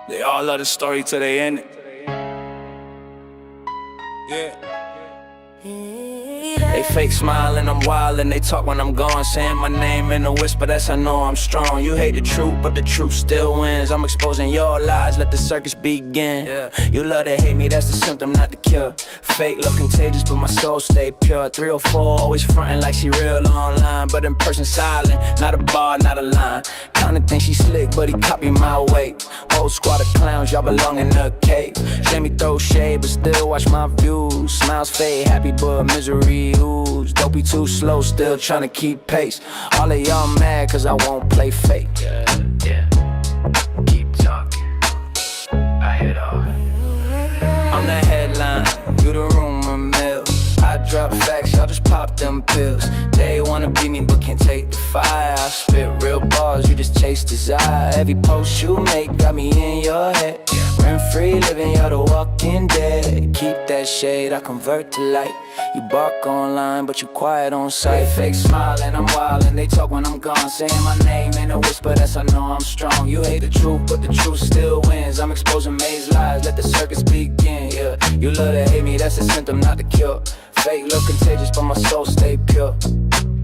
They all love the story till they end it. Yeah. They fake smiling, I'm wildin'. They talk when I'm gone, saying my name in a whisper, that's I know I'm strong. You hate the truth, but the truth still wins. I'm exposing your lies, let the circus begin. Yeah. You love to hate me, that's the symptom, not the cure. Fake look contagious, but my soul stay pure. 304, always frontin' like she real online, but in person silent, not a bar, not a line. Kinda think she slick, but he copy my way. Whole squad of clowns, y'all belong in a cave. Let me throw shade, but still watch my views. Smiles fade, happy but misery ooze. Don't be too slow, still tryna keep pace. All of y'all mad cause I won't play fake. Yeah. Keep talking, I hit off. I'm the headline, you the rumor mill. I drop facts, y'all just pop them pills. They wanna be me but can't take the fire. I spit real bars, you just chase desire. Every post you make got me in your head. Rent-free living, you're the walking dead. Keep that shade, I convert to light. You bark online, but you quiet on sight. Fake smiling, I'm wildin'. They talk when I'm gone, saying my name in a whisper, that's I know I'm strong. You hate the truth, but the truth still wins. I'm exposing maze lies, let the circus begin. Yeah, you love to hate me, that's a symptom, not the cure. Fake look contagious, but my soul stay pure.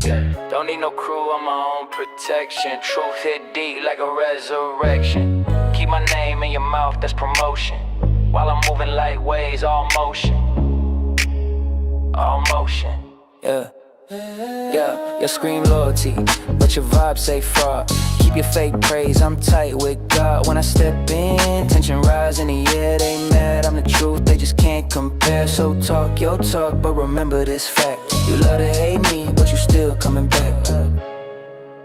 Yeah. Don't need no crew, I'm my own protection. Truth hit deep like a resurrection. Keep my name in your mouth, that's promotion. While I'm moving like waves, all motion. All motion, yeah. Yeah, you scream loyalty, but your vibe say fraud. Keep your fake praise, I'm tight with God. When I step in, tension rise in the air. They mad, I'm the truth, they just can't compare. So talk your talk, but remember this fact. You love to hate me, but you still coming back.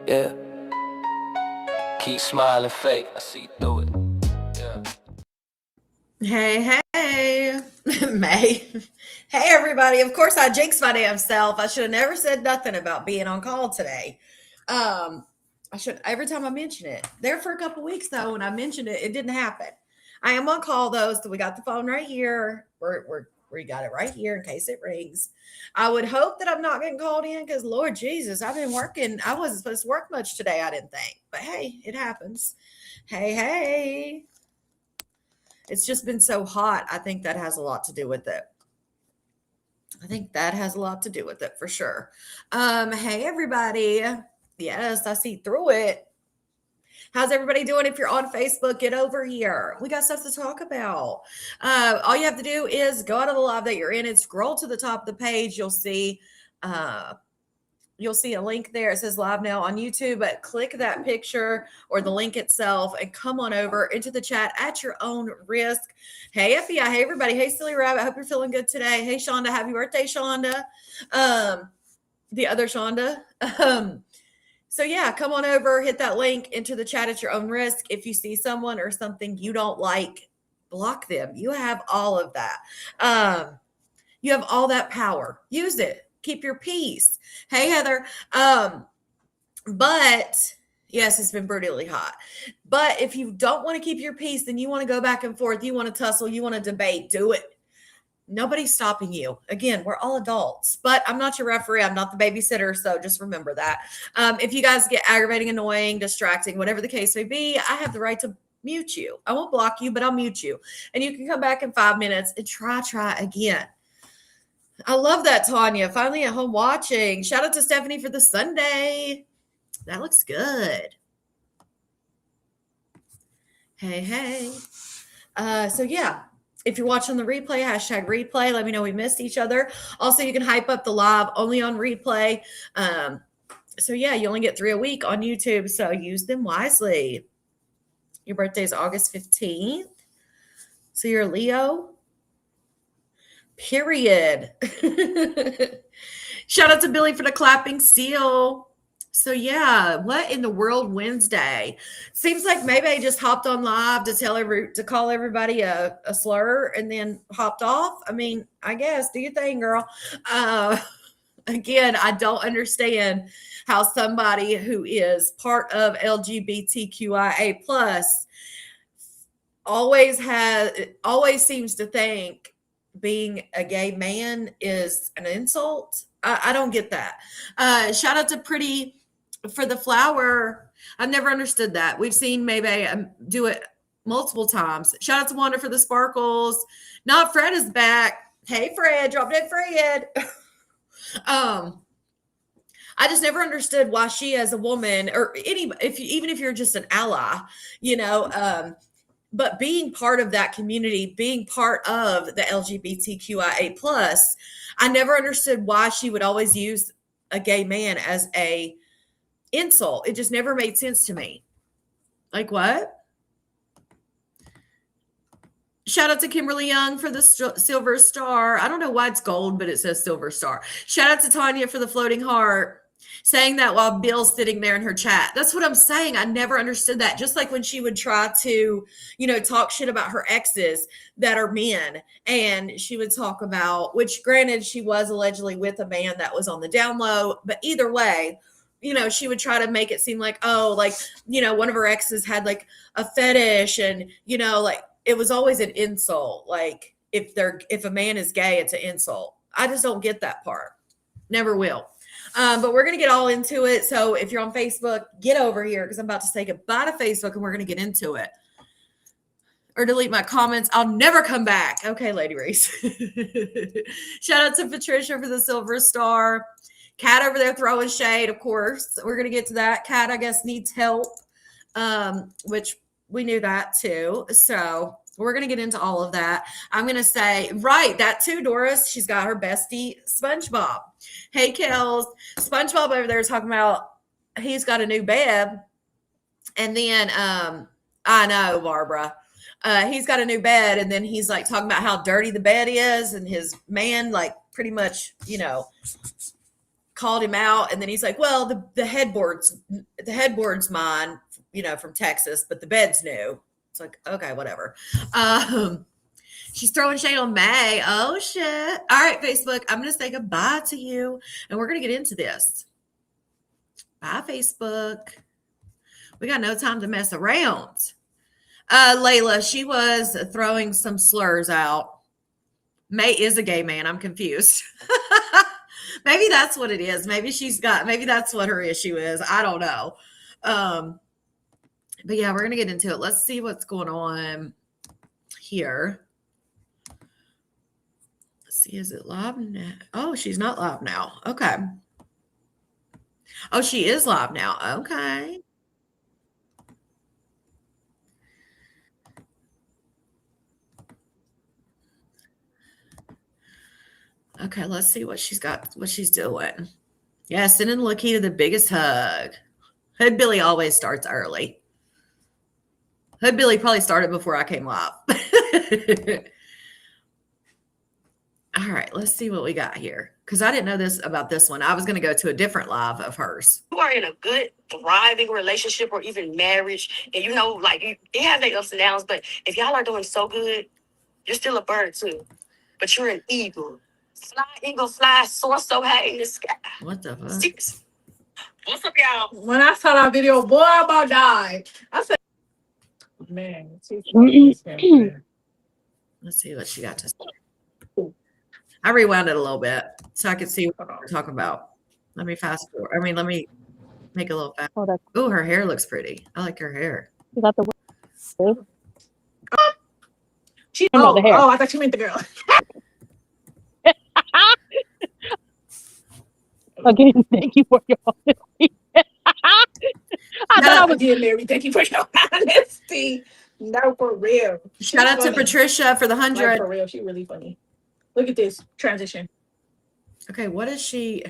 Yeah. Keep smiling fake, I see through it. Yeah. Hey, May. Hey, everybody. Of course, I jinxed my damn self. I should have never said nothing about being on call today. I should, every time I mention it. There for a couple weeks, though, when I mentioned it, it didn't happen. I am on call, though, so we got the phone right here. We got it right here in case it rings. I would hope that I'm not getting called in because, Lord Jesus, I've been working. I wasn't supposed to work much today, I didn't think. But hey, it happens. Hey. It's just been so hot. I think that has a lot to do with it. I think that has a lot to do with it for sure. Hey everybody. Yes, I see through it. How's everybody doing? If you're on Facebook, get over here. We got stuff to talk about. All you have to do is go out of the live that you're in and scroll to the top of the page. You'll see a link there. It says live now on YouTube, but click that picture or the link itself and come on over into the chat at your own risk. Hey, FBI. Hey, everybody. Hey, Silly Rabbit. Hope you're feeling good today. Hey, Shonda. Happy birthday, Shonda. The other Shonda. So yeah, come on over, hit that link, into the chat at your own risk. If you see someone or something you don't like, block them. You have all of that. You have all that power. Use it. Keep your peace. Hey, Heather. But yes, it's been brutally hot. But if you don't want to keep your peace, then you want to go back and forth. You want to tussle. You want to debate. Do it. Nobody's stopping you. Again, we're all adults, but I'm not your referee. I'm not the babysitter. So just remember that. If you guys get aggravating, annoying, distracting, whatever the case may be, I have the right to mute you. I won't block you, but I'll mute you. And you can come back in 5 minutes and try again. I love that, Tanya. Finally at home watching. Shout out to Stephanie for the Sunday. That looks good. Hey. So yeah, if you're watching the replay, hashtag replay. Let me know we missed each other. Also, you can hype up the live only on replay. So yeah, you only get 3 a week on YouTube, so use them wisely. Your birthday is August 15th. So you're a Leo. Period. Shout out to Billy for the clapping seal. So yeah, what in the world Wednesday? Seems like maybe I just hopped on live to call everybody a slur and then hopped off. I mean, I guess do your thing, girl. Again, I don't understand how somebody who is part of LGBTQIA plus always seems to think being a gay man is an insult. I don't get that. Shout out to Pretty for the flower. I've never understood that. We've seen maybe do it multiple times. Shout out to Wanda for the sparkles. Not Fred is back. Hey Fred, drop dead Fred. I just never understood why she, as a woman, or even if you're just an ally, but being part of that community, being part of the LGBTQIA plus, I never understood why she would always use a gay man as a insult. It just never made sense to me. Like what? Shout out to Kimberly Young for the silver star. I don't know why it's gold, but it says silver star. Shout out to Tanya for the floating heart. Saying that while Bill's sitting there in her chat. That's what I'm saying. I never understood that. Just like when she would try to, talk shit about her exes that are men. And she would talk about, which granted, she was allegedly with a man that was on the down low. But either way, she would try to make it seem like, one of her exes had like a fetish and, it was always an insult. Like if a man is gay, it's an insult. I just don't get that part. Never will. But we're going to get all into it. So if you're on Facebook, get over here because I'm about to say goodbye to Facebook and we're going to get into it. Or delete my comments. I'll never come back. Okay, Lady Reese. Shout out to Patricia for the silver star. Kat over there throwing shade, of course. We're going to get to that. Kat, I guess, needs help, which we knew that too. So we're going to get into all of that. I'm going to say, right, that too, Doris. She's got her bestie, SpongeBob. Hey, Kels. SpongeBob over there is talking about he's got a new bed. And then, I know, Barbara. He's got a new bed. And then he's like talking about how dirty the bed is. And his man, like, pretty much, called him out. And then he's like, well, the headboard's mine, from Texas, but the bed's new. It's like, okay, whatever. She's throwing shade on May. Oh, shit. All right, Facebook, I'm going to say goodbye to you, and we're going to get into this. Bye, Facebook. We got no time to mess around. Layla, she was throwing some slurs out. May is a gay man. I'm confused. Maybe that's what it is. Maybe that's what her issue is. I don't know. But yeah, we're going to get into it. Let's see what's going on here. Let's see. Is it live now? Oh, she's not live now. Okay. Oh, she is live now. Okay. Okay, let's see what she's doing. Yeah, sending Lakita the biggest hug. Hood Billy always starts early. Hood Billy probably started before I came live. All right, let's see what we got here. Because I didn't know about this one. I was going to go to a different live of hers. You are in a good, thriving relationship or even marriage, and it has their ups and downs, but if y'all are doing so good, you're still a bird too. But you're an eagle. Fly, eagle, fly, soar so high in the sky. What the fuck? What's up, y'all? When I saw that video, boy, I about died. I said, man, let's see what she got to say. I rewound it a little bit so I could see what we're talking about. Let me fast forward. Let me make a little fast. Oh, her hair looks pretty. I like her hair. You got the the hair. Oh, I thought you meant the girl. Again, thank you for your honesty. I thought I was getting married. Thank you for your honesty. No, for real. Shout out to Patricia for the 100. Like, for real, she's really funny. Look at this transition. Okay, what are you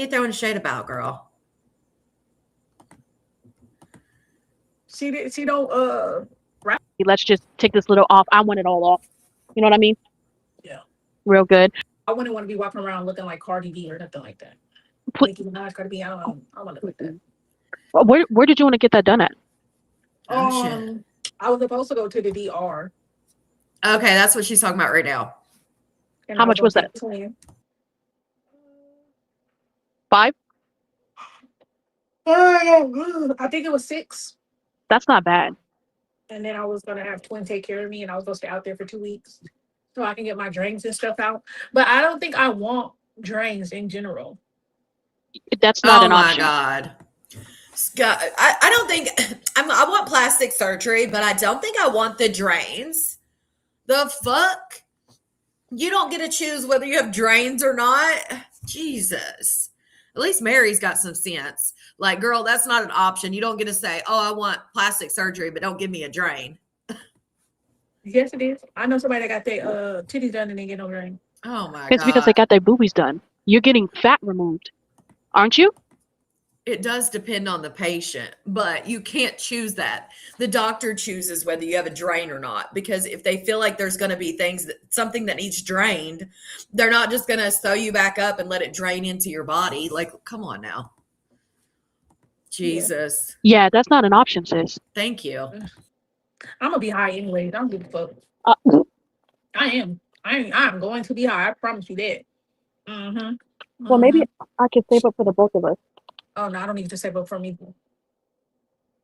throwing shade about, girl? She don't right. Let's just take this little off. I want it all off. You know what I mean? Yeah. Real good. I wouldn't want to be walking around looking like Cardi B or nothing like that. Nicki Minaj, Cardi B, I don't know. I want to look like that. Where did you want to get that done at? I was supposed to go to the DR. Okay, that's what she's talking about right now. How much was that? 5? I think it was 6. That's not bad. And then I was going to have Twin take care of me, and I was supposed to be out there for 2 weeks so I can get my drains and stuff out. But I don't think I want drains in general. That's not an option. Oh, my God. I don't think I want plastic surgery, but I don't think I want the drains. The fuck? You don't get to choose whether you have drains or not. Jesus. At least Mary's got some sense. Like, girl, that's not an option. You don't get to say, "Oh, I want plastic surgery, but don't give me a drain." Yes, it is. I know somebody that got their titties done and they get no ring. Oh my It's because they god. got their boobies done. You're getting fat removed, aren't you? It does depend on the patient, but you can't choose that. The doctor chooses whether you have a drain or not, because if they feel like there's going to be something that needs drained, they're not just going to sew you back up and let it drain into your body. Like, come on now. Jesus. Yeah, that's not an option, sis. Thank you. I'm gonna be high anyways. I don't give a fuck. Uh, I am. I'm going to be high. I promise you that. Mm-hmm. well, maybe I could save up for the both of us. Oh no, I don't need to save up for me.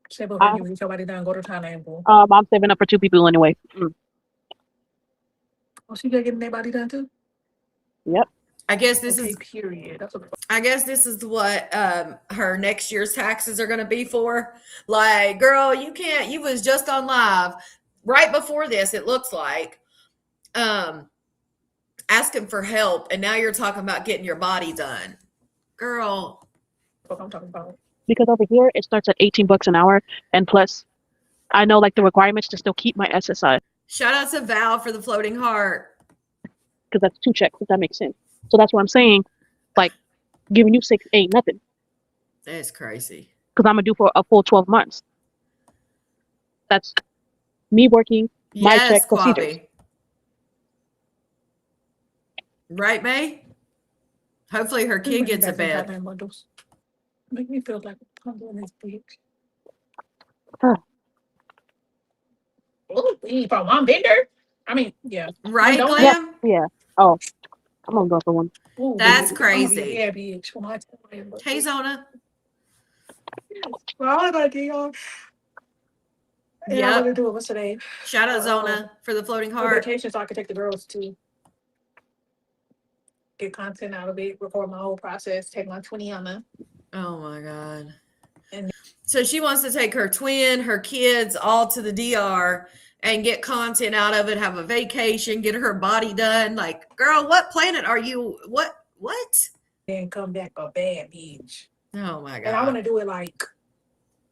Save up I- for you. Get your body done. Go to China and boom. I'm saving up for 2 people anyway. Oh, she got getting their body done too. Yep. I guess this Okay, is period. That's what. I guess this is what her next year's taxes are going to be for. Like, girl, you was just on live right before this, it looks like, asking for help, and now you're talking about getting your body done. Girl. What I'm talking about. Because over here it starts at $18 an hour, and plus, I know like the requirements to still keep my SSI Shout out to Val for the floating heart. because that's 2 checks. If that makes sense. So that's what I'm saying. Like, giving you 6 ain't nothing That's crazy. because I'm gonna do for a full 12 months. That's me working my Yes, check procedures. Quabi. Right, May? Hopefully her kid gets a bed. Make me feel like I'm doing this bitch. Huh. Oh, from one vendor. I mean, yeah. Right, don't- Glam? Yeah. Oh, I'm gonna go for one. Ooh, That's baby, I'm gonna be a crazy. bad bitch for my time. Hey, Zona. Well, I gotta get y'all. And I'm gonna Yep. do it. What's today? Shout out Zona for the floating For heart. vacation, so I can take the girls to get content out of it, record my whole process, take my 20 on them. Oh my God. And- So she wants to take her twin, her kids all to the DR and get content out of it, have a vacation, get her body done. Like, girl, what planet are you? What? then come back a bad bitch. Oh my And I want God. to do it like,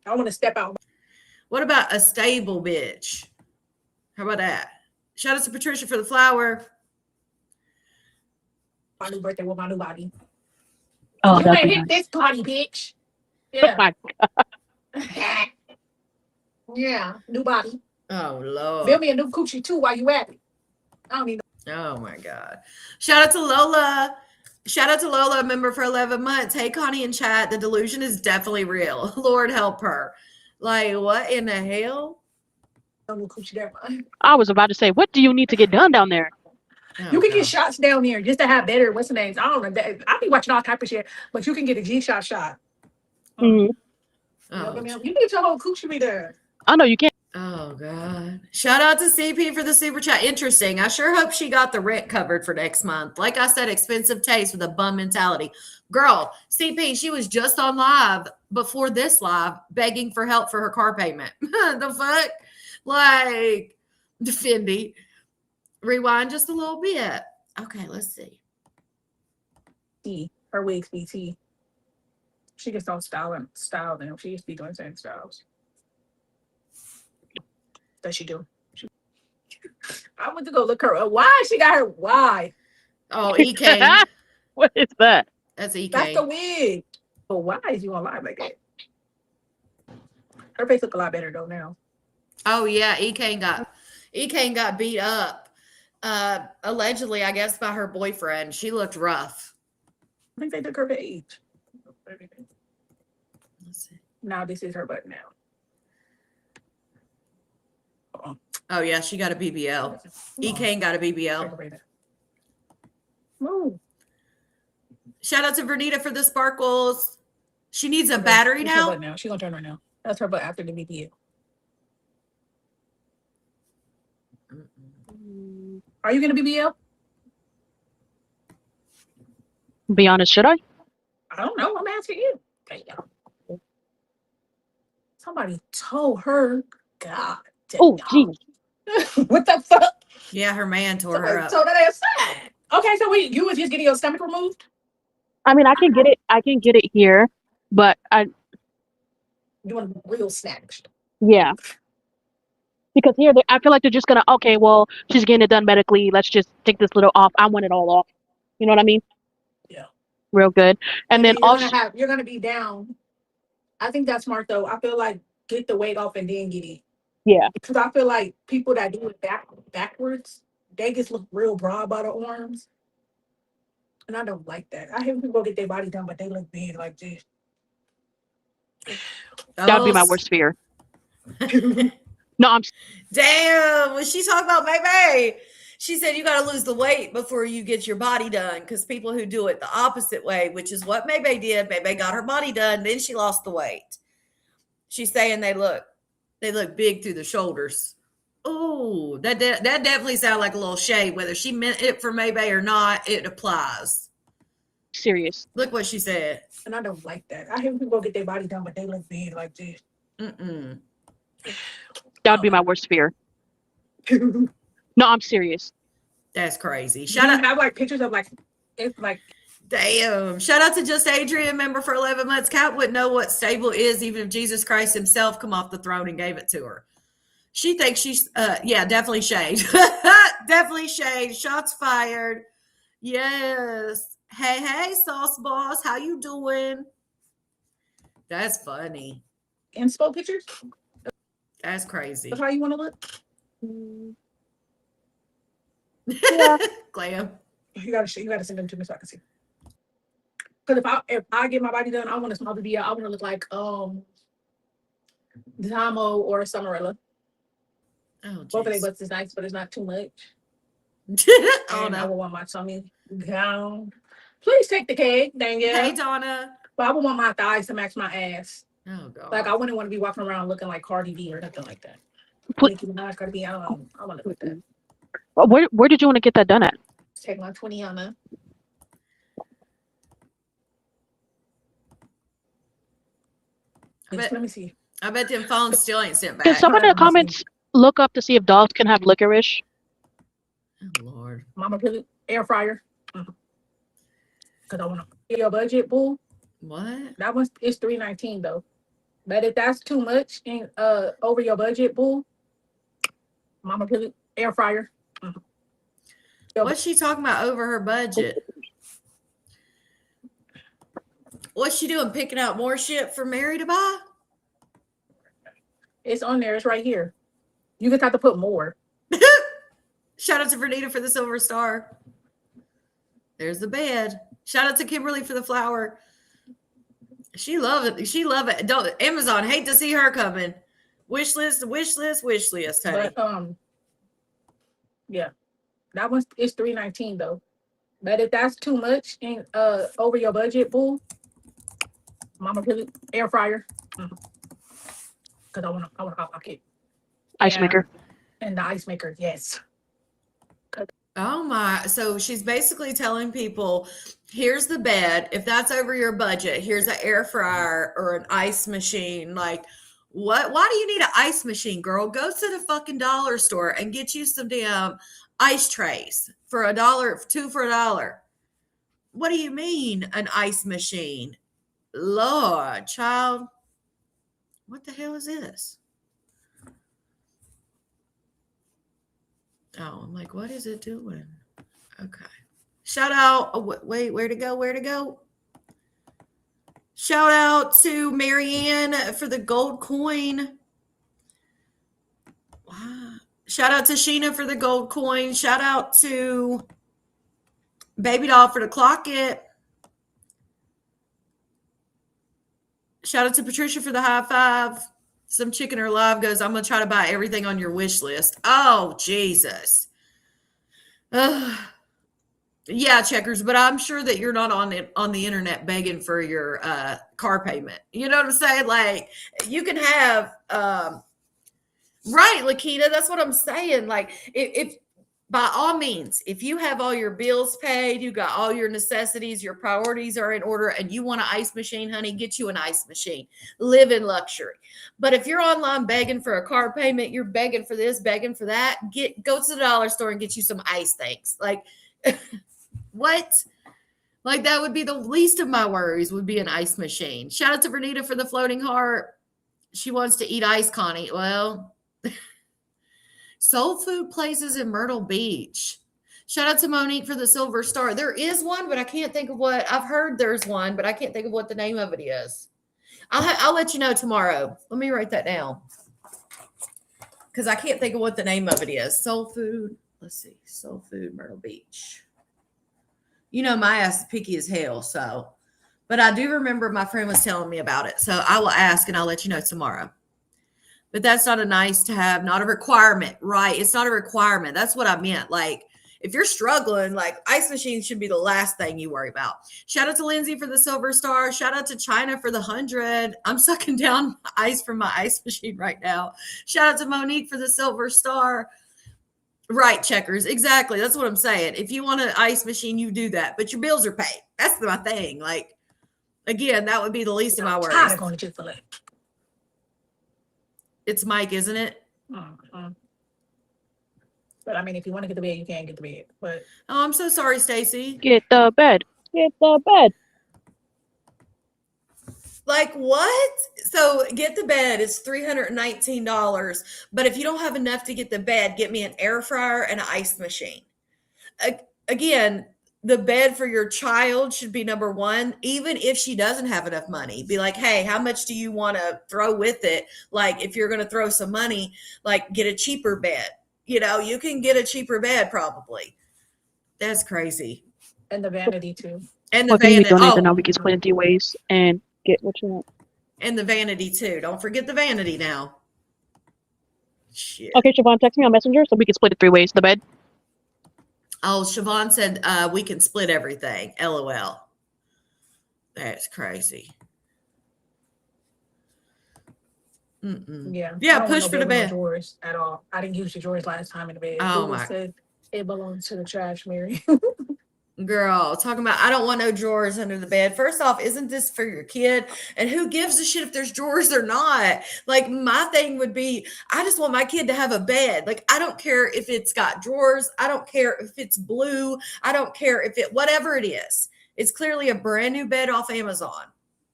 I want to step out. What about a stable bitch? How about that? Shout out to Patricia for the flower. My new birthday with my new body. Oh, You that'd ain't be hit nice. this party, bitch. Oh Yeah. my Yeah, new body. Oh Build Lord. me a new coochie too while you at it. I don't need Oh my God. Shout out to Lola. Shout out to Lola, a member for 11 months. Hey, Connie in chat. The delusion is definitely real. Lord help her. Like, what in the hell? no new coochie there. Man. I was about to say, what do you need to get done down there? Oh, You can God. get shots down there just to have better what's the names. I don't know. I be watching all type of shit, but you can get a G-shot shot. Mhm. Oh, You can get your whole coochie be there. I know you can't. oh, God. Shout out to CP for the super chat. Interesting. I sure hope she got the rent covered for next month. Like I said, expensive taste with a bum mentality. Girl, CP, she was just on live before this live begging for help for her car payment. The fuck? Like, Fendi. Rewind just a little bit. Okay, let's see. T. Her wigs be T. She gets on style them. She used to be doing certain styles. Does she do? I went to go look her up. Why she got her? Why? Oh, EK. What is that? That's EK. That's the wig. But why is you on live like that? Her face look a lot better though now. Oh yeah, EK got beat up. Allegedly, I guess, by her boyfriend. She looked rough. I think they took her page. Let's see. Now this is her butt now. Oh yeah, she got a BBL. EK got a BBL. Move. Shout out to Vernita for the sparkles. She needs a battery That's her now. butt now. She's gonna turn right now. That's her butt after the BBL. Are you gonna BBL? Be honest, should I? I don't know. I'm asking you. Okay, yeah. Somebody told her, God damn. Oh, jeez. What the fuck? Yeah, her man tore her Somebody up. told that ass that. Okay, so you was just getting your stomach removed? I mean, I can get it. I can get it here, but You want real snatched. yeah, because here I feel like they're just gonna. Okay, well, she's getting it done medically. Let's just take this little off. I want it all off. You know what I mean? Yeah. Real good. And then also, you're gonna be down. I think that's smart though. I feel like get the weight off and then get it. yeah, Because I feel like people that do it backwards, they just look real broad by the arms. And I don't like that. I hate when people get their body done, but they look big like this. that would be my worst fear. No, I'm Damn, when she talked about Maybe, she said you got to lose the weight before you get your body done, because people who do it the opposite way, which is what Maybe did, Maybe got her body done, then she lost the weight. She's saying they look big through the shoulders. Oh, that definitely sounded like a little shade. Whether she meant it for Maybe or not, it applies. serious. Look what she said. And I don't like that. I hate when people get their body done, but they look big like this. Mm-mm. That would be my worst fear. No, I'm serious. That's crazy. Shout Shout out. out. I have like pictures of like, it's like, Damn. Shout out to Just Adrian, member for 11 months. Kat wouldn't know what stable is, even if Jesus Christ himself come off the throne and gave it to her. She thinks she's, yeah, definitely shade. Definitely shade. Shots fired. Yes. Hey, Sauce Boss. How you doing? That's funny. inspo pictures. That's crazy. That's how you want to look. Yeah. Glam. You gotta send them to me so I can see. Because if I get my body done, I want a small BBL. I want to look like Damo or Summerella. Oh, Both of their geez. butts is nice, but it's not too much. Oh, And I no. would want my tummy down. Please take the cake, dang it. Hey, Donna. But I would want my thighs to match my ass. Oh, God. Like I wouldn't want to be walking around looking like Cardi B or nothing like that. Put- Nicki Minaj, Cardi B. I want to look that. Where did you want to get that done at? Take my 20 on that. Let me see. I bet them phones still ain't sent Can back. someone in the comments look up to see if dogs can have licorice? Oh, Lord. Mama put it air fryer. Because I want to your budget, boo. What? That one is $3.19 though. But if that's too much and over your budget, boo, Mama put it air fryer. What's she talking about over her budget? What's she doing? Picking out more shit for Mary to buy? It's on there. It's right here. You just have to put more. Shout out to Vernita for the silver star. There's the bed. Shout out to Kimberly for the flower. She love it. She love it. Don't Amazon hate to see her coming. Wish list, honey. But yeah, that one is $3.19 though. But if that's too much and over your budget, boo, Mama put it air fryer. Because I want to hot pocket. Ice maker. And the ice maker, yes. Oh my. So she's basically telling people, here's the bed. If that's over your budget, here's an air fryer or an ice machine. Like, what? Why do you need an ice machine, girl? Go to the fucking dollar store and get you some damn ice trays for $1, 2 for $1. What do you mean an ice machine? Lord, child. What the hell is this? Oh, I'm like, what is it doing? Okay. Shout out. Oh, wait, where to go? Shout out to Marianne for the gold coin. Wow. Shout out to Sheena for the gold coin. Shout out to Baby Doll for the clock it. Shout out to Patricia for the high five. Some chicken or live goes, I'm going to try to buy everything on your wish list. Oh, Jesus. Yeah, Checkers, but I'm sure that you're not on the internet begging for your car payment. You know what I'm saying? Like, you can have, right, Lakita, that's what I'm saying. Like, if by all means, if you have all your bills paid, you got all your necessities, your priorities are in order, and you want an ice machine, honey, get you an ice machine. Live in luxury. But if you're online begging for a car payment, you're begging for this, begging for that, go to the dollar store and get you some ice things. Like, what? Like, that would be the least of my worries, would be an ice machine. Shout out to Vernita for the floating heart. She wants to eat ice, Connie. Well, soul food places in Myrtle Beach. Shout out to Monique for the silver star. There is one, but I can't think of what. I've heard there's one, but I can't think of what the name of it is. I'll let you know tomorrow. Let me write that down, because I can't think of what the name of it is. Soul food. Let's see. Soul food, Myrtle Beach. You know, my ass is picky as hell, so. But I do remember my friend was telling me about it. So I will ask and I'll let you know tomorrow. But that's not a nice to have, not a requirement, right? It's not a requirement. That's what I meant. Like, if you're struggling, like, ice machines should be the last thing you worry about. Shout out to Lindsay for the silver star. Shout out to China for the 100. I'm sucking down ice from my ice machine right now. Shout out to Monique for the silver star. Right, Checkers. Exactly. That's what I'm saying. If you want an ice machine, you do that. But your bills are paid. That's my thing. Like, again, that would be the least of my worries. Tired of going to Chick-fil-A. It's Mike, isn't it? Mm-hmm. But I mean, if you want to get the bed, you can get the bed. But Oh, I'm so sorry, Stacy. Get the bed. Get the bed. Like, what? So get the bed is $319. But if you don't have enough to get the bed, get me an air fryer and an ice machine. Again, the bed for your child should be number one, even if she doesn't have enough money. Be like, hey, how much do you want to throw with it? Like, if you're going to throw some money, like, get a cheaper bed. You know, you can get a cheaper bed probably. That's crazy. and the vanity too. And the Well, can you vanity. donate, then now we can split into ways and get what you want. And the vanity too. Don't forget the vanity now. Shit. Okay, Siobhan, text me on Messenger so we can split it 3 ways. The bed. Oh, Siobhan said we can split everything. LOL. That's crazy. Mm-mm. Yeah. Yeah, I don't want push no for the bed with no bed. drawers at all. I didn't use the drawers last time in the bed. Oh, Google my- said it belongs to the trash, Mary. Girl, talking about I don't want no drawers under the bed. First off, isn't this for your kid? And who gives a shit if there's drawers or not? Like, my thing would be, I just want my kid to have a bed. Like, I don't care if it's got drawers. I don't care if it's blue. I don't care if it, whatever it is. It's clearly a brand new bed off Amazon.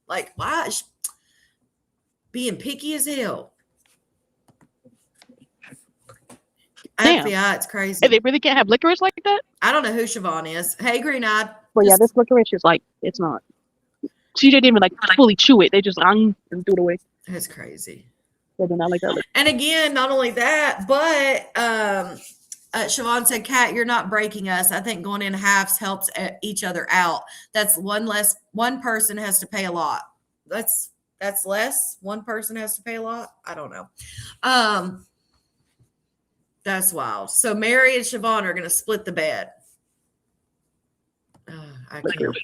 Like, why? Being picky as hell. Damn. FBI, it's crazy. Hey, they really can't have licorice like that? I don't know who Siobhan is. Hey, Green Eyed. Well, yeah, this licorice is like, it's not. She didn't even like fully chew it. They just and threw it away. That's crazy. They do not like that. And again, not only that, but Siobhan said, Kat, you're not breaking us. I think going in halves helps each other out. That's one person has to pay a lot. That's less. One person has to pay a lot. I don't know. That's wild. So Mary and Siobhan are going to split the bed. I can't.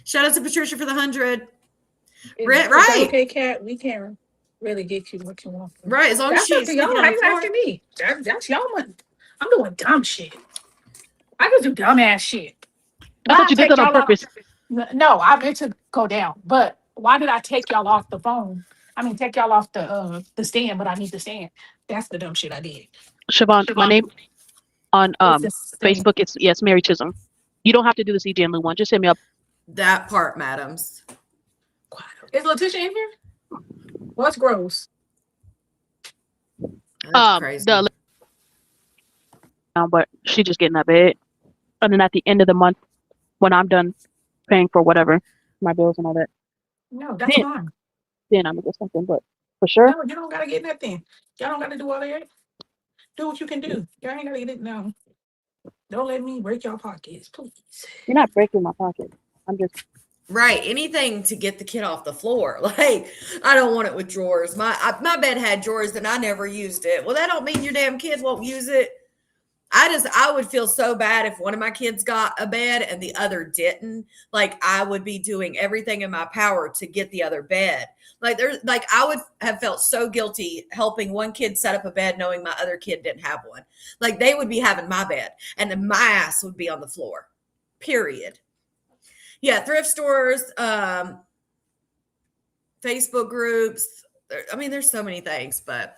Shout out to Patricia for the 100. Right. Okay, Kat, we can really get you what you want. Right. As long as That's up she's to y'all. How you asking me? That's y'all money. I'm doing dumb shit. I just do dumb ass shit. I thought you did that on purpose. No, I meant to go down. But why did I take y'all off the phone? I mean, take y'all off the stand, but I need the stand. That's the dumb shit I did. Siobhan, my name on It's this thing. Facebook, it's yes, Mary Chisholm. You don't have to do the CJ and Lou one. Just hit me up. that part, madams. Is Letitia in here? What's gross? That's crazy. But she just getting that bed. And then at the end of the month, when I'm done paying for whatever, my bills and all that, No, that's Yeah. fine. then I'm gonna get something. But for sure, No, you don't gotta get nothing. Y'all don't gotta do all that. Do what you can do. Y'all ain't gotta get it. No. Don't let me break your pockets, please. you're not breaking my pocket. I'm just Right. Anything to get the kid off the floor. Like, I don't want it with drawers. My bed had drawers and I never used it. Well, that don't mean your damn kid won't use it. I would feel so bad if one of my kids got a bed and the other didn't. Like I would be doing everything in my power to get the other bed. Like I would have felt so guilty helping one kid set up a bed knowing my other kid didn't have one. Like they would be having my bed and then my ass would be on the floor. Period. Yeah, thrift stores, Facebook groups. I mean, there's so many things, but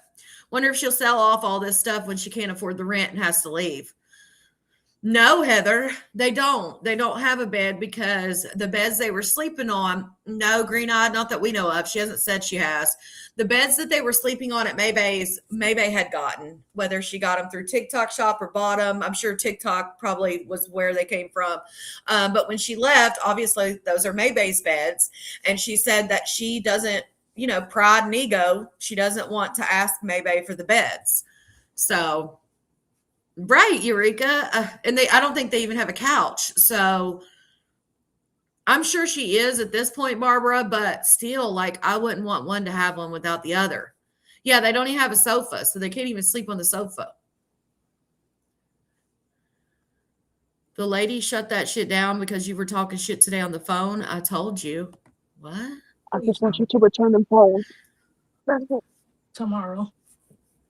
wonder if she'll sell off all this stuff when she can't afford the rent and has to leave. No, Heather, they don't. They don't have a bed because the beds they were sleeping on, no, Green Eyed, not that we know of. She hasn't said she has. The beds that they were sleeping on at Maybay's, Maybay had gotten, whether she got them through TikTok shop or bought them. I'm sure TikTok probably was where they came from. But when she left, obviously those are Maybay's beds. And she said that she doesn't, pride and ego, she doesn't want to ask Maybay for the beds. So, right, Eureka. And I don't think they even have a couch. So I'm sure she is at this point, Barbara, but still, like, I wouldn't want one to have one without the other. Yeah, they don't even have a sofa, so they can't even sleep on the sofa. The lady shut that shit down because you were talking shit today on the phone. I told you. What? I just want you to return them phones. That's it. Tomorrow,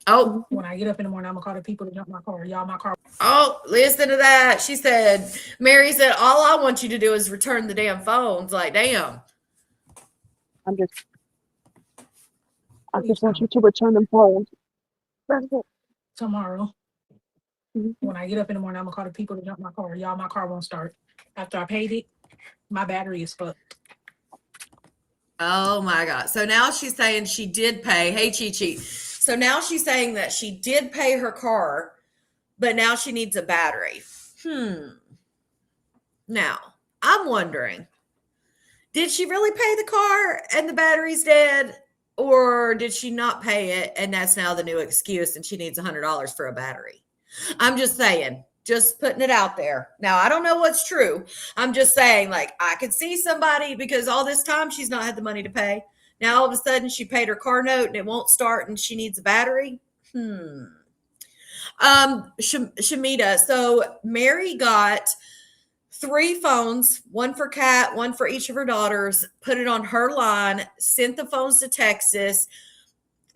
Oh, when I get up in the morning, I'm gonna call the people to jump my car. Y'all, my car. oh, listen to that. She said, Mary said, all I want you to do is return the damn phones. Like, damn. I just want you to return them phones. That's it. Tomorrow, Mhm. when I get up in the morning, I'm gonna call the people to jump my car. Y'all, my car won't start. After I paid it, my battery is fucked. Oh my God. So now she's saying she did pay. Hey, Chi Chi. So now she's saying that she did pay her car, but now she needs a battery. Now, I'm wondering, did she really pay the car and the battery's dead? Or did she not pay it and that's now the new excuse and she needs $100 for a battery? I'm just saying, just putting it out there. Now, I don't know what's true. I'm just saying, like, I could see somebody because all this time she's not had the money to pay. Now, all of a sudden, she paid her car note and it won't start and she needs a battery. Shamita, so Mary got 3 phones, one for Kat, one for each of her daughters, put it on her line, sent the phones to Texas.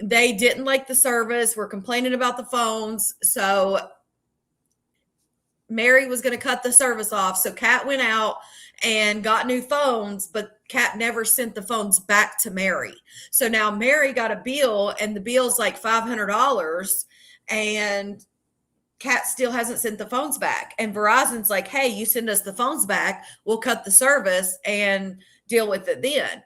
They didn't like the service, were complaining about the phones. So Mary was going to cut the service off. So Kat went out and got new phones, but Kat never sent the phones back to Mary. So now Mary got a bill and the bill's like $500 and Kat still hasn't sent the phones back. And Verizon's like, hey, you send us the phones back, we'll cut the service and deal with it then.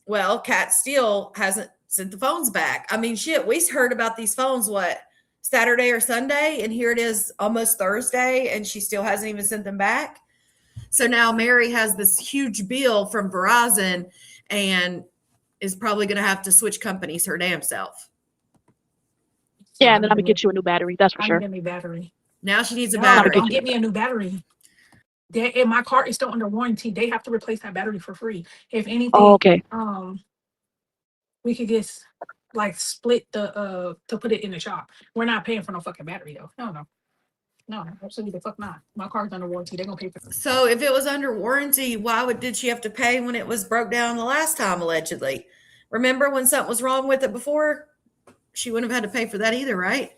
Well, Kat still hasn't sent the phones back. I mean, shit, we heard about these phones, Saturday or Sunday, and here it is almost Thursday, and she still hasn't even sent them back. So now Mary has this huge bill from Verizon and is probably going to have to switch companies her damn self. Yeah, and then I'm gonna get you a new battery. That's for I'm sure. gonna get me a battery. Now she needs a No, battery. don't get me a new battery. And my car is still under warranty. They have to replace that battery for free. If anything, Oh, okay. we could just like split the to put it in the shop. We're not paying for no fucking battery though. No, absolutely the fuck not. My car's under warranty. They're gonna pay for it. So if it was under warranty, did she have to pay when it was broke down the last time, allegedly? Remember when something was wrong with it before? She wouldn't have had to pay for that either, right?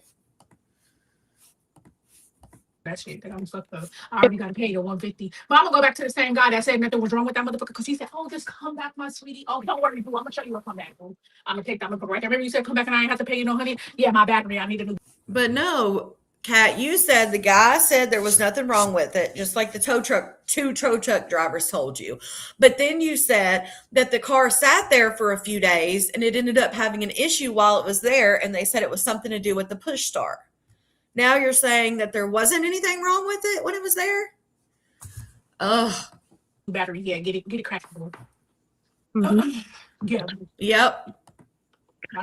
That shit that I'm fucked up. I already gotta pay the $150. But I'm gonna go back to the same guy that said nothing was wrong with that motherfucker because he said, oh, just come back, my sweetie. Oh, don't worry, boo. I'm gonna show you what come back, boo. I'm gonna take that motherfucker right there. Remember you said come back and I ain't have to pay you no honey? Yeah, my battery. I need a new. But no, Kat, you said the guy said there was nothing wrong with it, just like the two tow truck drivers told you. But then you said that the car sat there for a few days and it ended up having an issue while it was there, and they said it was something to do with the push start. Now you're saying that there wasn't anything wrong with it when it was there? Ugh. Battery, yeah, get it cracked, boo. Mhm. Yeah. Yep.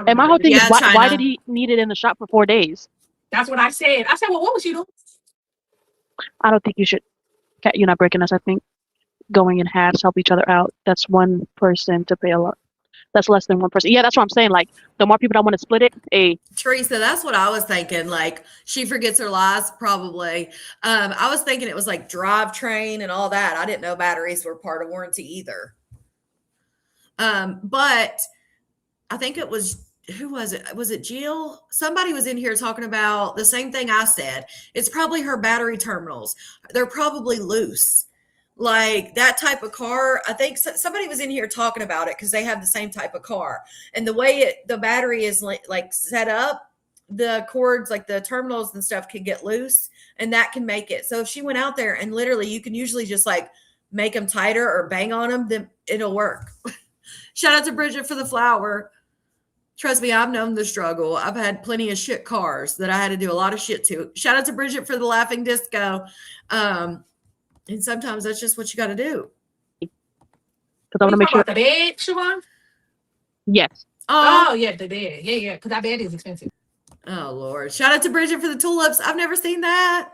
And my whole thing Yeah, is, why China. did he need it in the shop for 4 days? That's what I said. I said, well, what was you doing? I don't think you should. Kat, you're not breaking us. I think going in halves help each other out. That's one person to pay a lot. That's less than 1%. Yeah, that's what I'm saying. Like, the more people that want to split it, Teresa, that's what I was thinking. Like, she forgets her lies, probably. I was thinking it was like drivetrain and all that. I didn't know batteries were part of warranty either. But I think it was, who was it? Was it Jill? Somebody was in here talking about the same thing I said. It's probably her battery terminals. They're probably loose. Like that type of car, I think somebody was in here talking about it because they have the same type of car. And the way the battery is like set up, the cords, like the terminals and stuff can get loose, and that can make it. So if she went out there and literally you can usually just like make them tighter or bang on them, then it'll work. Shout out to Bridget for the flower. Trust me, I've known the struggle. I've had plenty of shit cars that I had to do a lot of shit to. Shout out to Bridget for the laughing disco. And sometimes that's just what you got to do. because I want to make sure. The bed, Siobhan? Yes. Oh, yeah, the bed. Yeah, because that bed is expensive. Oh, Lord. Shout out to Bridget for the tulips. I've never seen that.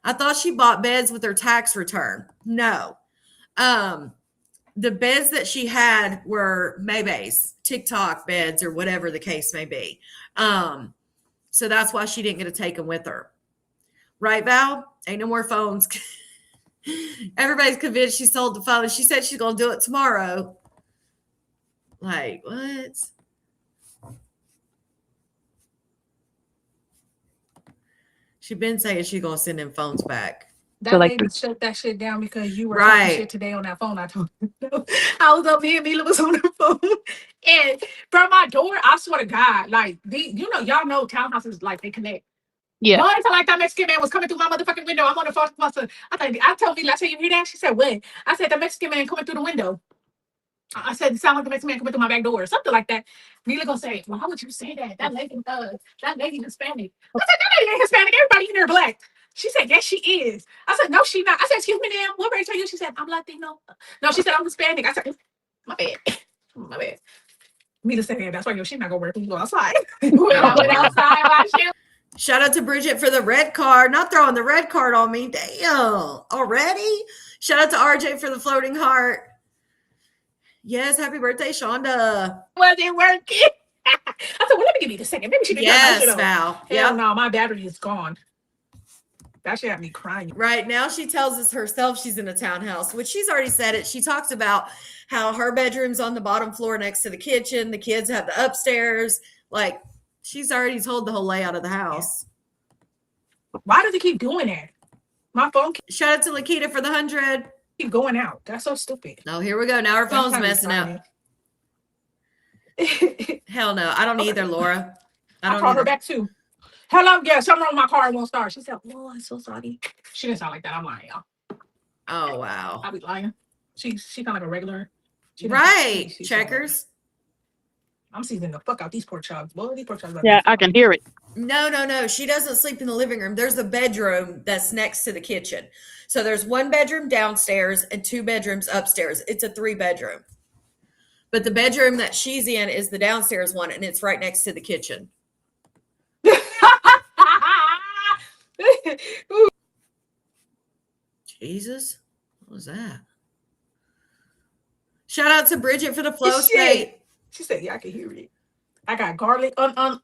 I thought she bought beds with her tax return. No. The beds that she had were Maybay's, TikTok beds, or whatever the case may be. So that's why she didn't get to take them with her. Right, Val? Ain't no more phones. Everybody's convinced she sold the phone. She said she's going to do it tomorrow. Like, what? She been saying she's going to send them phones back. That So, like, lady shut that shit down because you were Right. talking shit today on that phone. I told you. I was up here, Mila was on the phone. And from my door, I swear to God, like, y'all know townhouses, like, they connect. Yeah. Well, I felt like that Mexican man was coming through my motherfucking window. I'm on the phone with my son. I told Mila, I said, you hear that? She said, what? I said, the Mexican man coming through the window. I said, it sounded like the Mexican man coming through my back door or something like that. Mila gonna say, why would you say that? That lady Hispanic. I said, that lady ain't Hispanic. Everybody in there black. She said, yes, she is. I said, no, she not. I said, excuse me, ma'am. What race are you? She said, I'm Latino. No, she said, I'm Hispanic. I said, my bad. My bad. Mila said, yeah, that's why she's not gonna work when you go outside. I went outside last year. Shout out to Bridget for the red card. Not throwing the red card on me. Damn. Already? Shout out to RJ for the floating heart. Yes, happy birthday, Shonda. Wasn't working. I said, well, let me give you the second. Maybe she didn't Yes, Val. Yeah, no, my battery is gone. That shit had me crying. Right now, she tells us herself she's in a townhouse, which she's already said it. She talks about how her bedroom's on the bottom floor next to the kitchen. The kids have the upstairs. Like, she's already told the whole layout of the house. Why does it keep doing that? My phone Shout out to Lakita for the 100. keep going out. That's so stupid. Oh, here we go. Now her phone's messing up. Hell no. I don't either, Laura. I called her back too. Hello, yeah, something wrong with my car. It won't start. She said, oh, I'm so sorry. She didn't sound like that. I'm lying, y'all. Oh, wow. I'll be lying. She kind of like a regular. Right. Checkers. I'm seasoning the fuck out these pork chops. Boy, these pork chops. Yeah, I can hear it. No. She doesn't sleep in the living room. There's a bedroom that's next to the kitchen. So there's one bedroom downstairs and 2 bedrooms upstairs. It's a 3-bedroom. But the bedroom that she's in is the downstairs one, and it's right next to the kitchen. Jesus. What was that? Shout out to Bridget for the flow state. She said, yeah, I can hear it. I got garlic, onion.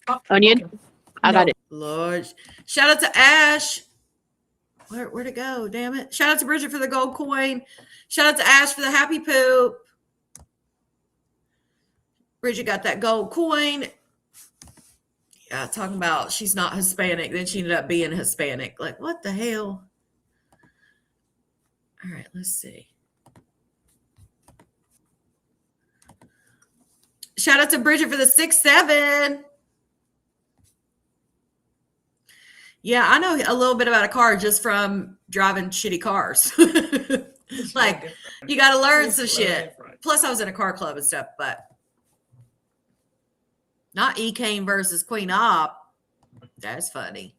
Okay. I got it. Lord. Shout out to Ash. Where'd it go? Damn it. Shout out to Bridget for the gold coin. Shout out to Ash for the happy poop. Bridget got that gold coin. Yeah, talking about she's not Hispanic. Then she ended up being Hispanic. Like, what the hell? All right, let's see. Shout out to Bridget for the 6-7. Yeah, I know a little bit about a car just from driving shitty cars. Like, you got to learn some shit. Plus, I was in a car club and stuff, but not E-Kane versus Queen Op. That's funny.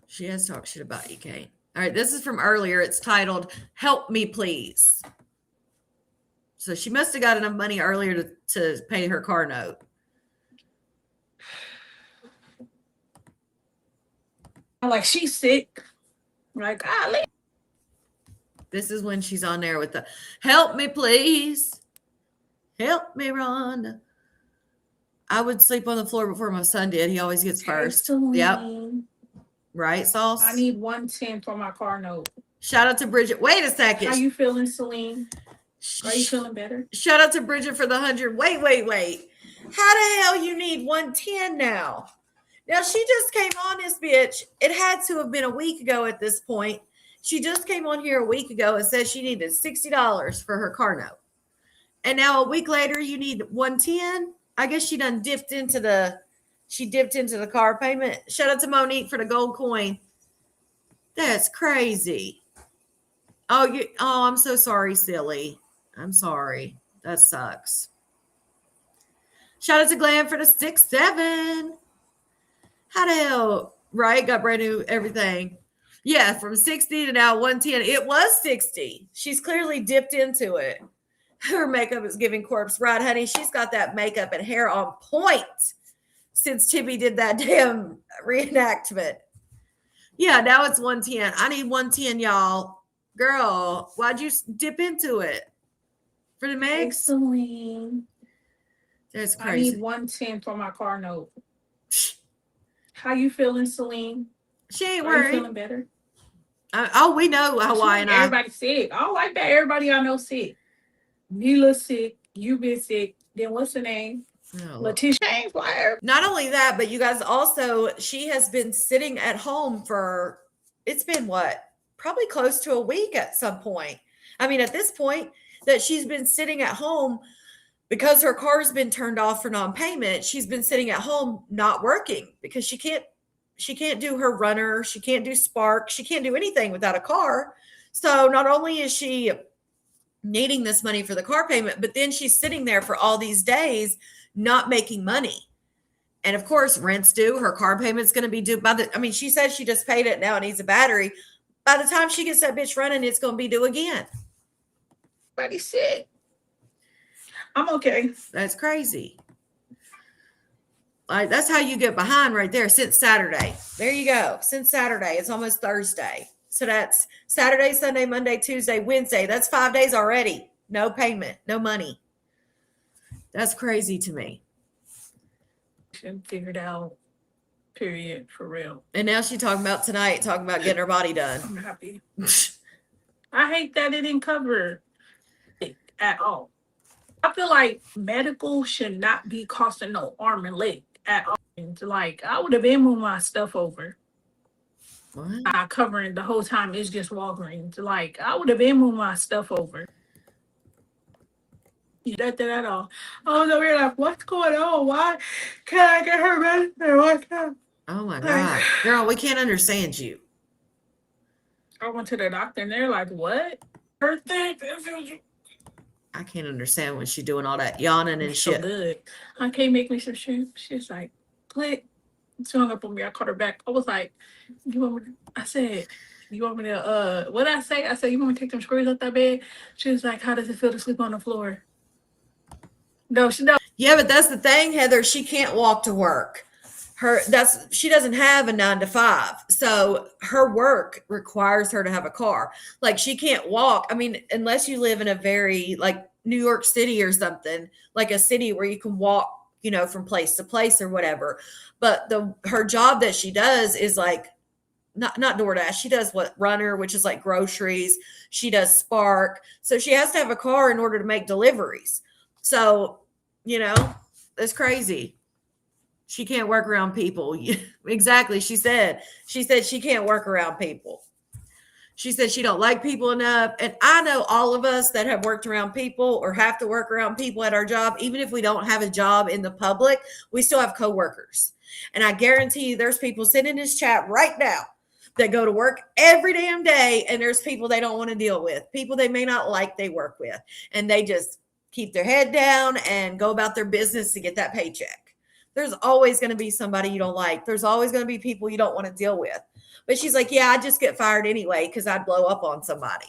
She has talked shit about E-Kane. All right, this is from earlier. It's titled, Help Me Please. So she must have got enough money earlier to pay her car note. Like, she's sick. Like, golly. This is when she's on there with the help me please. Help me, Rhonda. I would sleep on the floor before my son did. He always gets first. Yep. Excellent. Right, Sauce? I need 110 for my car note. Shout out to Bridget. Wait a second. How you feeling, Celine? Are you feeling better? Shout out to Bridget for the 100. Wait. How the hell you need 110 now? Now, she just came on this bitch. It had to have been a week ago at this point. She just came on here a week ago and said she needed $60 for her car note. And now a week later, you need 110. I guess she done dipped into the car payment. Shout out to Monique for the gold coin. That's crazy. Oh, I'm so sorry, silly. I'm sorry. That sucks. Shout out to Glam for the 6-7. How the hell, right? Got brand new everything. Yeah, from 60 to now 110. It was 60. She's clearly dipped into it. Her makeup is giving corpse right, honey. She's got that makeup and hair on point since Tibby did that damn reenactment. Yeah, now it's 110. I need 110, y'all. Girl, why'd you dip into it? For the mix? Celine. That's I crazy. need 110 for my car note. How you feeling, Celine? She ain't Are you worried. feeling better? We know Hawaii and I. Everybody sick. I don't like that. Everybody I know sick. Mila sick. You been sick. Then what's her name? Oh, Letitia. not only that, but you guys also, she has been sitting at home for, it's been what? Probably close to a week at some point. I mean, at this point, that she's been sitting at home because her car's been turned off for non-payment. She's been sitting at home not working because she can't do her runner. She can't do Spark. She can't do anything without a car. So not only is she needing this money for the car payment, but then she's sitting there for all these days not making money. And of course, rent's due. Her car payment's going to be due she said she just paid it. Now it needs a battery. By the time she gets that bitch running, it's going to be due again. Everybody sick. I'm okay. That's crazy. Like, that's how you get behind right there since Saturday. There you go. Since Saturday. It's almost Thursday. So that's Saturday, Sunday, Monday, Tuesday, Wednesday. That's 5 days already. No payment, no money. That's crazy to me. Figured out. Period. For real. And now she's talking about tonight, talking about getting her body done. I'm happy. I hate that it didn't cover it at all. I feel like medical should not be costing no arm and leg at all. Like, I would have been moving my stuff over. What? Not covering the whole time. It's just Walgreens. Like, I would have been moving my stuff over. That at all. I was over here like, what's going on? Why can't I get her medicine? Why can't Oh my God. Girl, we can't understand you. I went to the doctor and they're like, what? Her thing. I can't understand when she's doing all that yawning and So shit. good. I can't make me some shit. She's like, click. She hung up on me. I called her back. I was like, you want me to, I said, you want me to, what did I say? I said, you want me to take them screws out that bed? She was like, how does it feel to sleep on the floor? No, she no. Yeah, but that's the thing, Heather. She can't walk to work. She doesn't have a 9 to 5. So her work requires her to have a car. Like, she can't walk. I mean, unless you live in a very like New York City or something, like a city where you can walk, from place to place or whatever. But her job that she does is like not DoorDash. She does Runner, which is like groceries. She does Spark. So she has to have a car in order to make deliveries. So, that's crazy. She can't work around people. Exactly. She said she can't work around people. She said she don't like people enough. And I know all of us that have worked around people or have to work around people at our job, even if we don't have a job in the public, we still have coworkers. And I guarantee you there's people sitting in this chat right now that go to work every damn day. And there's people they don't want to deal with, people they may not like they work with. And they just keep their head down and go about their business to get that paycheck. There's always going to be somebody you don't like. There's always going to be people you don't want to deal with. But she's like, yeah, I'd just get fired anyway because I'd blow up on somebody.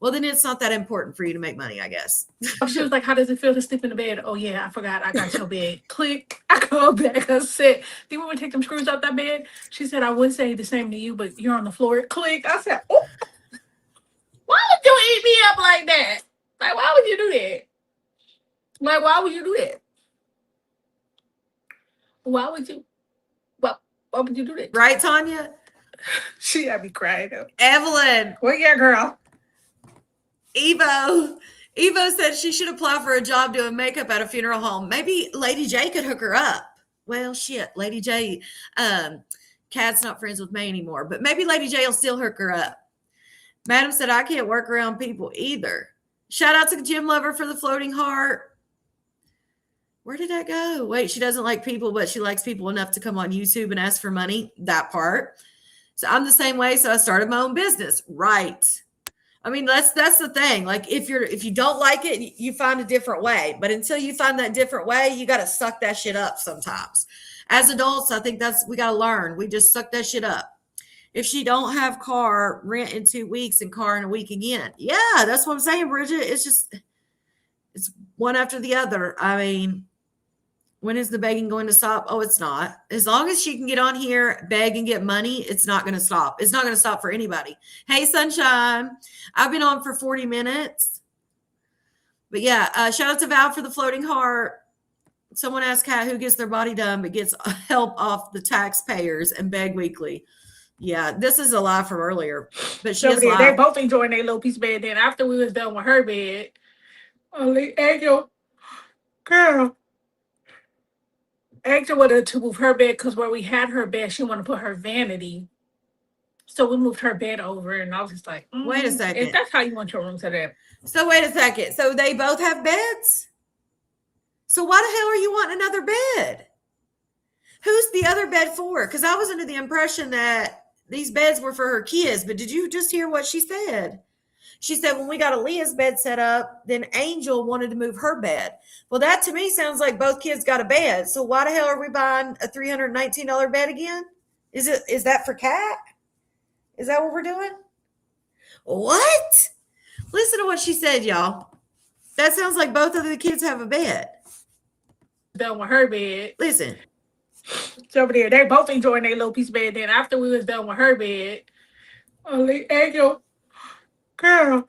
Well, then it's not that important for you to make money, I guess. She was like, how does it feel to sleep in the bed? Oh, yeah, I forgot. I got your bed. Click. I go back. I said, do you want me to take them screws out that bed? She said, I would say the same to you, but you're on the floor. Click. I said, oh, why would you eat me up like that? Like, why would you do that? Like, why would you do that? Why would you? Why would you do that? Right, Tanya? She had me crying though. Evelyn, Well, yeah, girl. Evo said she should apply for a job doing makeup at a funeral home. Maybe Lady J could hook her up. Well, shit, Lady J, Kat's not friends with me anymore, but maybe Lady J will still hook her up. Madam said, I can't work around people either. Shout out to Jim Lover for the floating heart. Where did that go? Wait, she doesn't like people, but she likes people enough to come on YouTube and ask for money. That part. So I'm the same way. So I started my own business. Right. I mean, that's the thing. Like if you don't like it, you find a different way. But until you find that different way, you got to suck that shit up sometimes. As adults, I think we got to learn. We just suck that shit up. If she don't have car, rent in 2 weeks and car in a week again. Yeah, that's what I'm saying, Bridget. It's one after the other. I mean, when is the begging going to stop? Oh, it's not. As long as she can get on here, beg and get money, it's not going to stop. It's not going to stop for anybody. Hey, Sunshine. I've been on for 40 minutes. But yeah, shout out to Val for the floating heart. Someone asked Kat who gets their body done but gets help off the taxpayers and beg weekly. Yeah, this is a lie from earlier. But she is They live. both enjoying their little piece of bed. Then after we was done with her bed, Angel, girl, Angel wanted to move her bed because where we had her bed, she wanted to put her vanity. So we moved her bed over, and I was just like, Wait a second. If that's how you want your room set up. So wait a second. So they both have beds? So why the hell are you wanting another bed? Who's the other bed for? Because I was under the impression that these beds were for her kids, but did you just hear what she said? She said when we got Aaliyah's bed set up, then Angel wanted to move her bed. Well, that to me sounds like both kids got a bed. So why the hell are we buying a $319 bed again? Is that for Kat? Is that what we're doing? What? Listen to what she said, y'all. That sounds like both of the kids have a bed. Done with her bed. Listen. So over there, they both enjoying their little piece of bed. Then after we was done with her bed, Angel, girl,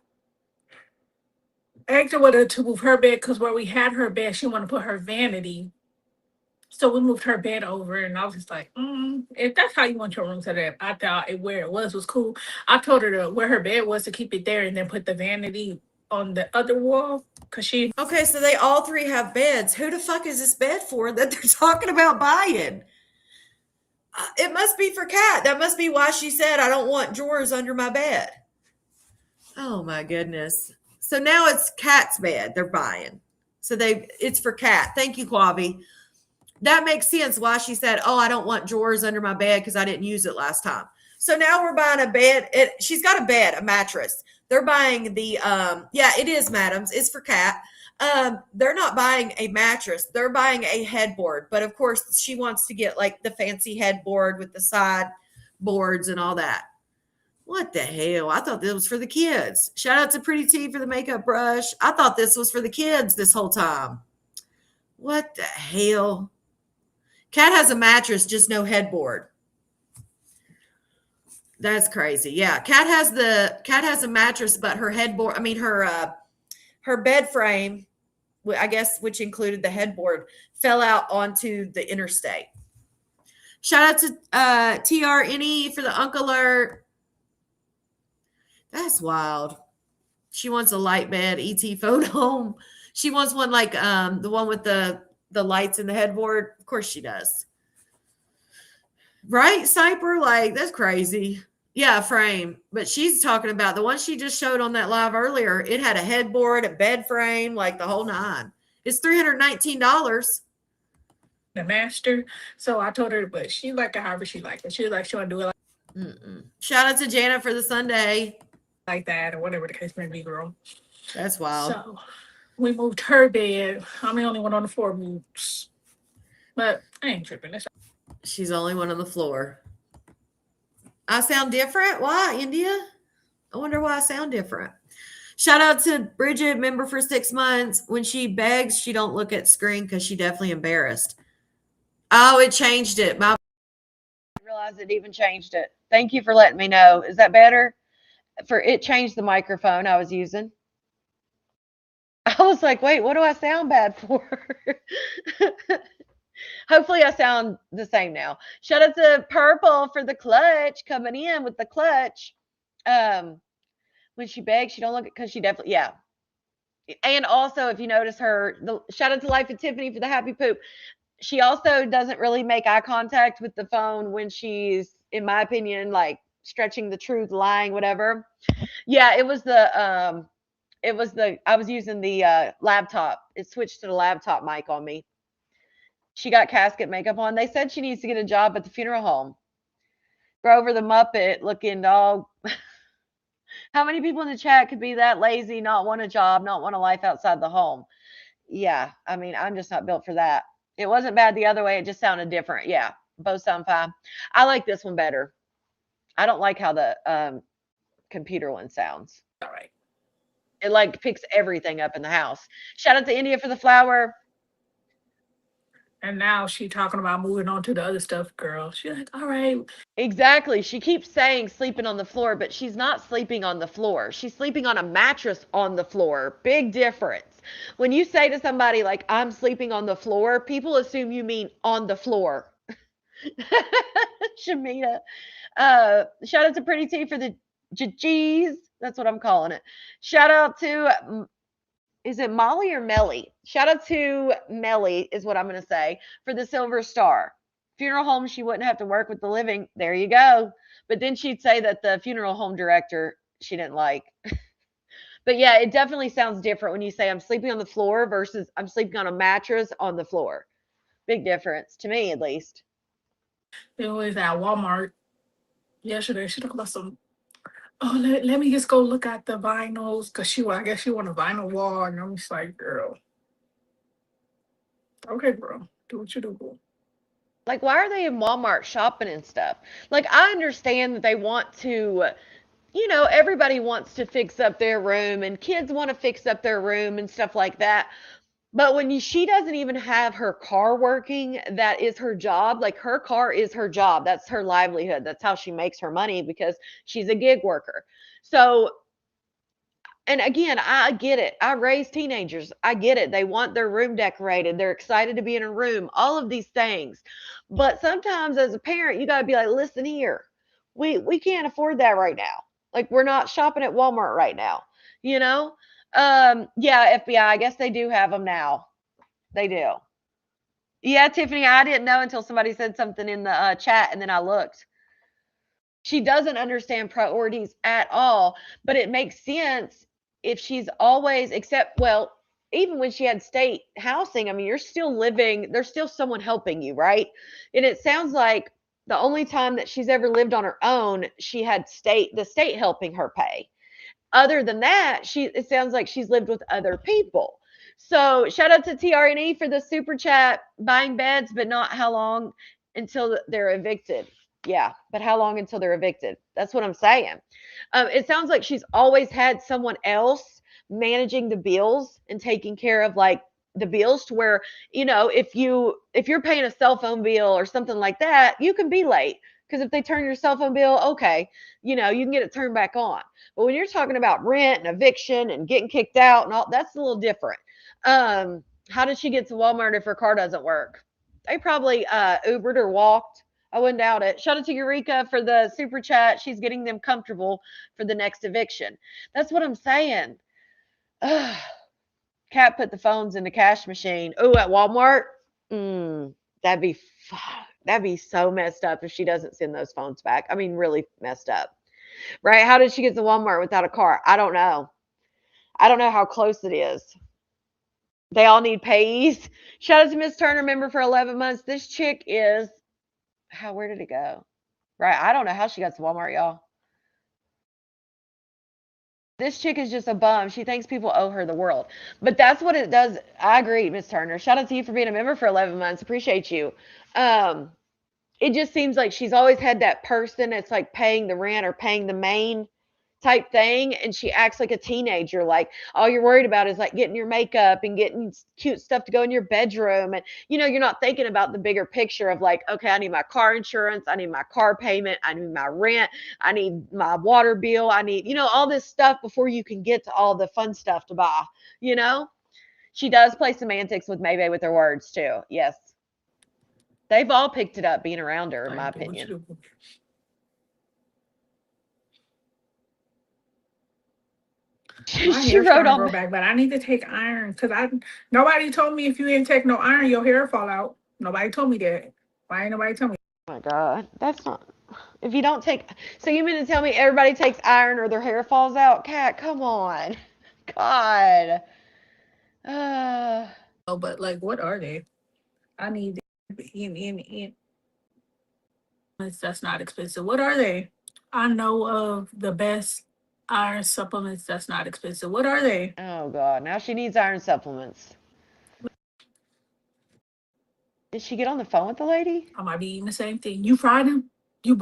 Angel wanted to move her bed because where we had her bed, she wanted to put her vanity. So we moved her bed over, and I was just like, if that's how you want your room set up, I thought where it was cool. I told her to where her bed was to keep it there and then put the vanity on the other wall. Okay, so they all three have beds. Who the fuck is this bed for that they're talking about buying? It must be for Kat. That must be why she said, I don't want drawers under my bed. Oh my goodness. So now it's Kat's bed they're buying. So it's for Kat. Thank you, Quavi. That makes sense why she said, oh, I don't want drawers under my bed because I didn't use it last time. So now we're buying a bed. She's got a bed, a mattress. They're buying it is, madams. It's for Kat. They're not buying a mattress. They're buying a headboard. But of course, she wants to get like the fancy headboard with the side boards and all that. What the hell? I thought this was for the kids. Shout out to Pretty T for the makeup brush. I thought this was for the kids this whole time. What the hell? Kat has a mattress, just no headboard. That's crazy. Yeah, Kat has a mattress, but her headboard, her bed frame, I guess, which included the headboard, fell out onto the interstate. Shout out to TRNE for the Unk Alert. That's wild. She wants a light bed, ET phone home. She wants one like the one with the lights and the headboard. Of course she does. Right, Sniper? Like, that's crazy. Yeah, frame. But she's talking about the one she just showed on that live earlier. It had a headboard, a bed frame, like the whole nine. It's $319. The master. So I told her, but she like it however she like it. She was like, she want to do it Shout out to Janet for the Sunday. Like that or whatever the case may be, girl. That's wild. So we moved her bed. I'm the only one on the floor moves. But I ain't tripping. She's the only one on the floor. I sound different? Why, India? I wonder why I sound different. Shout out to Bridget, member for 6 months. When she begs, she don't look at screen because she definitely embarrassed. Oh, it changed it. I realized it even changed it. Thank you for letting me know. Is that better? It changed the microphone I was using. I was like, wait, what do I sound bad for? Hopefully I sound the same now. Shout out to Purple for the clutch coming in with the clutch. When she begs, she don't look at because she definitely yeah. And also, if you notice her, the shout out to Life and Tiffany for the happy poop. She also doesn't really make eye contact with the phone when she's, in my opinion, like stretching the truth, lying, whatever. Yeah, I was using the laptop. It switched to the laptop mic on me. She got casket makeup on. They said she needs to get a job at the funeral home. Grover the Muppet looking dog. How many people in the chat could be that lazy, not want a job, not want a life outside the home? Yeah, I mean, I'm just not built for that. It wasn't bad the other way. It just sounded different. Yeah, both sound fine. I like this one better. I don't like how the computer one sounds. All right. It like picks everything up in the house. Shout out to India for the flower. And now she talking about moving on to the other stuff, girl. She's like, all right. Exactly. She keeps saying sleeping on the floor, but she's not sleeping on the floor. She's sleeping on a mattress on the floor. Big difference. When you say to somebody like I'm sleeping on the floor, people assume you mean on the floor. Shamita. Shout out to Pretty T for the G's. That's what I'm calling it. Shout out to is it Molly or Melly? Shout out to Melly is what I'm going to say for the Silver Star. Funeral home, she wouldn't have to work with the living. There you go. But then she'd say that the funeral home director she didn't like. But yeah, it definitely sounds different when you say I'm sleeping on the floor versus I'm sleeping on a mattress on the floor. Big difference to me, at least. It was at Walmart yesterday. She talked about some. Oh, let me just go look at the vinyls because I guess she want a vinyl wall, and I'm just like, girl. Okay, bro, do what you do, bro. Like, why are they in Walmart shopping and stuff? Like, I understand that they want to, everybody wants to fix up their room and kids want to fix up their room and stuff like that. But when she doesn't even have her car working, that is her job. Like her car is her job. That's her livelihood. That's how she makes her money because she's a gig worker. So, and again, I get it. I raise teenagers. I get it. They want their room decorated. They're excited to be in a room, all of these things. But sometimes as a parent, you got to be like, listen here, we can't afford that right now. Like we're not shopping at Walmart right now, you know? Yeah, FBI, I guess they do have them now. They do. Yeah, Tiffany, I didn't know until somebody said something in the chat and then I looked. She doesn't understand priorities at all, but it makes sense if she's always, except, well, even when she had state housing, I mean, you're still living, there's still someone helping you, right? And it sounds like the only time that she's ever lived on her own, she had the state helping her pay. Other than that, it sounds like she's lived with other people. So shout out to TRNE for the super chat, buying beds, but not how long until they're evicted. Yeah, but how long until they're evicted? That's what I'm saying. It sounds like she's always had someone else managing the bills and taking care of like the bills to where, if you're paying a cell phone bill or something like that, you can be late. Because if they turn your cell phone bill, okay, you can get it turned back on. But when you're talking about rent and eviction and getting kicked out and all, that's a little different. How did she get to Walmart if her car doesn't work? They probably Ubered or walked. I wouldn't doubt it. Shout out to Eureka for the super chat. She's getting them comfortable for the next eviction. That's what I'm saying. Ugh. Cat put the phones in the cash machine. Oh, at Walmart? That'd be so messed up if she doesn't send those phones back. I mean, really messed up. Right? How did she get to Walmart without a car? I don't know. I don't know how close it is. They all need payees. Shout out to Miss Turner, member for 11 months. This chick is, where did it go? Right. I don't know how she got to Walmart, y'all. This chick is just a bum. She thinks people owe her the world. But that's what it does. I agree, Miss Turner. Shout out to you for being a member for 11 months. Appreciate you. It just seems like she's always had that person that's like paying the rent or paying the main type thing. And she acts like a teenager. Like all you're worried about is like getting your makeup and getting cute stuff to go in your bedroom. And, you're not thinking about the bigger picture of like, okay, I need my car insurance. I need my car payment. I need my rent. I need my water bill. I need, all this stuff before you can get to all the fun stuff to buy, She does play semantics with Maybe with her words too. Yes. They've all picked it up being around her, in my opinion. My She hair's wrote starting to on grow back, but I need to take iron because nobody told me if you didn't take no iron, your hair fall out. Nobody told me that. Why ain't nobody tell me? Oh my God, that's not. If you don't take, so you mean to tell me everybody takes iron or their hair falls out? Cat, come on, God. Oh, but like, what are they? I need in. That's not expensive. What are they? I know of the best iron supplements that's not expensive. What are they? Oh God, now she needs iron supplements. Did she get on the phone with the lady? I might be eating the same thing. You fried them? You.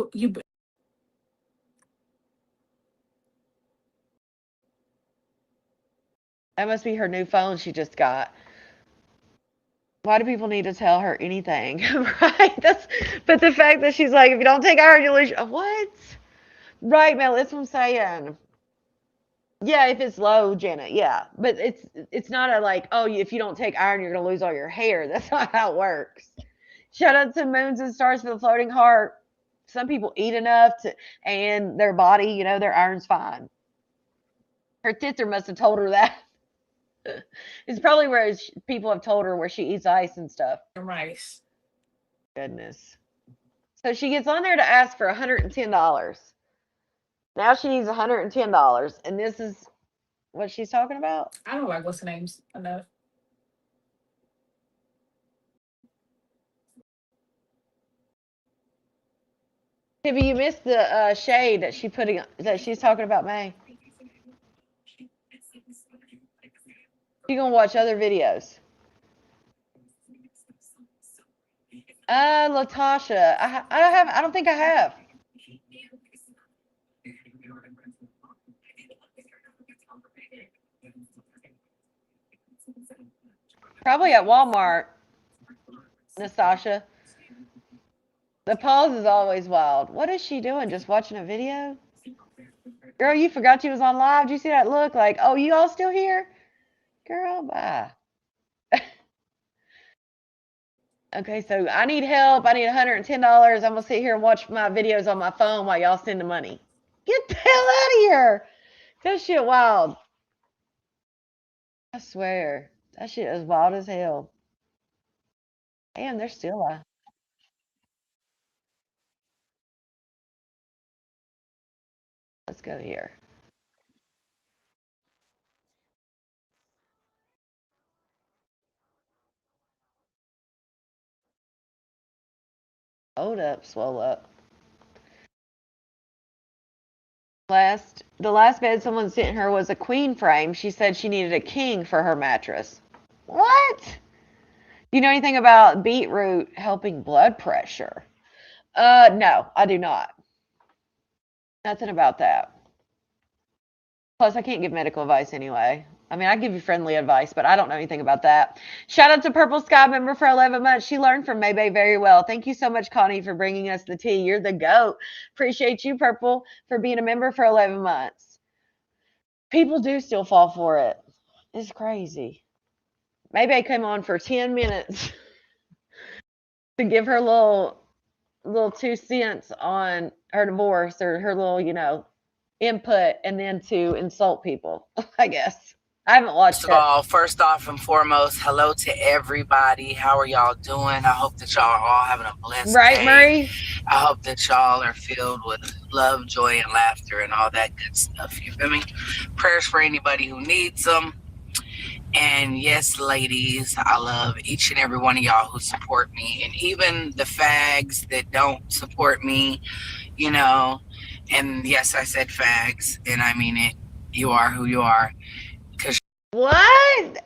That must be her new phone she just got. Why do people need to tell her anything? Right? But the fact that she's like, if you don't take iron, you'll lose. What? Right, Mel, that's what I'm saying. Yeah, if it's low, Janet, yeah. But it's not a like, oh, if you don't take iron, you're gonna lose all your hair. That's not how it works. Shout out to Moons and Stars for the floating heart. Some people eat enough and their body, their iron's fine. Her sister must have told her that. It's probably where people have told her where she eats ice and stuff. Rice. Goodness. So she gets on there to ask for $110. Now she needs $110, and this is what she's talking about. I don't like what's the names enough. Maybe you missed the shade that she's talking about May. You're gonna watch other videos. Latasha, I don't think I have. Probably at Walmart, Nastasha. The pause is always wild. What is she doing? Just watching a video? Girl, you forgot you was on live. Did you see that look? Like, oh, you all still here? Girl, bye. Okay, so I need help. I need $110. I'm gonna sit here and watch my videos on my phone while y'all send the money. Get the hell out of here. That shit wild. I swear. That shit is wild as hell. Damn, they're still alive. Let's go here. Hold up, swell up. The last bed someone sent her was a queen frame. She said she needed a king for her mattress. What? Do you know anything about beetroot helping blood pressure? No, I do not. Nothing about that. Plus, I can't give medical advice anyway. I mean, I give you friendly advice, but I don't know anything about that. Shout out to Purple Sky member for 11 months. She learned from Maybay very well. Thank you so much, Connie, for bringing us the tea. You're the GOAT. Appreciate you, Purple, for being a member for 11 months. People do still fall for it. It's crazy. Maybay came on for 10 minutes to give her little 2 cents on her divorce or her little, input, and then to insult people, I guess. I haven't watched it. First off and foremost, hello to everybody. How are y'all doing? I hope that y'all are all having a blessed Right, day. Murray? I hope that y'all are filled with love, joy, and laughter and all that good stuff. You feel me? Prayers for anybody who needs them. And yes, ladies, I love each and every one of y'all who support me. And even the fags that don't support me, And yes, I said fags, and I mean it. You are who you are. What?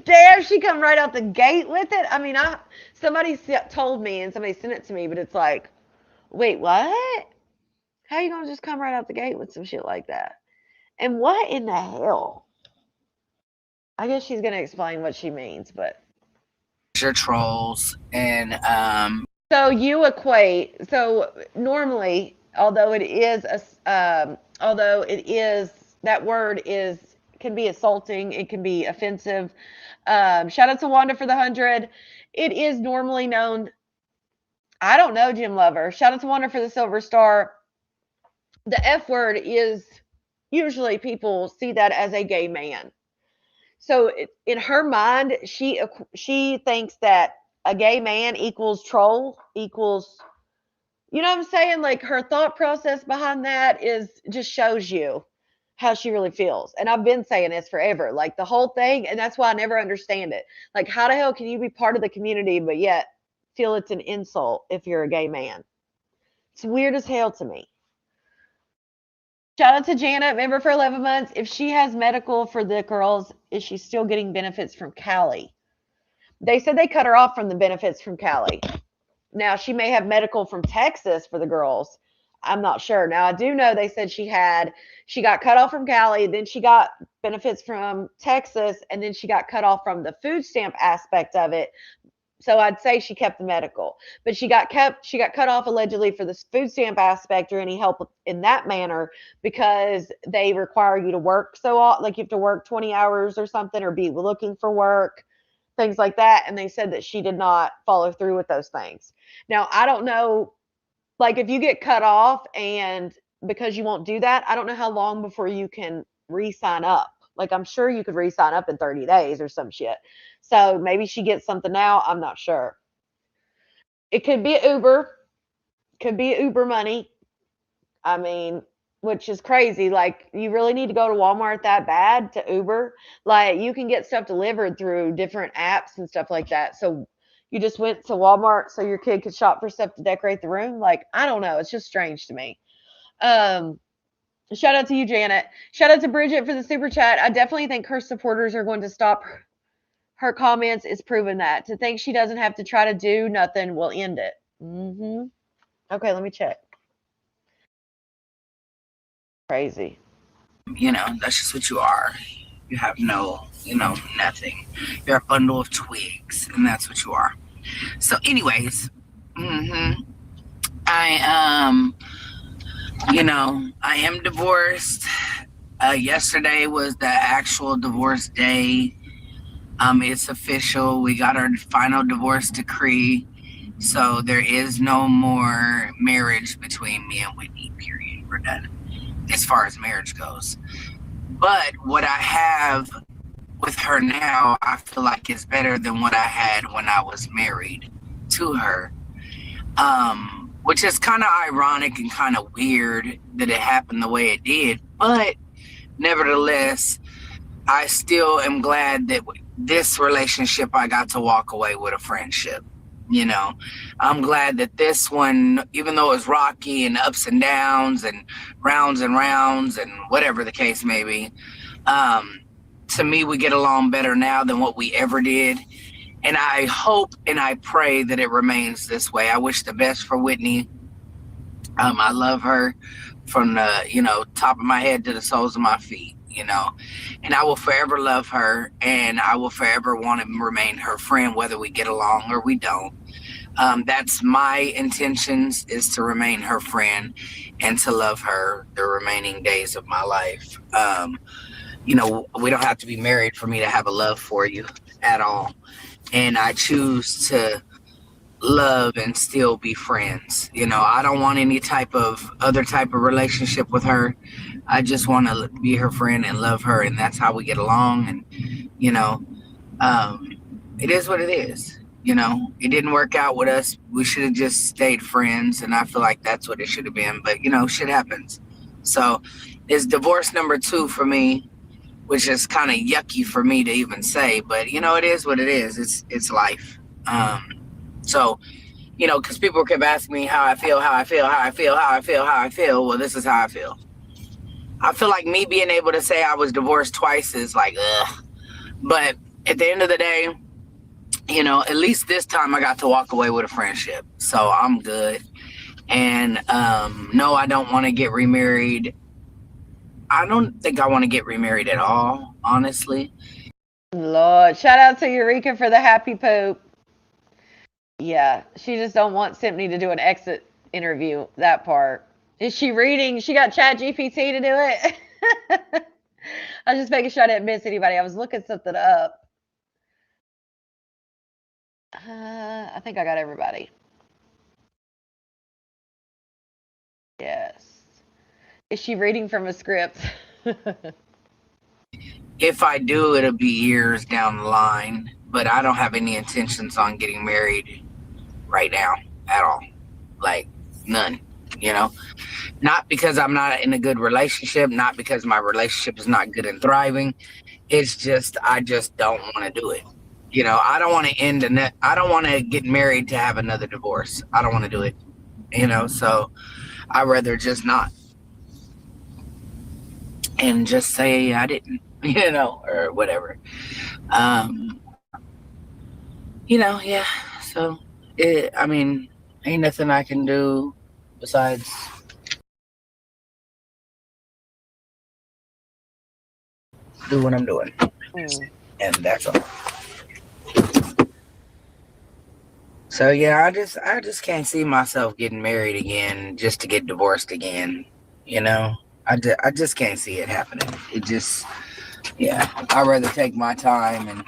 Damn, she come right out the gate with it. I mean, somebody told me and somebody sent it to me, but it's like, wait, what? How you gonna just come right out the gate with some shit like that? And what in the hell? I guess she's gonna explain what she means, but You're trolls, and so you equate. So normally, although it is that word is can be assaulting. It can be offensive. Shout out to Wanda for the 100. It is normally known. I don't know, Jim Lover. Shout out to Wanda for the silver star. The F word is usually people see that as a gay man. So in her mind, she thinks that a gay man equals troll, equals, you know what I'm saying? Like, her thought process behind that is just shows you how she really feels. And I've been saying this forever, like the whole thing. And that's why I never understand it. Like, how the hell can you be part of the community, but yet feel it's an insult if you're a gay man? It's weird as hell to me. Shout out to Janet, member for 11 months. If she has medical for the girls, is she still getting benefits from Cali? They said they cut her off from the benefits from Cali. Now, she may have medical from Texas for the girls. I'm not sure. Now, I do know they said she got cut off from Cali, then she got benefits from Texas, and then she got cut off from the food stamp aspect of it. So I'd say she kept the medical, but she got cut off allegedly for the food stamp aspect or any help in that manner because they require you to work like you have to work 20 hours or something or be looking for work, things like that. And they said that she did not follow through with those things. Now, I don't know, like if you get cut off and because you won't do that, I don't know how long before you can re-sign up. Like, I'm sure you could re-sign up in 30 days or some shit. So maybe she gets something now. I'm not sure. It could be Uber. Could be Uber money. I mean, which is crazy. Like, you really need to go to Walmart that bad to Uber? Like, you can get stuff delivered through different apps and stuff like that. So you just went to Walmart so your kid could shop for stuff to decorate the room? Like, I don't know. It's just strange to me. Shout out to you, Janet. Shout out to Bridget for the super chat. I definitely think her supporters are going to stop her comments is proven that. To think she doesn't have to try to do nothing will end it. Okay, let me check. Crazy. That's just what you are. You have no, nothing. You're a bundle of twigs, and that's what you are. So, anyways, I am divorced. Yesterday was the actual divorce day. It's official. We got our final divorce decree. So there is no more marriage between me and Whitney, period. We're done as far as marriage goes. But what I have with her now, I feel like is better than what I had when I was married to her. Which is kind of ironic and kind of weird that it happened the way it did. But nevertheless, I still am glad that this relationship I got to walk away with a friendship. I'm glad that this one, even though it was rocky and ups and downs and rounds and whatever the case may be, to me, we get along better now than what we ever did. And I hope and I pray that it remains this way. I wish the best for Whitney. I love her from the, top of my head to the soles of my feet, and I will forever love her, and I will forever want to remain her friend, whether we get along or we don't. That's my intentions, is to remain her friend and to love her the remaining days of my life. We don't have to be married for me to have a love for you at all. And I choose to love and still be friends. I don't want any other type of relationship with her. I just want to be her friend and love her, and that's how we get along. And it is what it is. It didn't work out with us. We should have just stayed friends, and I feel like that's what it should have been. But shit happens. So it's divorce number 2 for me, which is kind of yucky for me to even say, but it is what it is. It's life. So, because people kept asking me how I feel. Well, this is how I feel. I feel like me being able to say I was divorced twice is like, ugh. But at the end of the day, at least this time I got to walk away with a friendship. So I'm good. And no, I don't want to get remarried. I don't think I want to get remarried at all, honestly. Lord, shout out to Eureka for the happy poop. Yeah, she just don't want Symphony to do an exit interview, that part. Is she reading? She got Chat GPT to do it? I was just making sure I didn't miss anybody. I was looking something up. I think I got everybody. Yes. Is she reading from a script? If I do, it'll be years down the line. But I don't have any intentions on getting married right now at all. Like, none. You know, not because I'm not in a good relationship, not because my relationship is not good and thriving. It's just I just don't want to do it. You know, I don't want to I don't want to get married to have another divorce. I don't want to do it. You know, so I'd rather just not and just say I didn't. You know, or whatever. Um, yeah. So I mean, ain't nothing I can do besides do what I'm doing, and that's all. So yeah, I just can't see myself getting married again just to get divorced again. You know, I just can't see it happening. It just, yeah, I'd rather take my time and,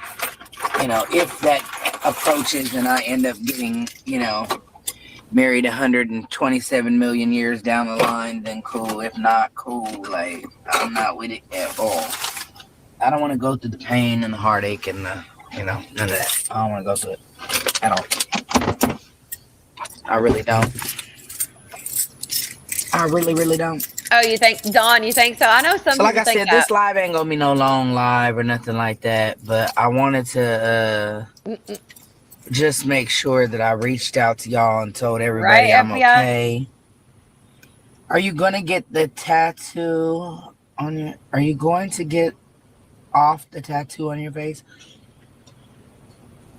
if that approaches and I end up getting, married 127 million years down the line, then cool. If not, cool. Like, I'm not with it at all. I don't want to go through the pain and the heartache and the, none of that. I don't want to go through it at all. I really don't. I really, really don't. Oh, you think, Dawn, you think so? I know some So like people I think said, that. this live ain't gonna be no long live or nothing like that, but I wanted to just make sure that I reached out to y'all and told everybody Right, I'm FBI? okay. Are you gonna get the tattoo on your, are you going to get off the tattoo on your face?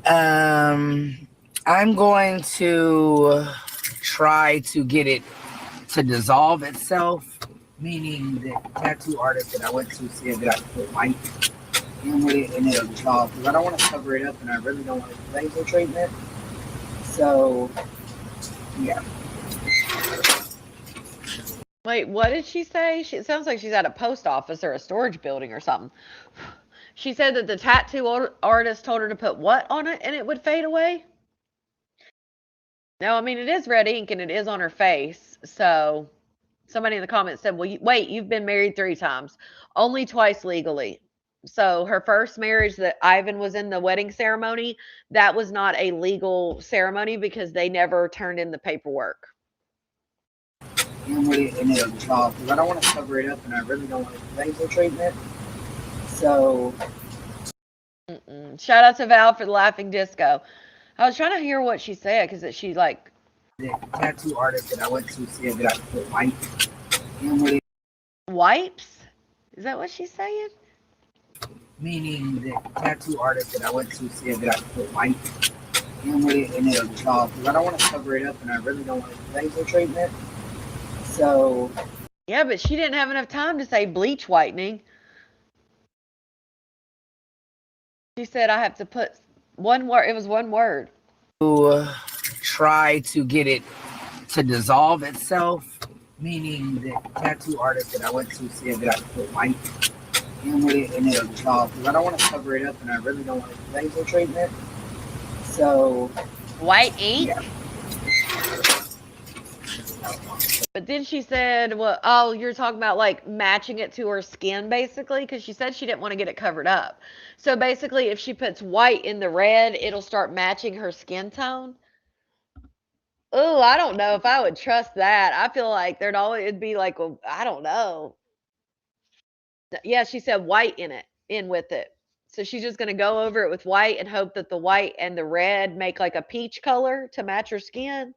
I'm going to try to get it to dissolve itself, meaning the tattoo artist that I went to said that I could put white in with it and it'll dissolve, because I don't want to cover it up and I really don't want to do laser treatment. So, yeah. Wait, what did she say? It sounds like she's at a post office or a storage building or something. She said that the tattoo artist told her to put what on it and it would fade away? No, I mean, it is red ink and it is on her face. So somebody in the comments said, well, wait, you've been married 3 times, only twice legally. So her first marriage that Ivan was in the wedding ceremony, that was not a legal ceremony because they never turned in the paperwork. And it'll dissolve, because I don't want to cover it up and I really don't want to do laser treatment. So, Shout out to Val for the laughing disco. I was trying to hear what she said because she like the tattoo artist that I went to said that I could put white in with it. Wipes? Is that what she's saying? Meaning the tattoo artist that I went to said that I could put white in with it and it'll dissolve, because I don't want to cover it up and I really don't want to do laser treatment. So, yeah, but she didn't have enough time to say bleach whitening. She said I have to put one word. It was one word. To try to get it to dissolve itself, meaning the tattoo artist that I went to said that I could put white in with it and it'll dissolve, because I don't want to cover it up and I really don't want to do laser treatment. So, white ink? Yeah. But then she said, well, oh, you're talking about like matching it to her skin basically, because she said she didn't want to get it covered up. So basically, if she puts white in the red, it'll start matching her skin tone. Oh, I don't know if I would trust that. I feel like it'd be like, well, I don't know. Yeah, she said white in with it. So she's just going to go over it with white and hope that the white and the red make like a peach color to match her skin.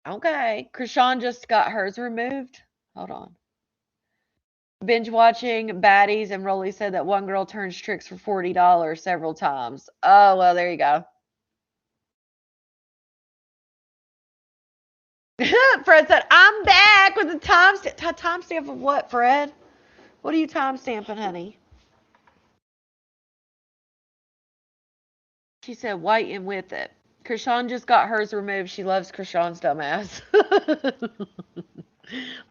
Okay. Krishan just got hers removed. Hold on. Binge watching baddies, and Rolly said that one girl turns tricks for $40 several times. Oh, well, there you go. Fred said, I'm back with the timestamp of what, Fred? What are you timestamping, honey? She said white and with it. Krishan just got hers removed. She loves Krishan's dumbass.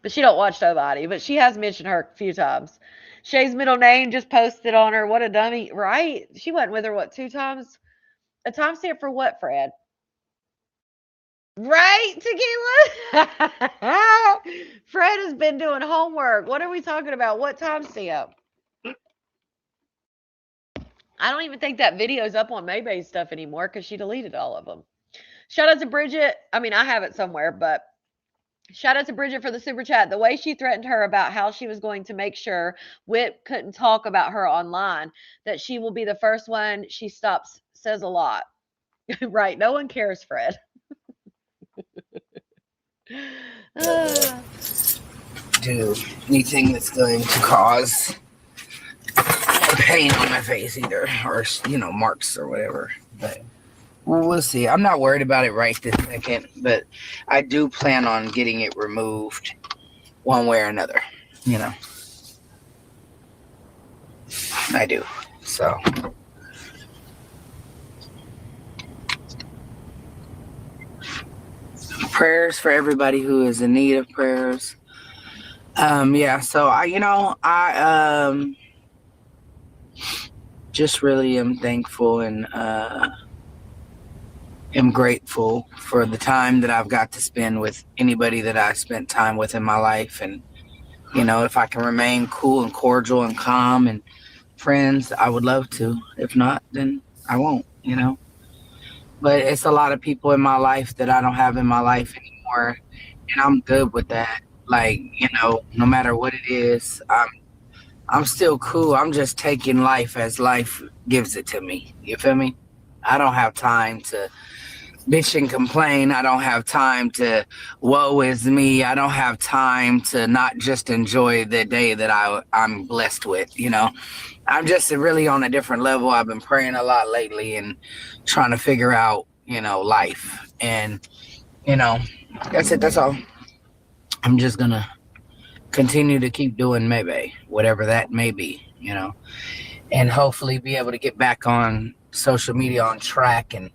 But she don't watch nobody. But she has mentioned her a few times. Shay's middle name just posted on her. What a dummy, right? She went with her what 2 times? A timestamp for what, Fred? Right, Tequila? Fred has been doing homework. What are we talking about? What timestamp? I don't even think that video's up on Maybay's stuff anymore because she deleted all of them. Shout out to Bridget. I mean, I have it somewhere, but shout out to Bridget for the super chat. The way she threatened her about how she was going to make sure Whip couldn't talk about her online, that she will be the first one she stops, says a lot. Right. No one cares, Fred. Do anything that's going to cause pain on my face either, or marks or whatever. But we'll see. I'm not worried about it right this second, but I do plan on getting it removed one way or another. I do. So prayers for everybody who is in need of prayers. Yeah, so I just really am thankful and am grateful for the time that I've got to spend with anybody that I spent time with in my life. And if I can remain cool and cordial and calm and friends, I would love to. If not, then I won't, but it's a lot of people in my life that I don't have in my life anymore, and I'm good with that. Like, no matter what it is, I'm still cool. I'm just taking life as life gives it to me. You feel me? I don't have time to bitch and complain. I don't have time to woe is me. I don't have time to not just enjoy the day that I'm blessed with, I'm just really on a different level. I've been praying a lot lately and trying to figure out, life. And, that's it. That's all. I'm just going to continue to keep doing maybe whatever that may be, and hopefully be able to get back on social media on track and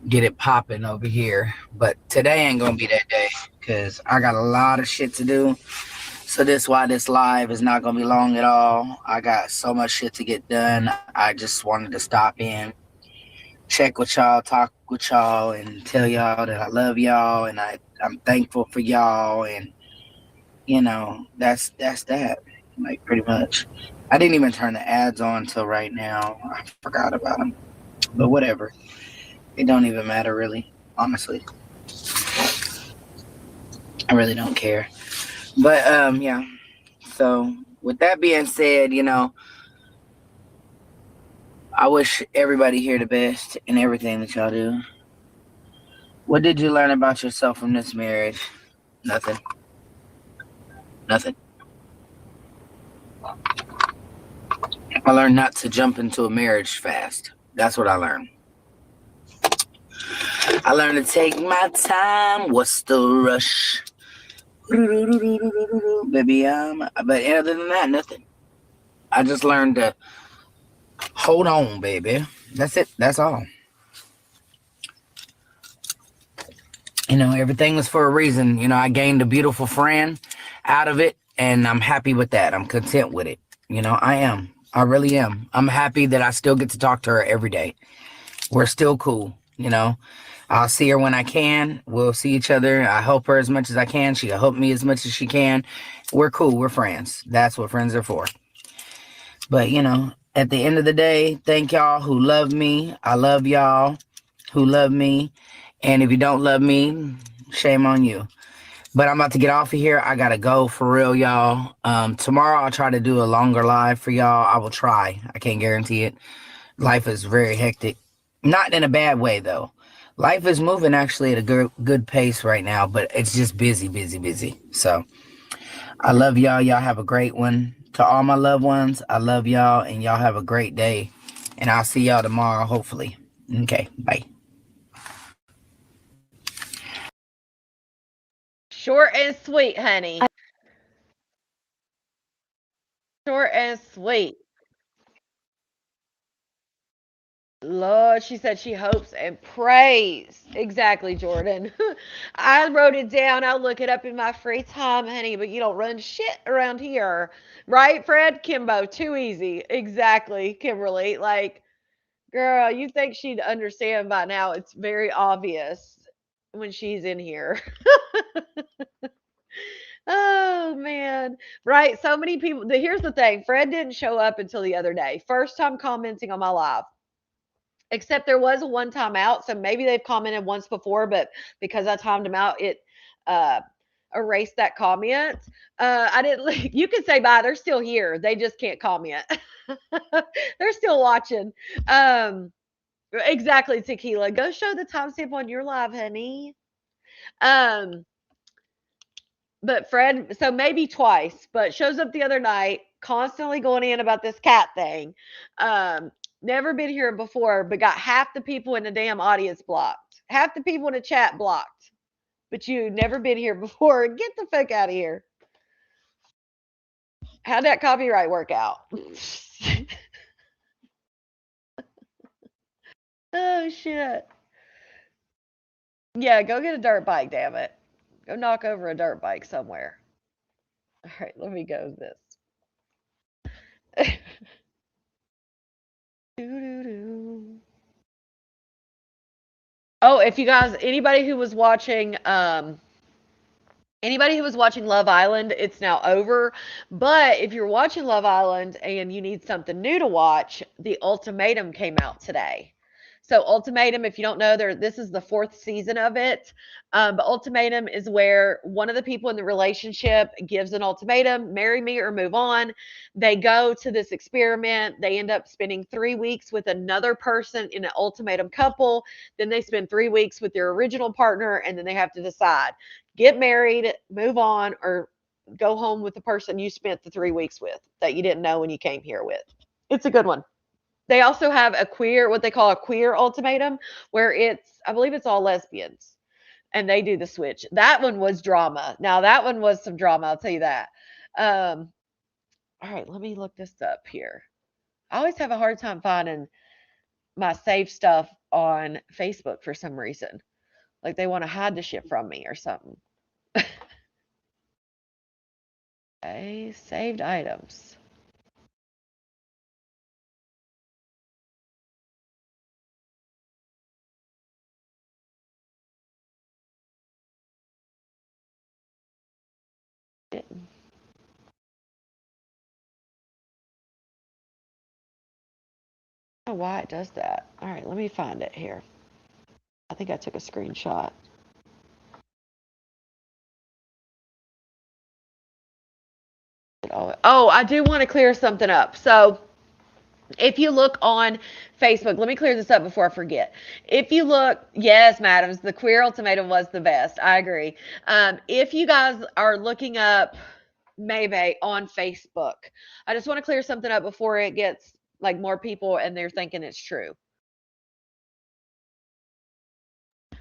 get it popping over here. But today ain't gonna be that day because I got a lot of shit to do. So this why this live is not gonna be long at all. I got so much shit to get done. I just wanted to stop in, check with y'all, talk with y'all, and tell y'all that I love y'all and I'm thankful for y'all. And that's that. Like, pretty much. I didn't even turn the ads on until right now. I forgot about them. But whatever. It don't even matter, really. Honestly. I really don't care. But, yeah. So, with that being said, I wish everybody here the best in everything that y'all do. What did you learn about yourself from this marriage? Nothing. Nothing. I learned not to jump into a marriage fast. That's what I learned. I learned to take my time. What's the rush? Baby, but other than that, nothing. I just learned to hold on, baby. That's it. That's all. Everything was for a reason. I gained a beautiful friend out of it, and I'm happy with that. I'm content with it. I am. I really am. I'm happy that I still get to talk to her every day. We're still cool. I'll see her when I can. We'll see each other. I help her as much as I can. She'll help me as much as she can. We're cool. We're friends. That's what friends are for. But, at the end of the day, thank y'all who love me. I love y'all who love me. And if you don't love me, shame on you. But I'm about to get off of here. I got to go for real, y'all. Tomorrow I'll try to do a longer live for y'all. I will try. I can't guarantee it. Life is very hectic. Not in a bad way, though. Life is moving actually at a good pace right now, but it's just busy. So I love y'all. Y'all have a great one. To all my loved ones, I love y'all, and y'all have a great day. And I'll see y'all tomorrow, hopefully. Okay, bye. Short and sweet, honey. Short and sweet. Lord, she said she hopes and prays. Exactly, Jordan. I wrote it down. I'll look it up in my free time, honey, but you don't run shit around here. Right, Fred? Kimbo, too easy. Exactly, Kimberly. Like, girl, you think she'd understand by now. It's very obvious when she's in here. Oh man. Right. So many people. Here's the thing. Fred didn't show up until the other day. First time commenting on my live. Except there was a one time out. So maybe they've commented once before, but because I timed them out, it uh erased that comment. I didn't you can say bye. They're still here. They just can't comment. They're still watching. Exactly, Tequila. Go show the timestamp on your live, honey. Um But Fred, so maybe twice, but shows up the other night, constantly going in about this cat thing. Um, Never been here before, but got half the people in the damn audience blocked, half the people in the chat blocked. But you never been here before. Get the fuck out of here. How'd that copyright work out? Oh shit. Yeah, go get a dirt bike, damn it. Go knock over a dirt bike somewhere. All right, let me go this. Doo-doo-doo. Oh, if you guys, anybody who was watching Love Island, it's now over. But if you're watching Love Island and you need something new to watch, The Ultimatum came out today. So Ultimatum, if you don't know, this is the 4th season of it. But Ultimatum is where one of the people in the relationship gives an ultimatum: marry me or move on. They go to this experiment. They end up spending 3 weeks with another person in an ultimatum couple. Then they spend 3 weeks with their original partner, and then they have to decide: get married, move on, or go home with the person you spent the 3 weeks with that you didn't know when you came here with. It's a good one. They also have what they call a queer ultimatum, where I believe it's all lesbians, and they do the switch. That one was drama. Now, that one was some drama, I'll tell you that. All right, let me look this up here. I always have a hard time finding my saved stuff on Facebook for some reason. Like they want to hide the shit from me or something. Okay, saved items. Didn't. I don't know why it does that. All right, let me find it here. I think I took a screenshot. Oh, I do want to clear something up. So if you look on Facebook, let me clear this up before I forget. If you look, yes, madams, the queer ultimatum was the best. I agree. If you guys are looking up Maybay on Facebook, I just want to clear something up before it gets like more people and they're thinking it's true.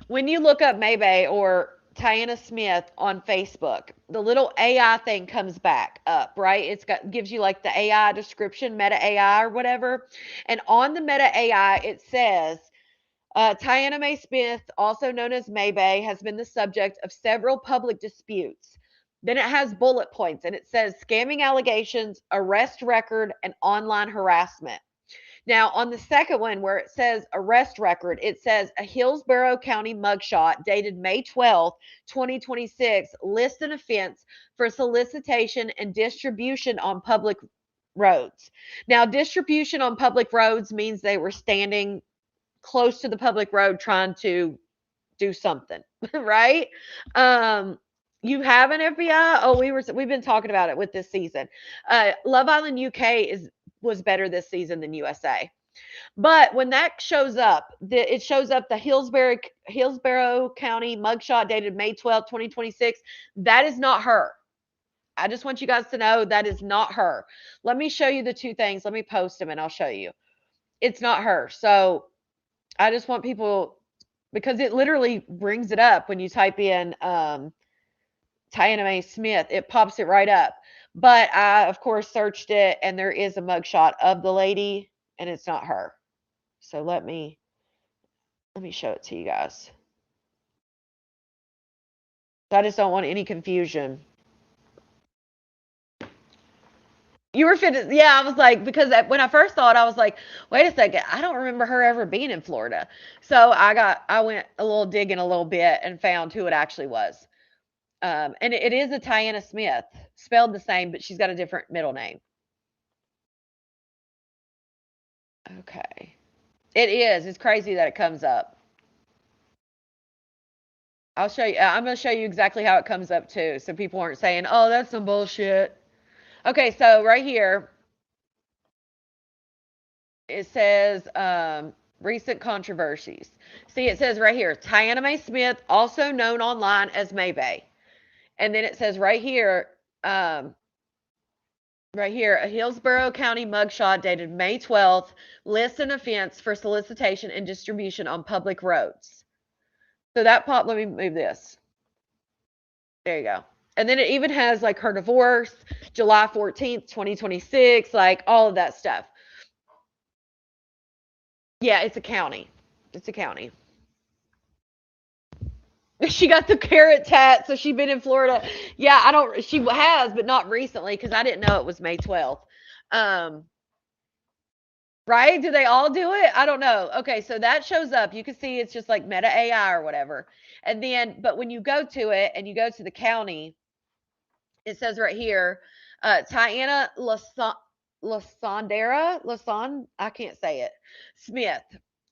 When you look up Maybay or Tiana Smith on Facebook, the little AI thing comes back up, right? Gives you like the AI description, Meta AI or whatever. And on the Meta AI, it says, Tiana Mae Smith, also known as Maybay, has been the subject of several public disputes. Then it has bullet points and it says scamming allegations, arrest record, and online harassment. Now, on the second one, where it says arrest record, it says a Hillsborough County mugshot dated May 12th, 2026, lists an offense for solicitation and distribution on public roads. Now, distribution on public roads means they were standing close to the public road trying to do something, right? You have an FBI. Oh, we've been talking about it with this season. Love Island UK was better this season than USA. But when that shows up, it shows up the Hillsborough County mugshot dated May 12th, 2026. That is not her. I just want you guys to know that is not her. Let me show you the two things. Let me post them and I'll show you. It's not her. So I just want people, because it literally brings it up when you type in Tiana Mae Smith, it pops it right up. But I, of course, searched it and there is a mugshot of the lady and it's not her. So let me show it to you guys. I just don't want any confusion. You were fit. Yeah, I was like, because when I first thought, I was like, wait a second, I don't remember her ever being in Florida. So I went a little digging a little bit and found who it actually was. And it is a Tiana Smith, spelled the same, but she's got a different middle name. Okay. It is. It's crazy that it comes up. I'll show you. I'm going to show you exactly how it comes up too, so people aren't saying, "Oh, that's some bullshit." Okay, so right here it says recent controversies. See, it says right here, Tiana Mae Smith, also known online as Maybay, and then it says right here, a Hillsborough County mugshot dated May 12th lists an offense for solicitation and distribution on public roads. So that pop, let me move this. There you go. And then it even has like her divorce, July 14th, 2026, like all of that stuff. Yeah, it's a county. It's a county. She got the carrot tat, so she's been in Florida. Yeah, she has, but not recently because I didn't know it was May 12th. Right? Do they all do it? I don't know. Okay, so that shows up. You can see it's just like Meta AI or whatever. And then, but when you go to it and you go to the county, it says right here, Tiana Lason, I can't say it, Smith.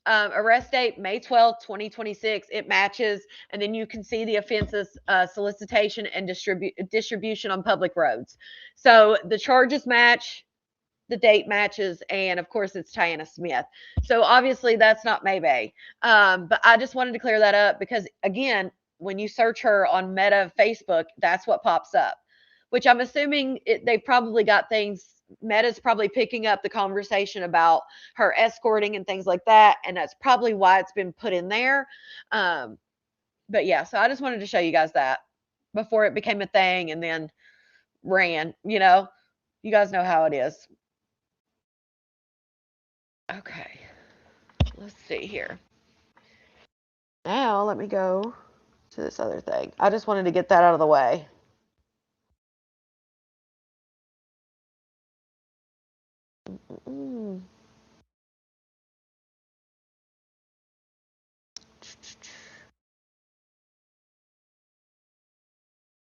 Arrest date May 12th, 2026. It matches, and then you can see the offenses, solicitation and distribution on public roads. So the charges match, the date matches, and of course it's Tiana Smith. So obviously that's not Maybay. But I just wanted to clear that up because again, when you search her on Meta Facebook, that's what pops up. Which I'm assuming they probably got things. Meta's probably picking up the conversation about her escorting and things like that, and that's probably why it's been put in there. But yeah, so I just wanted to show you guys that before it became a thing and then ran. You guys know how it is. Okay, let's see here. Now let me go to this other thing. I just wanted to get that out of the way.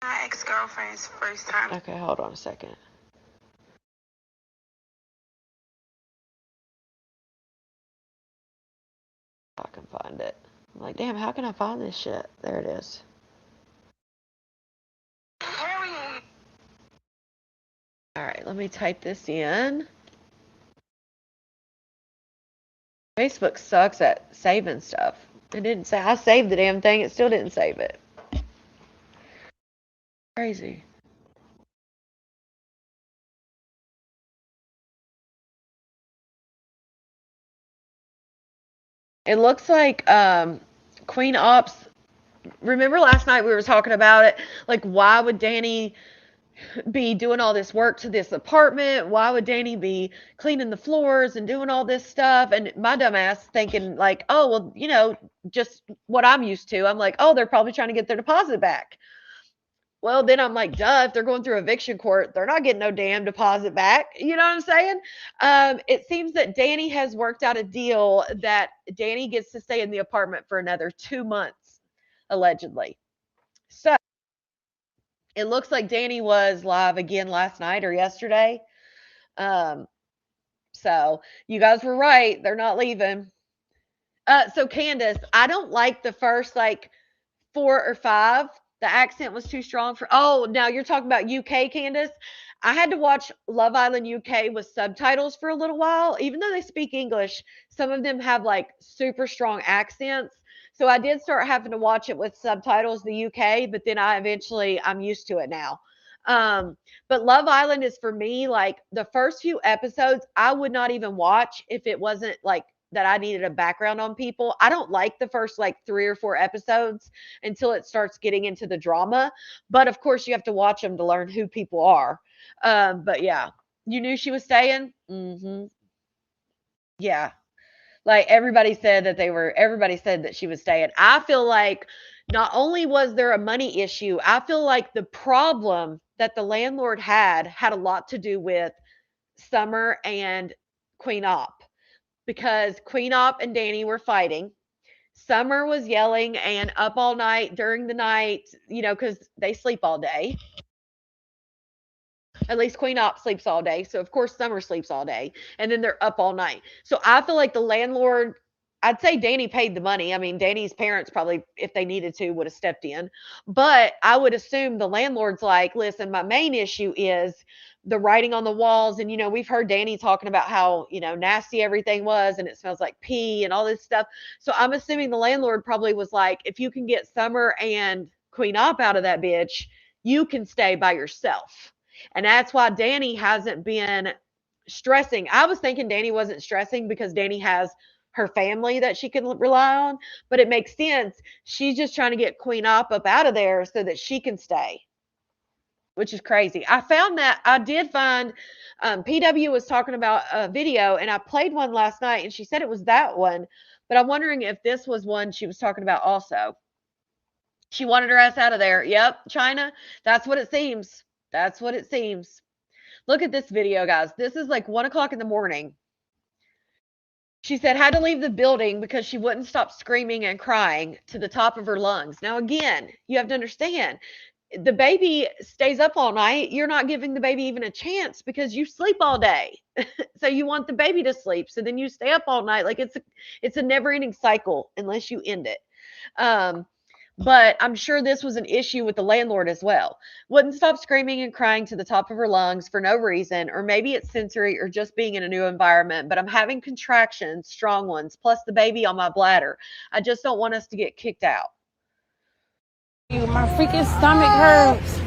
My ex-girlfriend's first time. Okay, hold on a second. I can find it. I'm like, damn, how can I find this shit? There it is. All right, let me type this in. Facebook sucks at saving stuff. It didn't say, I saved the damn thing, it still didn't save it. Crazy. It looks like Queen Ops. Remember last night we were talking about it? Like, why would Danny be doing all this work to this apartment? Why would Danny be cleaning the floors and doing all this stuff? And my dumbass thinking like, oh, well, just what I'm used to. I'm like, oh, they're probably trying to get their deposit back. Well, then I'm like, duh, if they're going through eviction court, they're not getting no damn deposit back. You know what I'm saying? It seems that Danny has worked out a deal that Danny gets to stay in the apartment for another 2 months, allegedly. So it looks like Danny was live again last night or yesterday. So you guys were right. They're not leaving. So Candace, I don't like the first like 4 or 5. The accent was too strong for. Oh, now you're talking about UK, Candace. I had to watch Love Island UK with subtitles for a little while. Even though they speak English, some of them have like super strong accents. So I did start having to watch it with subtitles, the UK, but then I'm used to it now. But Love Island is for me, like the first few episodes, I would not even watch if it wasn't like that I needed a background on people. I don't like the first like 3 or 4 episodes until it starts getting into the drama. But of course, you have to watch them to learn who people are. But yeah, you knew she was staying? Mm-hmm. Yeah. Like everybody said that she was staying. I feel like not only was there a money issue, I feel like the problem that the landlord had a lot to do with Summer and Queen Op, because Queen Op and Danny were fighting. Summer was yelling and up all night during the night, because they sleep all day. At least Queen Op sleeps all day. So, of course, Summer sleeps all day. And then they're up all night. So, I feel like the landlord, I'd say Danny paid the money. I mean, Danny's parents probably, if they needed to, would have stepped in. But I would assume the landlord's like, listen, my main issue is the writing on the walls. And, we've heard Danny talking about how, nasty everything was and it smells like pee and all this stuff. So, I'm assuming the landlord probably was like, if you can get Summer and Queen Op out of that bitch, you can stay by yourself. And that's why Danny hasn't been stressing. I was thinking Danny wasn't stressing because Danny has her family that she can rely on, but it makes sense. She's just trying to get Queen Op up out of there so that she can stay, which is crazy. I did find PW was talking about a video, and I played one last night, and she said it was that one, but I'm wondering if this was one she was talking about also. She wanted her ass out of there. Yep, China. That's what it seems. That's what it seems. Look at this video, guys. This is like 1 o'clock in the morning. She said had to leave the building because she wouldn't stop screaming and crying to the top of her lungs. Now, again, you have to understand, the baby stays up all night. You're not giving the baby even a chance because you sleep all day. So you want the baby to sleep. So then you stay up all night. Like it's a never-ending cycle unless you end it. But I'm sure this was an issue with the landlord as well. Wouldn't stop screaming and crying to the top of her lungs for no reason, or maybe it's sensory or just being in a new environment, but I'm having contractions, strong ones, plus the baby on my bladder. I just don't want us to get kicked out. My freaking stomach hurts.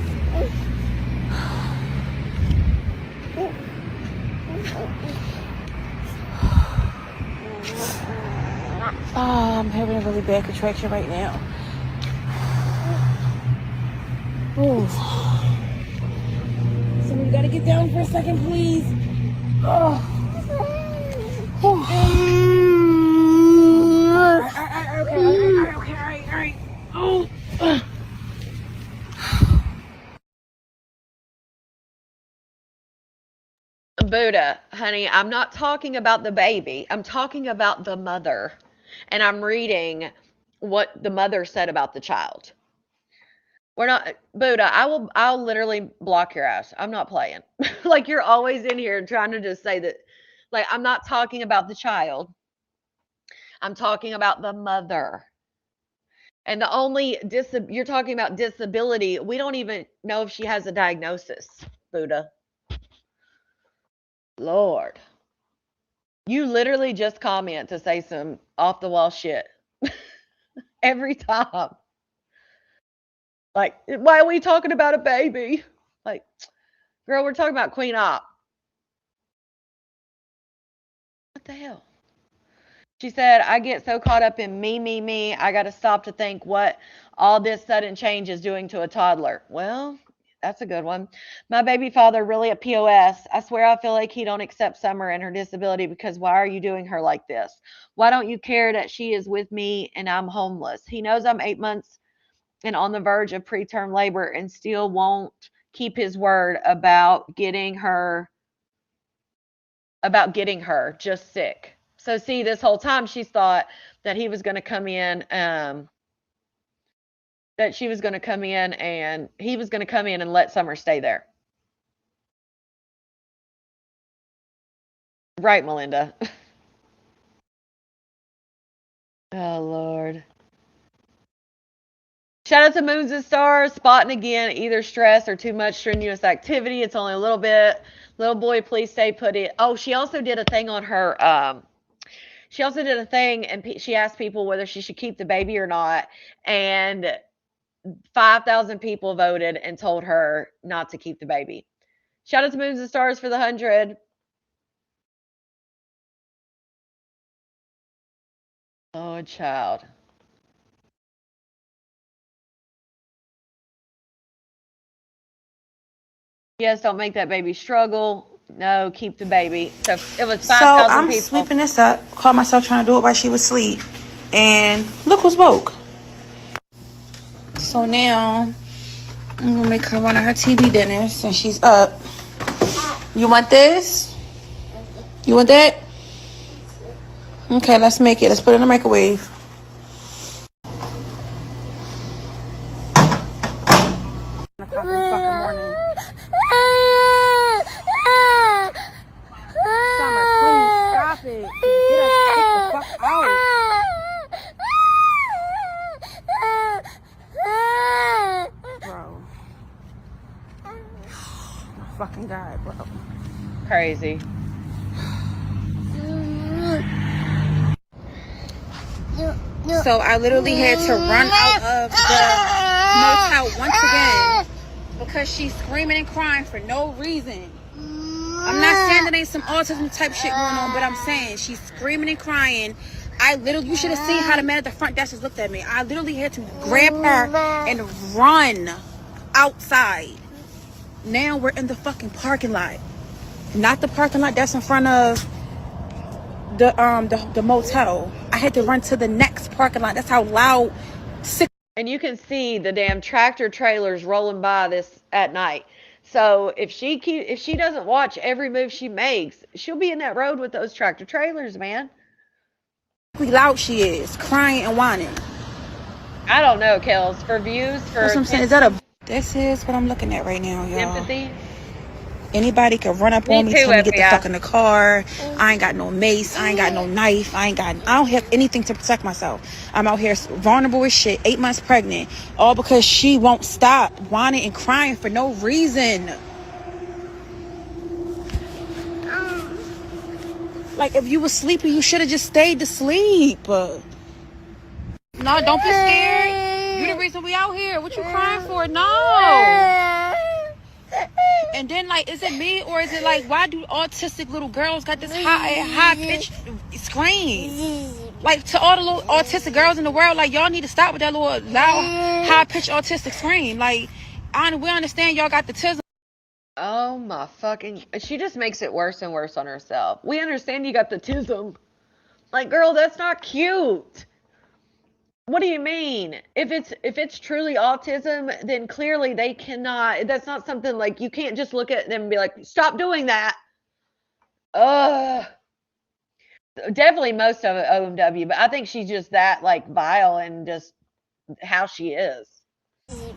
Oh, I'm having a really bad contraction right now. Oh. Somebody gotta get down for a second, please. Oh. Oh. Okay. Oh. Buddha, honey, I'm not talking about the baby. I'm talking about the mother. And I'm reading what the mother said about the child. We're not Buddha, I'll literally block your ass. I'm not playing. Like you're always in here trying to just say that, like, I'm not talking about the child. I'm talking about the mother. And the only you're talking about disability. We don't even know if she has a diagnosis, Buddha. Lord. You literally just comment to say some off the wall shit. Every time. Like, why are we talking about a baby? Like, girl, we're talking about Queen Op. What the hell? She said, I get so caught up in me. I got to stop to think what all this sudden change is doing to a toddler. Well, that's a good one. My baby father really a POS. I swear I feel like he don't accept Summer and her disability because why are you doing her like this? Why don't you care that she is with me and I'm homeless? He knows I'm 8 months and on the verge of preterm labor and still won't keep his word about getting her just sick. So see, this whole time she's thought that he was going to come in that she was going to come in and he was going to come in and let Summer stay there. Right, Melinda. Oh, Lord. Shout out to Moons and Stars, spotting again, either stress or too much strenuous activity. It's only a little bit. Little boy, please stay put it. Oh, she also did a thing on her, and she asked people whether she should keep the baby or not. And 5,000 people voted and told her not to keep the baby. Shout out to Moons and Stars for the 100. Oh, child. Yes, don't make that baby struggle. No, keep the baby. So it was So 5,000 I'm people. sweeping this up. Caught myself trying to do it while she was asleep. And look who's woke. So now I'm gonna make her one of her TV dinners since she's up. You want this? You want that? Okay, let's make it. Let's put it in the microwave. Summer, please stop it. Get us kicked the fuck out. Bro. Oh my fucking God, bro. Crazy. So I literally had to run out of the motel once again because she's screaming and crying for no reason. I'm not saying that ain't some autism type shit going on, but I'm saying she's screaming and crying. You should have seen how the man at the front desk just looked at me. I literally had to grab her and run outside. Now we're in the fucking parking lot. Not the parking lot that's in front of the motel. I had to run to the next parking lot. That's how loud, sick. And you can see the damn tractor trailers rolling by this at night. So if she doesn't watch every move she makes, she'll be in that road with those tractor trailers, man. Loud she is, crying and whining. I don't know, Kels. For views, for That's what I'm saying. This is what I'm looking at right now, y'all. sympathy. Anybody can run up on me, too, tell me get the FBI. fuck in the car. I ain't got no mace. I ain't got no knife. I don't have anything to protect myself. I'm out here vulnerable as shit, 8 months pregnant, all because she won't stop whining and crying for no reason. Like, if you was sleepy, you should have just stayed to sleep. No, don't be scared. You the reason we out here. What you crying for? No. And then, like, is it me or is it like, why do autistic little girls got this high pitched scream? Like, to all the little autistic girls in the world, like, y'all need to stop with that little loud high pitched autistic scream. Like, we understand y'all got the tism. Oh my fucking! She just makes it worse and worse on herself. We understand you got the tism. Like, girl, that's not cute. What do you mean? If it's truly autism, then clearly they cannot. That's not something like you can't just look at them and be like, "Stop doing that." Definitely most of it OMW, but I think she's just that like vile and just how she is.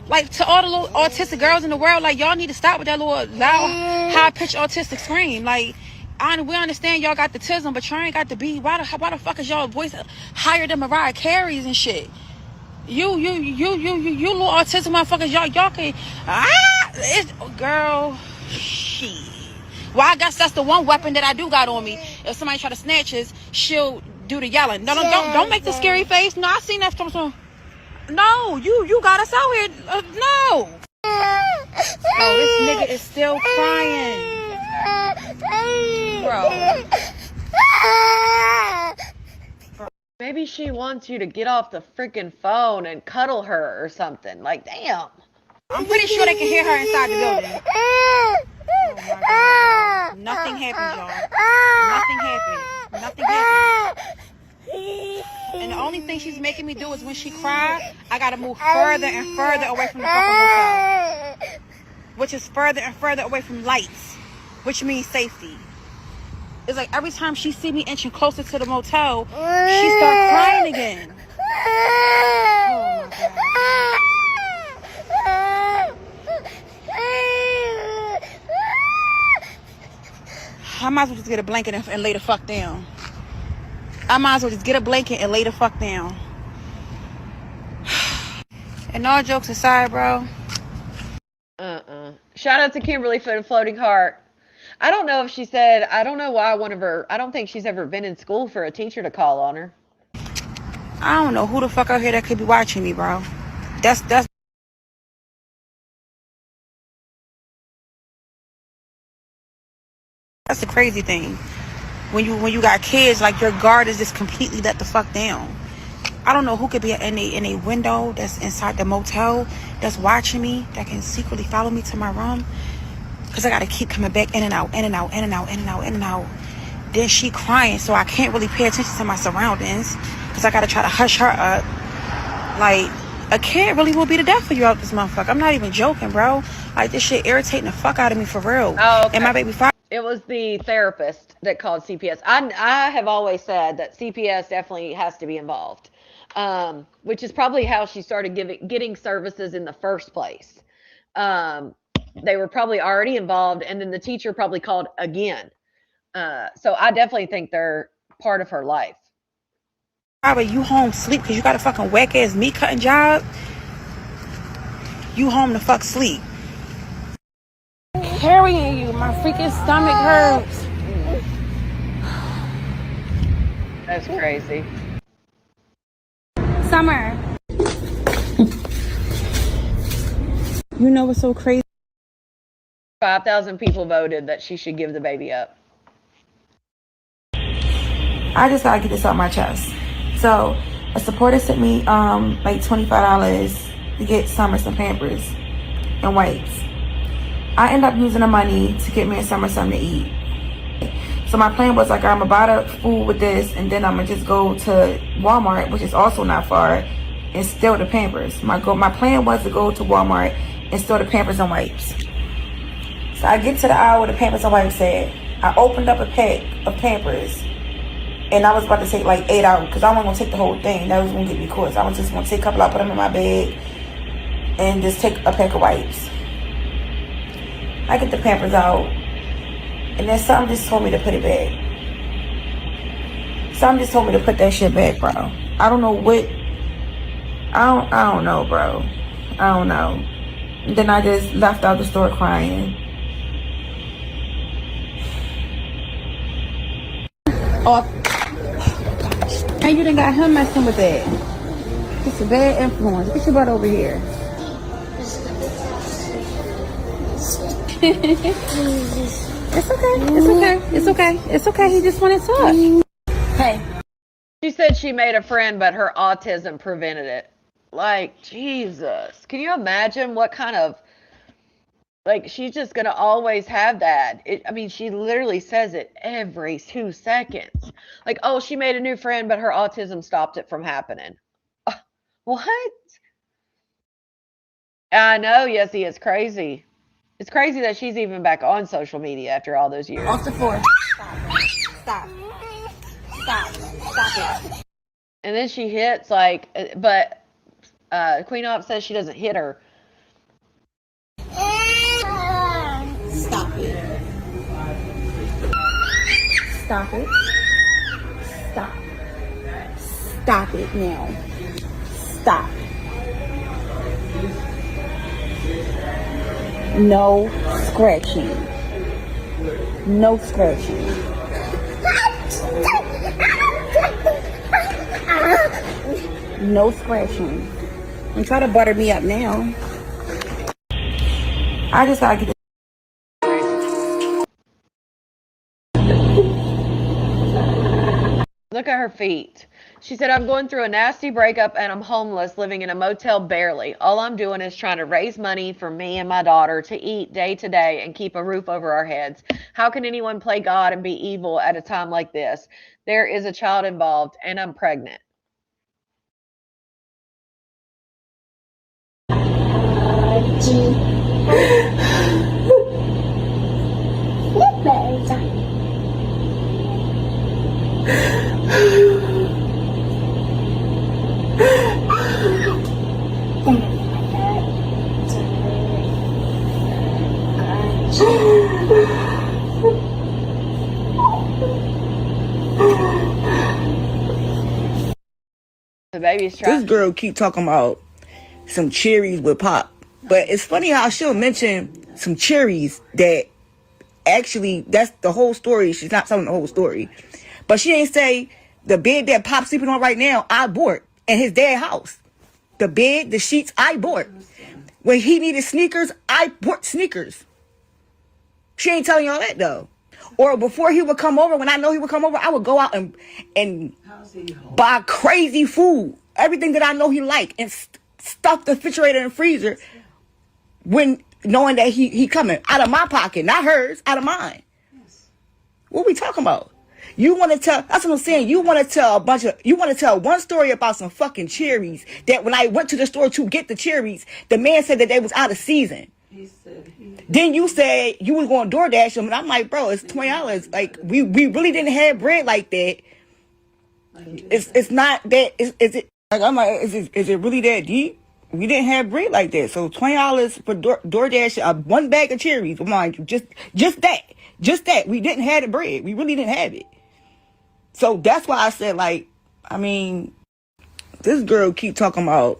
Like, to all the little autistic girls in the world, like, y'all need to stop with that little loud high pitched autistic scream. Like, we understand y'all got the tism, but y'all ain't got the B. Why the fuck is y'all voice higher than Mariah Carey's and shit? You little autism motherfuckers, y'all can girl, shit. Well, I guess that's the one weapon that I do got on me. If somebody try to snatch us, she'll do the yelling. No, don't make the scary face. No, I seen that from some. No, you got us out here. No. Oh, this nigga is still crying. Bro. Maybe she wants you to get off the freaking phone and cuddle her or something. Like, damn. I'm pretty sure they can hear her inside the building. Oh my God, bro. Nothing happened, y'all. Nothing happened. And the only thing she's making me do is when she cries, I gotta move further and further away from the fucking hotel. Which is further and further away from lights. Which means safety. It's like every time she see me inching closer to the motel, she starts crying again. Oh my God. I might as well just get a blanket and lay the fuck down. And all jokes aside, bro. Shout out to Kimberly for the floating heart. I don't know if she said, I don't know why I don't think she's ever been in school for a teacher to call on her. I don't know who the fuck out here that could be watching me, bro. That's the crazy thing. When you got kids, like, your guard is just completely let the fuck down. I don't know who could be in a window that's inside the motel that's watching me, that can secretly follow me to my room. because I got to keep coming back in and out, in and out, in and out, in and out, in and out. Then she crying, so I can't really pay attention to my surroundings because I got to try to hush her up. Like, a kid really will be the death of you out this motherfucker. I'm not even joking, bro. Like, this shit irritating the fuck out of me for real. Oh, okay. And my baby father. It was the therapist that called CPS. I have always said that CPS definitely has to be involved, which is probably how she started getting services in the first place. They were probably already involved, and then the teacher probably called again. So I definitely think they're part of her life. You home sleep because you got a fucking whack ass meat cutting job. You home to fuck sleep. Carrying you, my freaking stomach hurts. That's crazy. Summer. You know what's so crazy? 5,000 people voted that she should give the baby up. I just gotta get this off my chest. So a supporter sent me like $25 to get Summer some Pampers and wipes. I end up using the money to get me and Summer something to eat. So my plan was like, I'm gonna buy the food with this, and then I'm gonna just go to Walmart, which is also not far, and steal the Pampers. My plan was to go to Walmart and steal the Pampers and wipes. So I get to the aisle where the Pampers and wipes at. I opened up a pack of Pampers, and I was about to take like 8 out because I wasn't gonna take the whole thing. That was gonna get me caught. So I was just gonna take a couple out, put them in my bag, and just take a pack of wipes. I get the Pampers out, and then something just told me to put it back. Something just told me to put that shit back, bro. I don't know what. I don't know, bro. I don't know. And then I just left out the store crying. Oh, and you done got him messing with that. It's a bad influence. Get your butt over here. It's okay. It's okay. It's okay. It's okay. He just wanted to talk. Hey. She said she made a friend, but her autism prevented it. Like, Jesus. Can you imagine what kind of, like, she's just going to always have that. She literally says it every 2 seconds. Like, oh, she made a new friend, but her autism stopped it from happening. What? I know, Yessie, it's crazy. It's crazy that she's even back on social media after all those years. Off the floor. Stop. Stop. Stop it. And then she hits, like, but Queen Op says she doesn't hit her. Stop it. Stop it. Stop. Stop it now. Stop. No scratching. No scratching. No scratching. And try to butter me up now. I just gotta get this. Look at her feet. She said, I'm going through a nasty breakup and I'm homeless, living in a motel barely. All I'm doing is trying to raise money for me and my daughter to eat day to day and keep a roof over our heads. How can anyone play God and be evil at a time like this? There is a child involved and I'm pregnant. The baby's trying. This girl keep talking about some cherries with pop. But it's funny how she'll mention some cherries that actually, that's the whole story. She's not telling the whole story. But she ain't say the bed that Pop's sleeping on right now, I bought in his dad's house. The bed, the sheets, I bought. When he needed sneakers, I bought sneakers. She ain't telling y'all that though. Or before he would come over, when I know he would come over, I would go out and buy crazy food. Everything that I know he like and stuff the refrigerator and freezer. When knowing that he coming out of my pocket, not hers, out of mine. What we talking about? You want to tell, that's what I'm saying. You want to tell one story about some fucking cherries that when I went to the store to get the cherries, the man said that they was out of season. Then you said you was going to DoorDash them, and I'm like, bro, it's $20. Like, we really didn't have bread like that. It's not that, is it, like, I'm like, is it really that deep? We didn't have bread like that. So $20 for DoorDash, one bag of cherries, mind you, just that. We didn't have the bread. We really didn't have it. So that's why I said, like, I mean, this girl keep talking about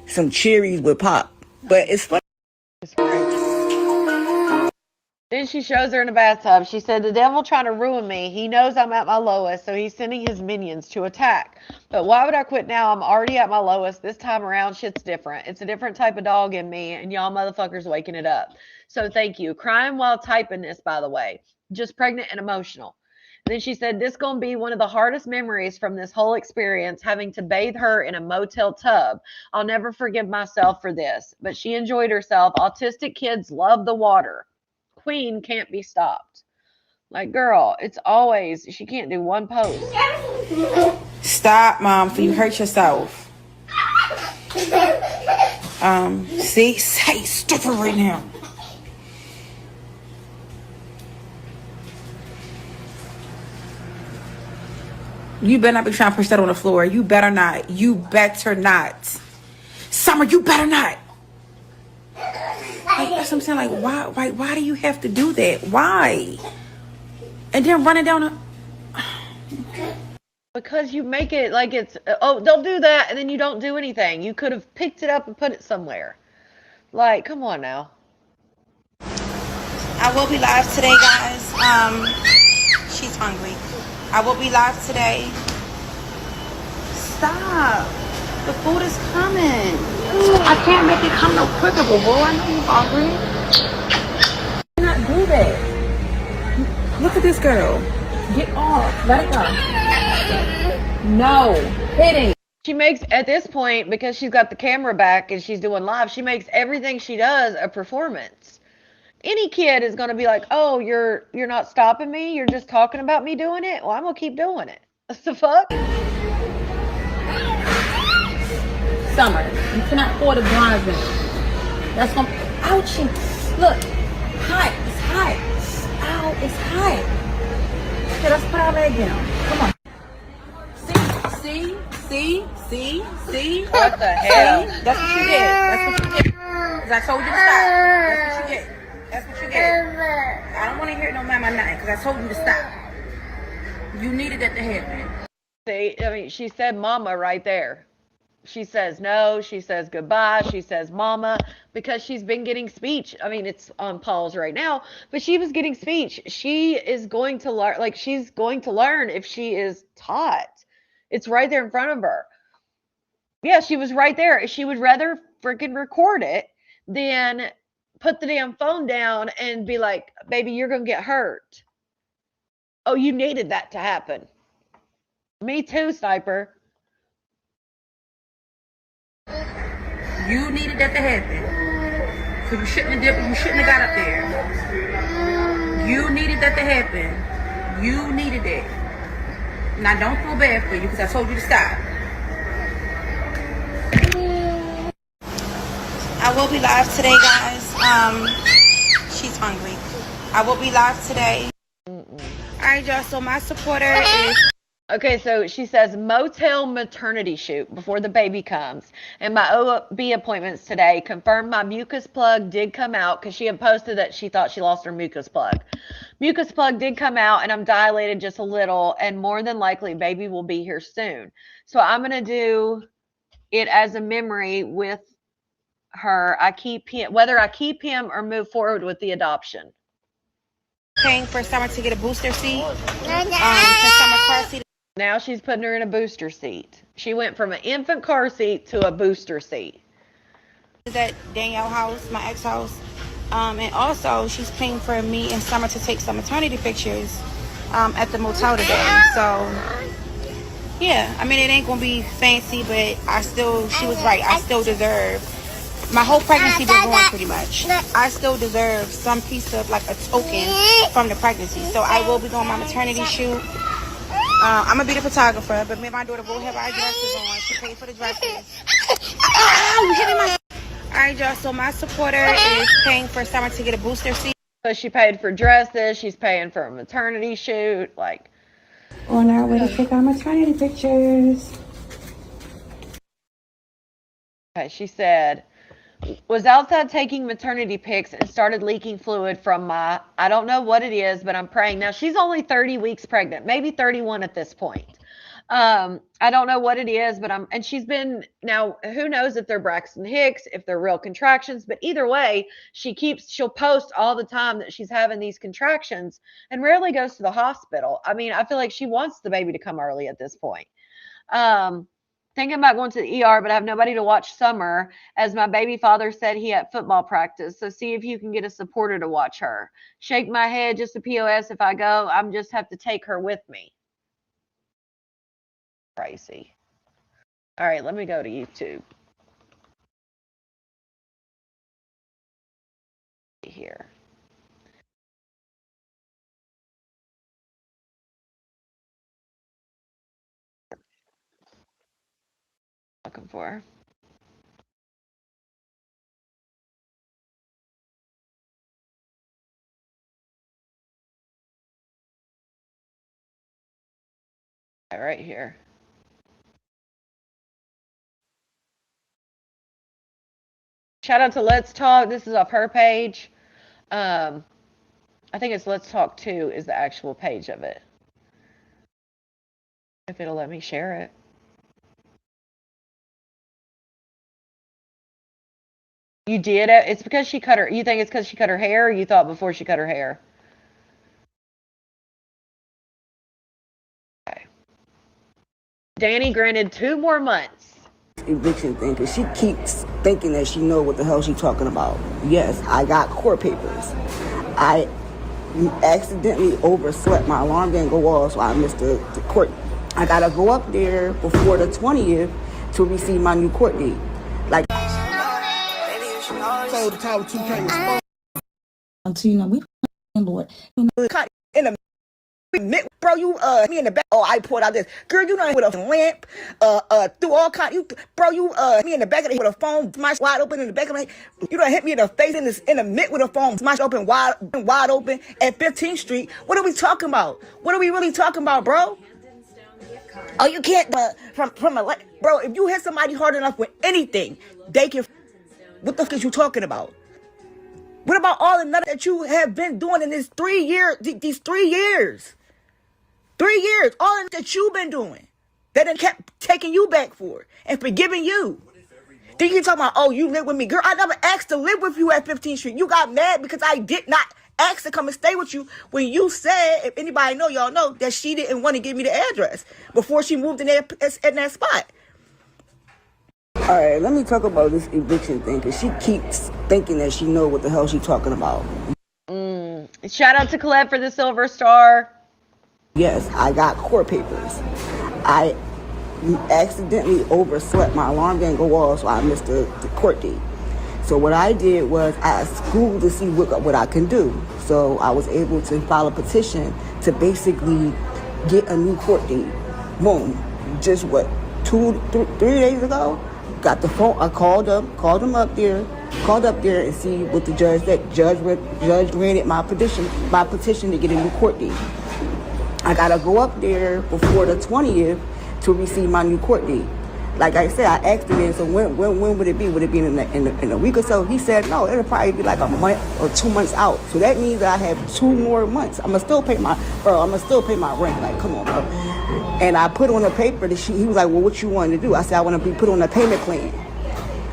some cherries with pop, but it's funny. Then she shows her in a bathtub. She said, the devil trying to ruin me. He knows I'm at my lowest, so he's sending his minions to attack. But why would I quit now? I'm already at my lowest. This time around, shit's different. It's a different type of dog in me, and y'all motherfuckers waking it up. So thank you. Crying while typing this, by the way. Just pregnant and emotional. Then she said, this going to be one of the hardest memories from this whole experience, having to bathe her in a motel tub. I'll never forgive myself for this. But she enjoyed herself. Autistic kids love the water. Queen can't be stopped. Like, girl, it's always, she can't do one post. Stop, Mom, so you hurt yourself. See? Say, stop it right now. You better not be trying to push that on the floor. You better not. You better not. Summer, you better not. Like, that's what I'm saying. Like, why do you have to do that? Why? And then running down a... Because you make it like it's, oh, don't do that, and then you don't do anything. You could have picked it up and put it somewhere. Like, come on now. I will be live today, guys. She's hungry. I will be live today. Stop. The food is coming. I can't make it come no quicker, but boy, I know you're hungry. You cannot do that. Look at this girl. Get off. Let it go. No. Hitting. She makes, at this point, because she's got the camera back and she's doing live, she makes everything she does a performance. Any kid is going to be like, oh, you're not stopping me? You're just talking about me doing it? Well, I'm going to keep doing it. What the fuck? Summer, you cannot pour the blinds in. That's going to... Ouchie. Look. Hot. It's hot. Ow, it's hot. Okay, let's put our leg down. Come on. See? What the hell? That's what you get. That's what you get. Because I told you to stop. That's what you get. That's what you get. I don't want to hear no mama nothing because I told you to stop. You needed that to happen. See, I mean, she said mama right there. She says no, she says goodbye, she says mama, because she's been getting speech. I mean, it's on pause right now, but she was getting speech. She is going to learn, like, she's going to learn if she is taught. It's right there in front of her. Yeah, she was right there. She would rather freaking record it than put the damn phone down and be like, baby, you're going to get hurt. Oh, you needed that to happen. Me too, Sniper. You needed that to happen. So you shouldn't have got up there. You needed that to happen. You needed it. Now don't feel bad for you because I told you to stop. I will be live today, guys. She's hungry. I will be live today. Alright, y'all, so my supporter is... Okay, so she says motel maternity shoot before the baby comes. And my OB appointments today confirmed my mucus plug did come out because she had posted that she thought she lost her mucus plug. Mucus plug did come out and I'm dilated just a little and more than likely baby will be here soon. So I'm going to do it as a memory with her. Whether I keep him or move forward with the adoption. Paying for Summer to get a booster seat. Summer car seat. Now she's putting her in a booster seat. She went from an infant car seat to a booster seat. Is at Danielle house, my ex house. And also she's paying for me and Summer to take some maternity pictures at the motel today. So yeah, I mean it ain't gonna be fancy, but she was right. I still deserve My whole pregnancy been going pretty much. I still deserve some piece of like a token from the pregnancy. So I will be doing my maternity shoot. I'm gonna be the photographer, but me and my daughter will have our dresses on. She paid for the dresses. Alright, y'all, so my supporter is paying for Summer to get a booster seat. So she paid for dresses, she's paying for a maternity shoot, like. On our way to take our maternity pictures. Okay, she said, was outside taking maternity pics and started leaking fluid from my, I don't know what it is, but I'm praying. Now, she's only 30 weeks pregnant, maybe 31 at this point. I don't know what it is, but and she's been, now, who knows if they're Braxton Hicks, if they're real contractions, but either way, she'll post all the time that she's having these contractions and rarely goes to the hospital. I mean, I feel like she wants the baby to come early at this point. Thinking about going to the ER, but I have nobody to watch Summer, as my baby father said he had football practice. So see if you can get a supporter to watch her. Shake my head, just a POS. If I go, I'm just have to take her with me. Crazy. All right, let me go to YouTube. Here. Looking for her. Right here. Shout out to Let's Talk. This is off her page. I think it's Let's Talk 2 is the actual page of it. If it'll let me share it. You did it? It's because she cut her. You think it's because she cut her hair, or you thought before she cut her hair? Okay. Danny granted 2 more months. Eviction thing, because she keeps thinking that she know what the hell she's talking about. Yes, I got court papers. I accidentally overslept. My alarm didn't go off, so I missed the court. I gotta go up there before the 20th to receive my new court date. Like, told the Tower 2K response. Until you know, we Lord. cut in the bro, you me in the back. Oh, I pulled out this girl. You know, with a lamp, through all kind. You, bro, you me in the back of the with a phone smashed wide open in the back of my. You done hit me in the face in the mid with a phone smashed open wide open at 15th Street. What are we talking about? What are we really talking about, bro? Oh, you can't from a bro. If you hit somebody hard enough with anything, they can. What the fuck is you talking about? What about all the nothing that you have been doing in this 3 years? These 3 years. 3 years, all that you've been doing, that then kept taking you back for and forgiving you. Then you talk about, oh, you live with me. Girl, I never asked to live with you at 15th Street. You got mad because I did not ask to come and stay with you when you said, if anybody know, y'all know, that she didn't want to give me the address before she moved in that spot. All right, let me talk about this eviction thing, because she keeps thinking that she know what the hell she's talking about. Shout out to Colette for the silver star. Yes, I got court papers. I accidentally overslept. My alarm didn't go off, so I missed the court date. So what I did was I asked school to see what I can do. So I was able to file a petition to basically get a new court date. Boom. Just 3 days ago, got the phone. I called up there and see what the judge said. Judge granted my petition to get a new court date. I gotta go up there before the 20th to receive my new court date. Like I said, I asked him, so when would it be? Would it be in a week or so? He said, no, it'll probably be like a month or 2 months out. So that means that I have 2 more months. I'm gonna still pay my rent. Like, come on, bro. And I put on a paper that he was like, well, what you want to do? I said, I want to be put on a payment plan.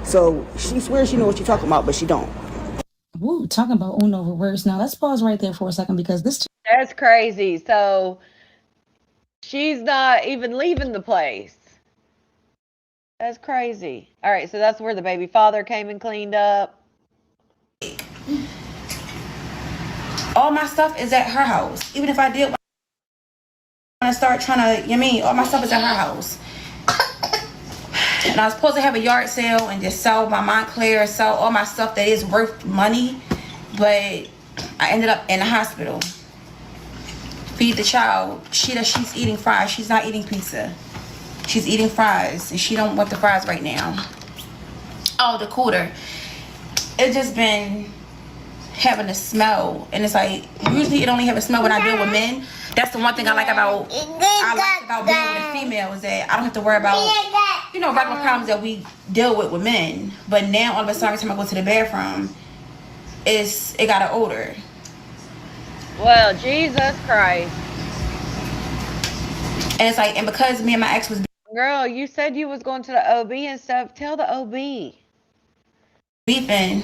So she swears she knows what she's talking about, but she don't. Ooh, talking about Uno reverse. Now let's pause right there for a second, because this. That's crazy. So she's not even leaving the place. That's crazy. All right, so that's where the baby father came and cleaned up. All my stuff is at her house. Even if I did want to start trying to, all my stuff is at her house. And And I was supposed to have a yard sale and just sell my Montclair, sell all my stuff that is worth money. But I ended up in the hospital. Feed the child. She's eating fries. She's not eating pizza. She's eating fries, and she don't want the fries right now. Oh, the cooler. It's just been having a smell, and it's like usually it only have a smell when I deal with men. That's the one thing I like about being with a female is that I don't have to worry about regular problems that we deal with men. But now all of a sudden, every time I go to the bathroom, it got an odor. Well, Jesus Christ. And it's like, and because me and my ex was Girl, you said you was going to the OB and stuff. Tell the OB. beefing.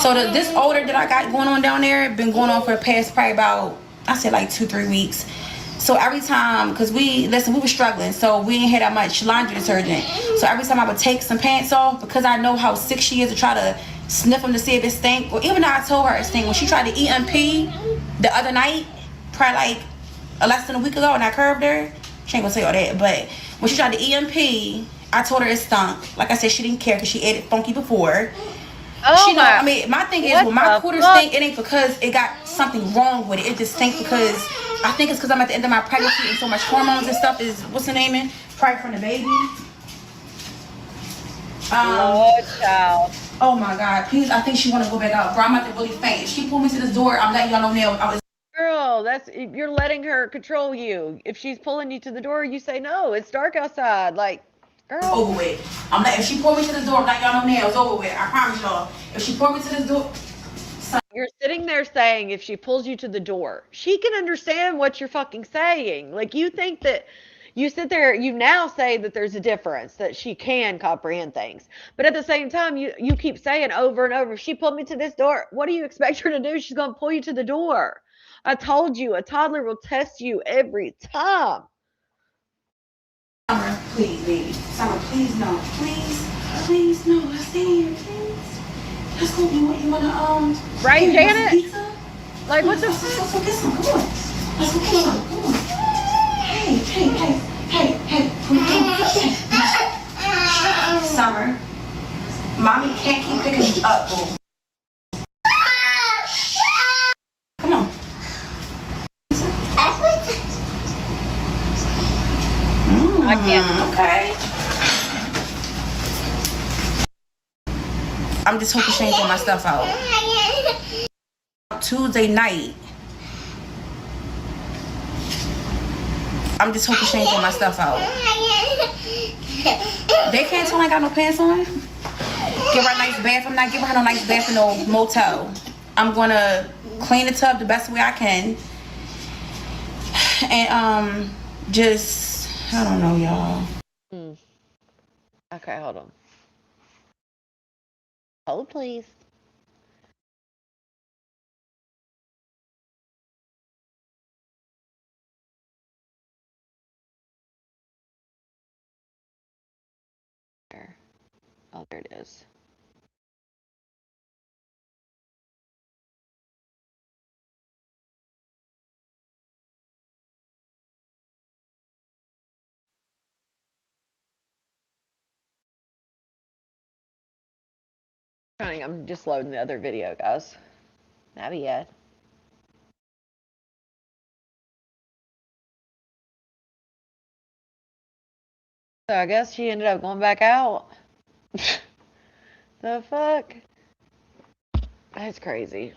So this odor that I got going on down there been going on for the past probably about, I said like 2-3 weeks. So every time, because we were struggling, so we ain't had that much laundry detergent. So every time I would take some pants off, because I know how sick she is to try to sniff them to see if it stink. Or even though I told her it stink, when she tried to EMP the other night, probably like less than a week ago, and I curved her, she ain't gonna say all that, but when she tried to EMP, I told her it stunk. Like I said, she didn't care because she ate it funky before. Oh my! I mean, my thing is, when my cooter stink, it ain't because it got something wrong with it. It just stink because I think it's because I'm at the end of my pregnancy and so much hormones and stuff is, what's the name in? Probably from the baby. Lord, child. Oh my God, please, I think she want to go back out. Bro, I'm about to really faint. If she pulled me to this door, I'm letting y'all know now. Girl, you're letting her control you. If she's pulling you to the door, you say no. It's dark outside. Like, girl. It's over with. If she pulled me to the door, I'm letting y'all know now. It's over with. I promise y'all. If she pulled me to this door. You're sitting there saying if she pulls you to the door, she can understand what you're fucking saying. Like, you think that you sit there, you now say that there's a difference, that she can comprehend things. But at the same time, you keep saying over and over, if she pulled me to this door, what do you expect her to do? She's going to pull you to the door. I told you, a toddler will test you every time. Summer, please, baby. Summer, please, no. Please, no. Let's stay here, please. Let's go. You wanna, right, Janet? Pizza? Like, what the Let's go get some. Come on. Let's go get some. Come on. Hey. Summer, mommy can't keep picking you up, boo. Come on. I can't. Okay. I'm just hoping she ain't put my stuff out. Tuesday night. I'm just hoping she ain't put my stuff out. They can't tell I ain't got no pants on. Give her a nice bath. I'm not giving her no nice bath in no motel. I'm gonna clean the tub the best way I can. And just, I don't know, y'all. Okay, hold on. Hold, please. There. Oh, there it is. I'm just loading the other video, guys. Not yet. So I guess she ended up going back out. The fuck? That's crazy.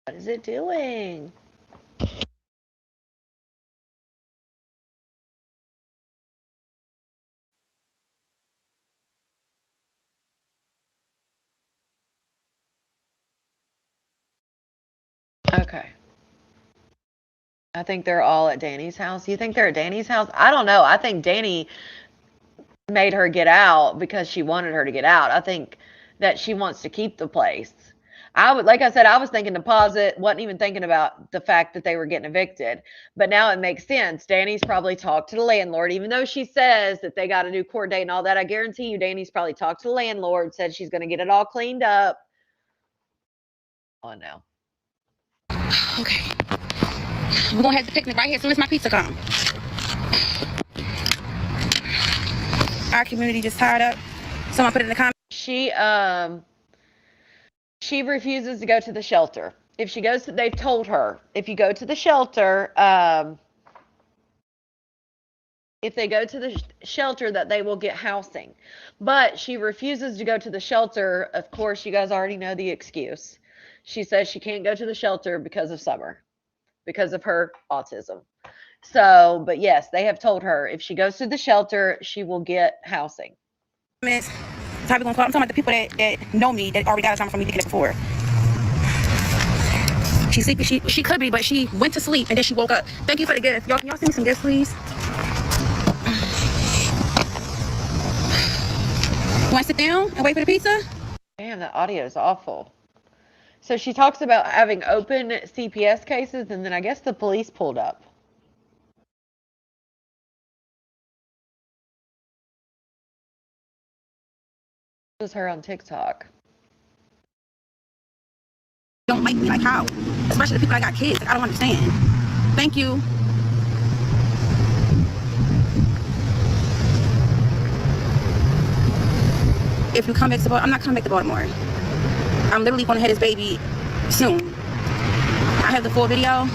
What is it doing? Okay. I think they're all at Danny's house. You think they're at Danny's house? I don't know. I think Danny made her get out because she wanted her to get out. I think that she wants to keep the place. Like I said, I was thinking deposit, wasn't even thinking about the fact that they were getting evicted. But now it makes sense. Danny's probably talked to the landlord, even though she says that they got a new court date and all that. I guarantee you, Danny's probably talked to the landlord, said she's going to get it all cleaned up. Oh, no. Okay. We're going to have the picnic right here as soon as my pizza comes. Our community just tied up. Someone put it in the comments. She refuses to go to the shelter. If she goes to, they've told her, if you go to the shelter, if they go to the shelter, that they will get housing. But she refuses to go to the shelter. Of course, you guys already know the excuse. She says she can't go to the shelter because of Summer, because of her autism. So, but yes, they have told her if she goes to the shelter, she will get housing. I'm talking about the people that know me, that already got a time from me to get it before. She's sleepy. She could be, but she went to sleep and then she woke up. Thank you for the gift. Y'all send me some gifts, please. You want to sit down and wait for the pizza? Damn, the audio is awful. So she talks about having open CPS cases, and then I guess the police pulled up. It was her on TikTok. Don't like me, like how? Especially the people that got kids. Like, I don't understand. Thank you. If you come back to Baltimore, I'm not coming back to Baltimore. I'm literally going to have this baby soon. I have the full video.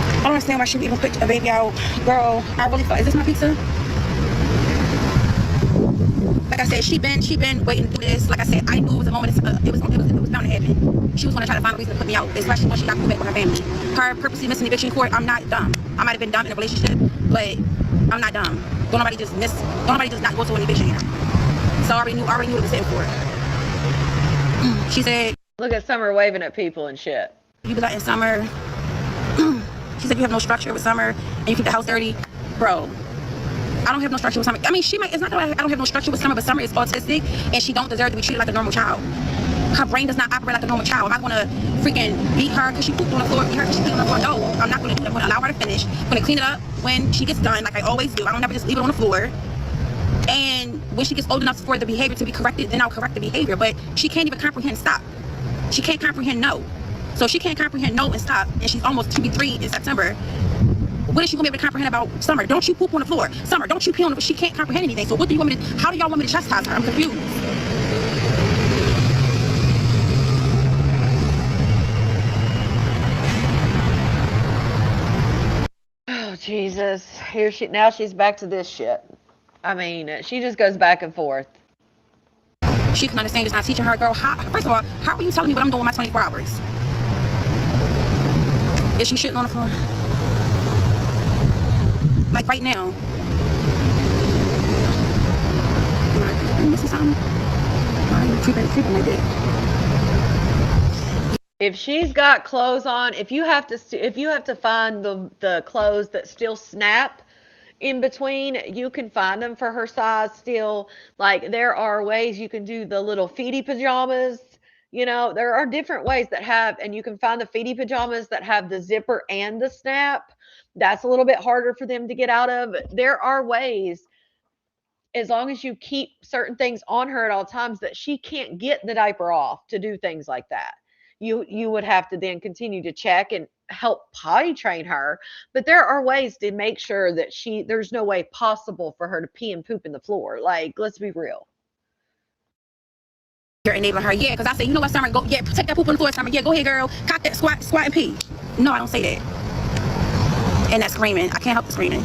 I don't understand why she would even put a baby out. Girl, I really thought, is this my pizza? Like I said, she been waiting to do this. Like I said, I knew it was a moment. It was bound to happen. She was going to try to find a reason to put me out, especially when she got put back with her family. Her purposely missing eviction court. I'm not dumb. I might have been dumb in a relationship, but I'm not dumb. Don't nobody just not go to an eviction here. So I already knew what it was in for. She said, "Look at Summer waving at people and shit." You be letting Summer. She said you have no structure with Summer and you keep the house dirty, bro. I don't have no structure with Summer. I mean, she might. It's not that I don't have no structure with Summer, but Summer is autistic and she don't deserve to be treated like a normal child. Her brain does not operate like a normal child. Am I gonna freaking beat her because she pooped on the floor? Beat her because she peed on the floor? No, I'm not gonna do that. I'm gonna allow her to finish. I'm gonna clean it up when she gets done, like I always do. I don't ever just leave it on the floor. And when she gets old enough for the behavior to be corrected, then I'll correct the behavior. But she can't even comprehend stop. She can't comprehend no. So if she can't comprehend no and stop, and she's almost to be 3 in September, what is she gonna be able to comprehend about Summer? Don't you poop on the floor? Summer, don't you pee on the floor? She can't comprehend anything. So what do you want me to, how do y'all want me to chastise her? I'm confused. Oh, Jesus. Now she's back to this shit. I mean, she just goes back and forth. She can understand just not teaching her, girl. First of all, how are you telling me what I'm doing with my 24 hours? Is she shitting on the floor? Like right now. Am I missing something? Why are you creeping like that? If she's got clothes on, if you have to find the clothes that still snap in between, you can find them for her size still. Like there are ways you can do the little feety pajamas. You know, there are different ways that have, and you can find the feety pajamas that have the zipper and the snap. That's a little bit harder for them to get out of. There are ways, as long as you keep certain things on her at all times, that she can't get the diaper off to do things like that. You would have to then continue to check and help potty train her, but there are ways to make sure that there's no way possible for her to pee and poop in the floor. Like, let's be real. You're enabling her, yeah, because I say, you know what, Summer, go, yeah, take that poop on the floor, Summer, yeah, go ahead, girl, cock that, squat and pee. No, I don't say that. And that screaming, I can't help the screaming.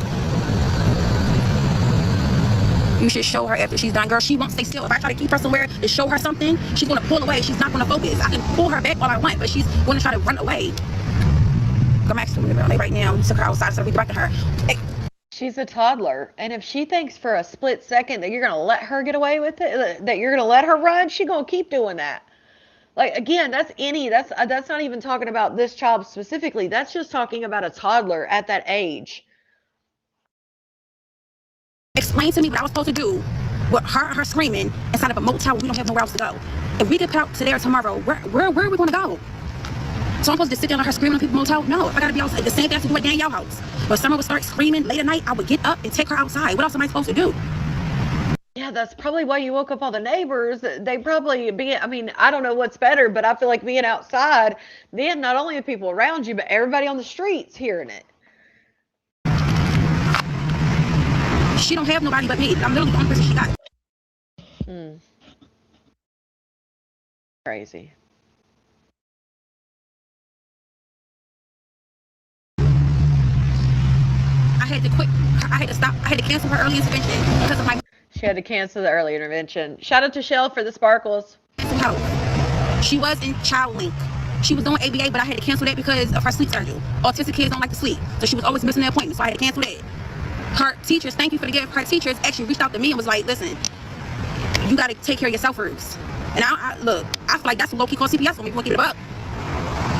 You should show her after she's done, girl. She won't stay still. If I try to keep her somewhere to show her something, she's going to pull away. She's not going to focus. I can pull her back all I want, but she's going to try to run away. I'm actually right now. Took her outside, so redirecting her. Hey. She's a toddler, and if she thinks for a split second that you're going to let her get away with it, that you're going to let her run, she's going to keep doing that. Like, again, that's not even talking about this child specifically. That's just talking about a toddler at that age. Explain to me what I was supposed to do with her screaming inside of a motel when we don't have nowhere else to go. If we get put out to there tomorrow, where are we going to go? So I'm supposed to sit there and let her screaming on people's motel? No, I gotta be outside. The same thing I have to do at Danielle house. When Summer would start screaming late at night, I would get up and take her outside. What else am I supposed to do? Yeah, that's probably why you woke up all the neighbors. They probably I mean, I don't know what's better, but I feel like being outside, then not only the people around you, but everybody on the streets hearing it. She don't have nobody but me. I'm literally the only person she got. Crazy. I had to quit. I had to stop. I had to cancel her early intervention because of my She had to cancel the early intervention. Shout out to Shell for the sparkles. mental health. She was in Child Link. She was doing ABA, but I had to cancel that because of her sleep schedule. Autistic kids don't like to sleep, so she was always missing their appointments, so I had to cancel that. Her teachers, thank you for the gift. Her teachers actually reached out to me and was like, listen, you got to take care of yourself first. And I look, I feel like that's a low-key call CPS when we want to get it up.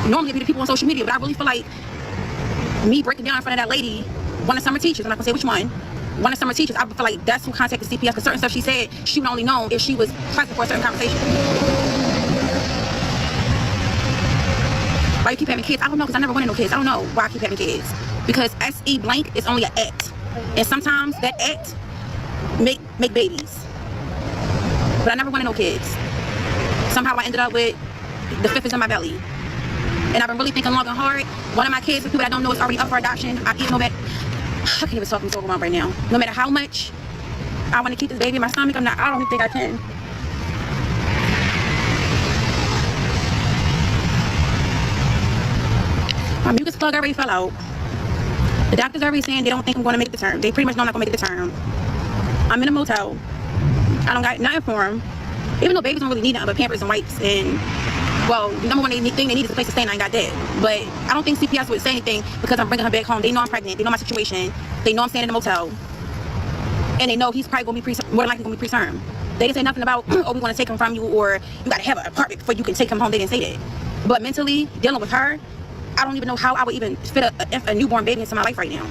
Normally it'd be the people on social media, but I really feel like me breaking down in front of that lady, one of Summer teachers, I'm not gonna say which one of Summer teachers, I feel like that's who contacted CPS, because certain stuff she said, she would only know if she was present for a certain conversation. Why you keep having kids? I don't know, because I never wanted no kids. I don't know why I keep having kids. Because SE blank is only an act. And sometimes that act make babies. But I never wanted no kids. Somehow I ended up with the fifth is in my belly. And I've been really thinking long and hard. One of my kids, the people that I don't know, is already up for adoption. I can't even talk, I'm so overwhelmed right now. No matter how much I want to keep this baby in my stomach, I don't even think I can. My mucus plug already fell out. The doctors are already saying they don't think I'm going to make the term. They pretty much know I'm not going to make the term. I'm in a motel. I don't got nothing for them. Even though babies don't really need nothing but Pampers and wipes. And, well, the number one thing they need is a place to stay, and I ain't got that. But I don't think CPS would say anything because I'm bringing her back home. They know I'm pregnant. They know my situation. They know I'm staying in the motel. And they know he's probably going to be more than likely going to be preterm. They didn't say nothing about, oh, we want to take him from you, or you got to have an apartment before you can take him home. They didn't say that. But mentally, dealing with her, I don't even know how I would even fit a newborn baby into my life right now.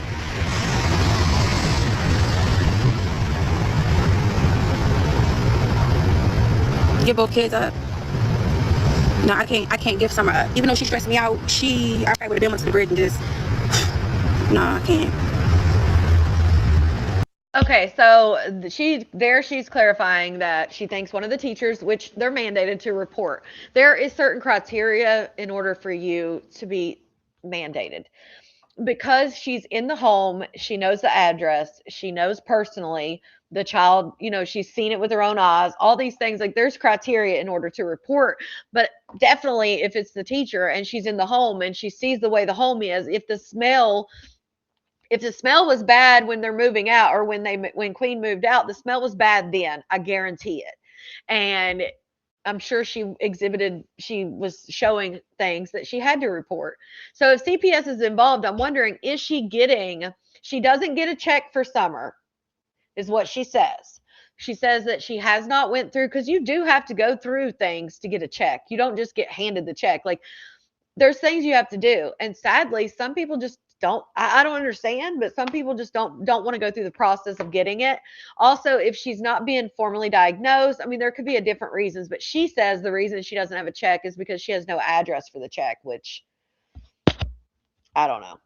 Give both kids up. No, I can't give Summer up. Even though she stressed me out, I probably would have been went to the bridge and just, no, I can't. Okay, so she's clarifying that she thinks one of the teachers, which they're mandated to report. There is certain criteria in order for you to be mandated. Because she's in the home, she knows the address, she knows personally the child, she's seen it with her own eyes, all these things. Like, there's criteria in order to report. But definitely if it's the teacher and she's in the home and she sees the way the home is, if the smell was bad when they're moving out, or when Queen moved out, the smell was bad then, I guarantee it. And I'm sure she was showing things that she had to report. So if CPS is involved, I'm wondering, she doesn't get a check for Summer, is what she says. She says that she has not went through, because you do have to go through things to get a check. You don't just get handed the check. Like, there's things you have to do. And sadly, some people just don't. I don't understand, but some people just don't want to go through the process of getting it. Also, if she's not being formally diagnosed, I mean, there could be a different reasons, but she says the reason she doesn't have a check is because she has no address for the check, which I don't know.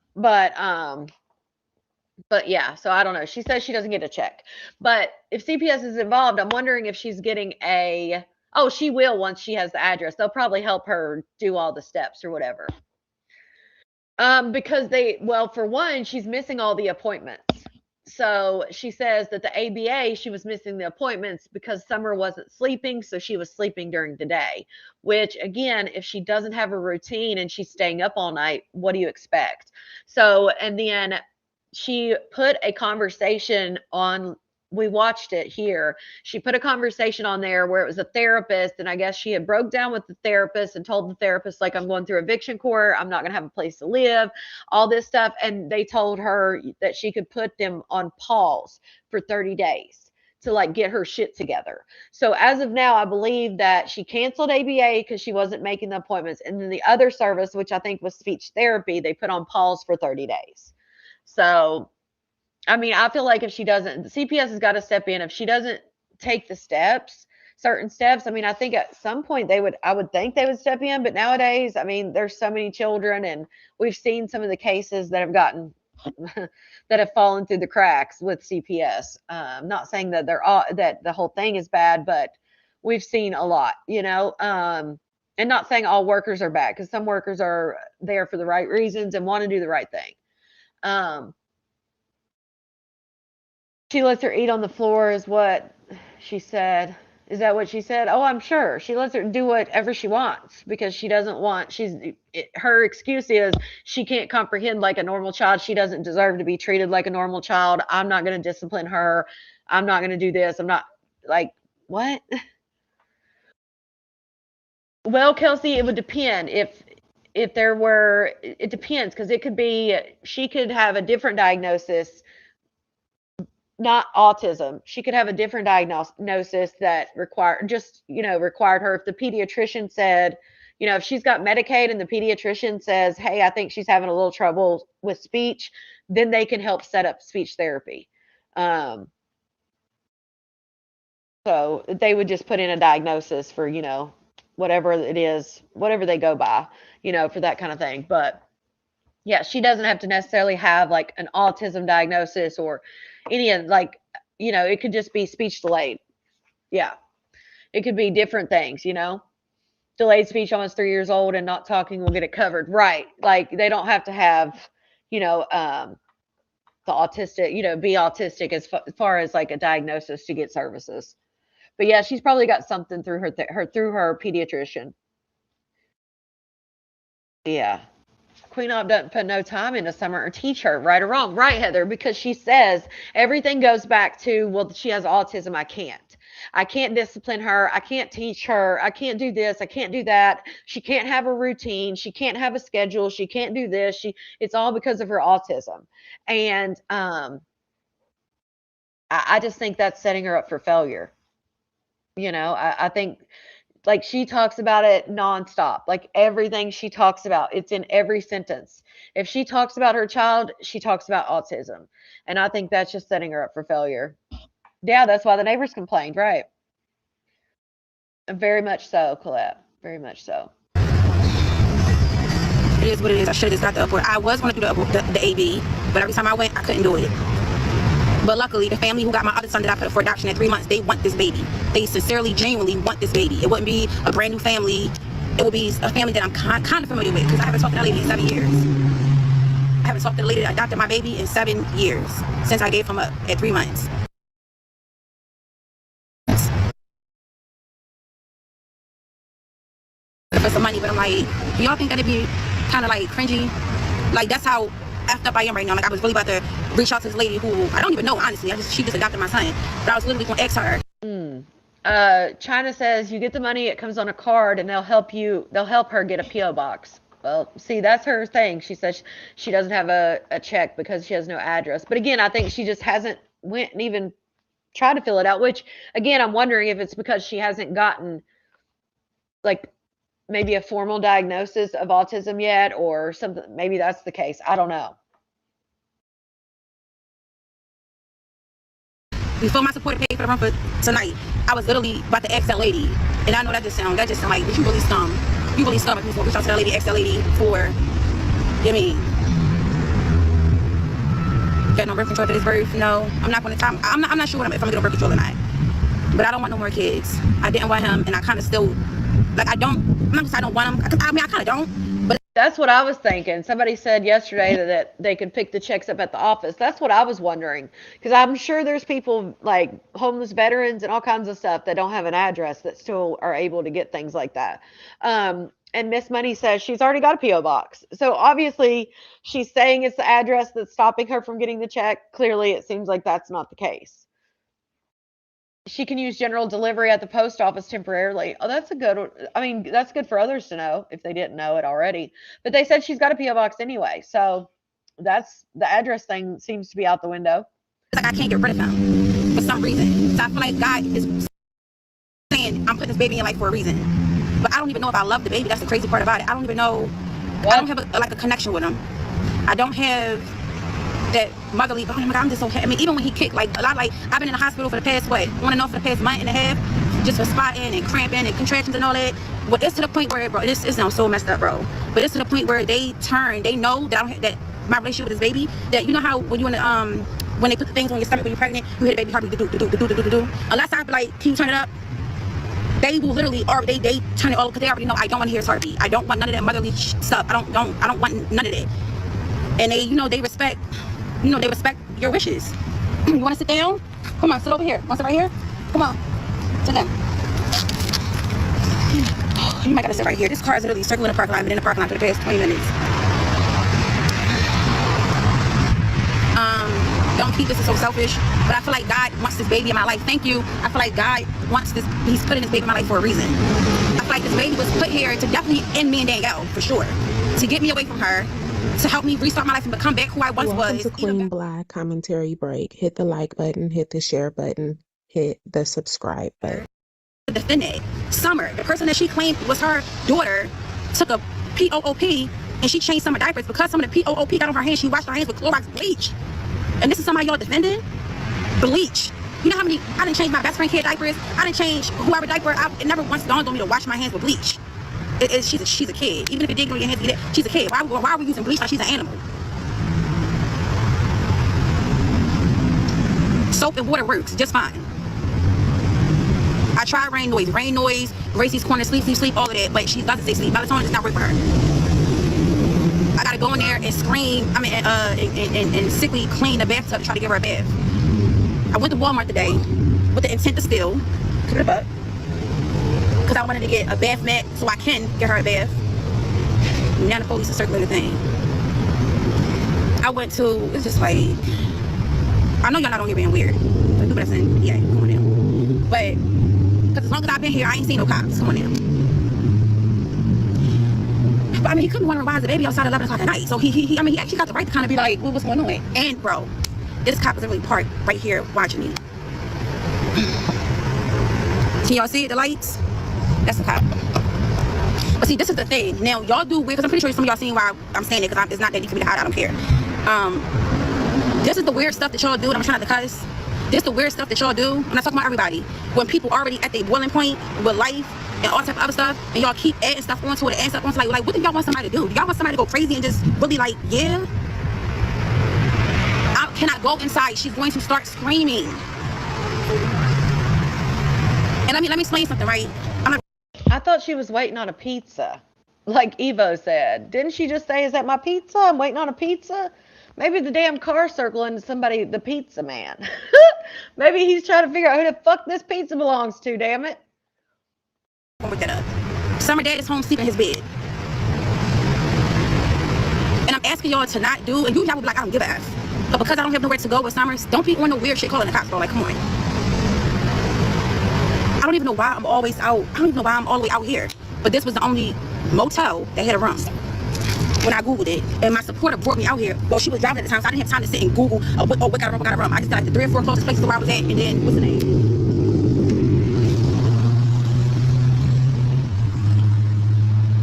But yeah, so I don't know. She says she doesn't get a check. But if CPS is involved, I'm wondering if she's getting she will once she has the address. They'll probably help her do all the steps or whatever. Because for one, she's missing all the appointments. So she says that the ABA, she was missing the appointments because Summer wasn't sleeping, so she was sleeping during the day. Which, again, if she doesn't have a routine and she's staying up all night, what do you expect? So, and then she put a conversation on, we watched it here. She put a conversation on there where it was a therapist, and I guess she had broke down with the therapist and told the therapist, like, I'm going through eviction court, I'm not going to have a place to live, all this stuff. And they told her that she could put them on pause for 30 days to, like, get her shit together. So as of now, I believe that she canceled ABA because she wasn't making the appointments. And then the other service, which I think was speech therapy, they put on pause for 30 days. So, I mean, I feel like if she doesn't, the CPS has got to step in. If she doesn't take the steps, certain steps. I mean, I think at some point I would think they would step in, but nowadays, I mean, there's so many children, and we've seen some of the cases that have gotten that have fallen through the cracks with CPS. Not saying that that the whole thing is bad, but we've seen a lot, and not saying all workers are bad, because some workers are there for the right reasons and want to do the right thing. She lets her eat on the floor is what she said. Is that what she said? Oh, I'm sure. She lets her do whatever she wants because she doesn't want, her excuse is she can't comprehend like a normal child. She doesn't deserve to be treated like a normal child. I'm not going to discipline her. I'm not going to do this. I'm not like, what? Well, Kelsey, it would depend if there were, it depends, because it could be, she could have a different diagnosis, not autism. She could have a different diagnosis that required her. If the pediatrician said, if she's got Medicaid and the pediatrician says, hey, I think she's having a little trouble with speech, then they can help set up speech therapy. So they would just put in a diagnosis for, whatever it is, whatever they go by, for that kind of thing. But yeah, she doesn't have to necessarily have like an autism diagnosis or any of it could just be speech delayed. Yeah. It could be different things, delayed speech, almost 3 years old and not talking will get it covered. Right. Like they don't have to have, the autistic, be autistic as far as like a diagnosis to get services. But yeah, she's probably got something through her pediatrician. Yeah. Queen Op doesn't put no time into Summer or teach her, right or wrong. Right, Heather, because she says everything goes back to, well, she has autism. I can't discipline her. I can't teach her. I can't do this. I can't do that. She can't have a routine. She can't have a schedule. She can't do this. It's all because of her autism. And I just think that's setting her up for failure. I think like she talks about it nonstop, like everything she talks about, it's in every sentence. If she talks about her child, she talks about autism. And I think that's just setting her up for failure. Yeah, that's why the neighbors complained, right? Very much so, Colette. Very much so. It is what it is. I should have just got the upward. I was going to do the AB, but every time I went, I couldn't do it. But luckily, the family who got my other son that I put up for adoption at 3 months, they want this baby. They sincerely, genuinely want this baby. It wouldn't be a brand new family. It would be a family that I'm kind of familiar with because I haven't talked to that lady in 7 years. I haven't talked to the lady that adopted my baby in 7 years since I gave him up at 3 months. For some money, but I'm like, do y'all think that'd be kind of like cringy? Like that's how effed up I am right now. Like I was really about to reach out to this lady who I don't even know, honestly. She just adopted my son, but I was literally going to ask her. China says you get the money, it comes on a card, and they'll help her get a PO box. Well, see, that's her thing. She says she doesn't have a check because she has no address. But again, I think she just hasn't went and even tried to fill it out, which again, I'm wondering if it's because she hasn't gotten like maybe a formal diagnosis of autism yet or something. Maybe that's the case. I don't know. Before my supporter paid for the run for tonight, I was literally about to ask that lady. And I know that just sound like, you really scum. You really scum if you reach out to that lady, ask that lady for, got no birth control for this birth. No, I'm not going to, I'm not sure if I'm going to get on birth control or not. But I don't want no more kids. I didn't want him, and I kind of still, I'm not going to say I don't want him. I kind of don't. But that's what I was thinking. Somebody said yesterday that they could pick the checks up at the office. That's what I was wondering. Because I'm sure there's people like homeless veterans and all kinds of stuff that don't have an address that still are able to get things like that. And Miss Money says she's already got a P.O. box. So obviously she's saying it's the address that's stopping her from getting the check. Clearly it seems like that's not the case. She can use general delivery at the post office temporarily. Oh, that's that's good for others to know if they didn't know it already. But they said she's got a P.O. box anyway. So that's the address thing seems to be out the window. It's like I can't get rid of him for some reason. So I feel like God is saying I'm putting this baby in your life for a reason. But I don't even know if I love the baby. That's the crazy part about it. I don't even know. What? I don't have a connection with him. I don't have that motherly, oh my God, I'm just so happy. I mean, even when he kicked, like, a lot, like, I've been in the hospital for the past, what, on and off for the past month and a half, just for spotting and cramping and contractions and all that. But it's to the point where, bro, this sounds so messed up, bro. But it's to the point where they know that, that my relationship with this baby, that you know how when you in the, when they put the things on your stomach when you're pregnant, you hear the baby heartbeat, do. Unless I be like, can you turn it up? They will literally, or they turn it all, because they already know I don't want to hear his heartbeat. I don't want none of that motherly stuff. I don't want none of that. And they, they respect, they respect your wishes. You want to sit down? Come on, sit over here. Want to sit right here? Come on, sit down. You might gotta sit right here. This car is literally circling the parking lot. I've been in the parking lot for the past 20 minutes. Don't keep this, is so selfish, but I feel like God wants this baby in my life. Thank you. I feel like God wants this, he's putting this baby in my life for a reason. I feel like this baby was put here to definitely end me and Danielle, for sure. To get me away from her, to help me restart my life and become back who I once was. Welcome to Queen Black Commentary Break. Hit the like button, hit the share button, hit the subscribe button. Defend it. Summer, the person that she claimed was her daughter, took a POOP and she changed Summer diapers. Because some of the POOP got on her hands, she washed her hands with Clorox bleach. And this is somebody y'all defending? Bleach. You know how many, I didn't change my best friend kid diapers, I didn't change whoever diaper, it never once dawned on me to wash my hands with bleach. She's a kid. Even if it did go in your hands, she's a kid. Why are we using bleach like she's an animal? Soap and water works just fine. I tried rain noise, Gracie's corner, sleep, all of that, but she doesn't say sleep. Melatonin does not work for her. I gotta go in there and scream, and sickly clean the bathtub to try to give her a bath. I went to Walmart today with the intent to steal, because I wanted to get a bath mat so I can get her a bath. Now the police are circling the thing. I went to, it's just like, I know y'all not on here being weird, but people that's in, yeah, come on now. But, because as long as I've been here, I ain't seen no cops. Come on now. But I mean, he couldn't wonder why is the baby outside at 11 o'clock at night. So he actually got the right to kind of be like, well, what's going on? And bro, this cop is literally parked right here watching me. Can y'all see it, the lights? That's the cop. But see, this is the thing. Now, y'all do weird, because I'm pretty sure some of y'all seen why I'm saying it, because it's not that deep for me to hide, I don't care. This is the weird stuff that y'all do, and I'm trying not to cuss. This is the weird stuff that y'all do. I'm not talking about everybody. When people already at their boiling point with life and all type of other stuff, and y'all keep adding stuff onto it and adding stuff onto it, like what do y'all want somebody to do? Do y'all want somebody to go crazy and just really like, yeah? I cannot go inside. She's going to start screaming. And let me explain something, right? I thought she was waiting on a pizza, like Evo said. Didn't she just say, is that my pizza? I'm waiting on a pizza? Maybe the damn car circling somebody, the pizza man. Maybe he's trying to figure out who the fuck this pizza belongs to, damn it. Summer dad is home sleeping in his bed. And I'm asking y'all to not do, and y'all will be like, I don't give a F. But because I don't have nowhere to go with Summers, don't be on no weird shit calling the cops, bro. Like, come on. I don't even know why I'm always out. I don't even know why I'm all the way out here. But this was the only motel that had a room when I Googled it. And my supporter brought me out here. Well, she was driving at the time, so I didn't have time to sit and Google, what got a room. I just got like the 3 or 4 closest places where I was at, and then, what's the name?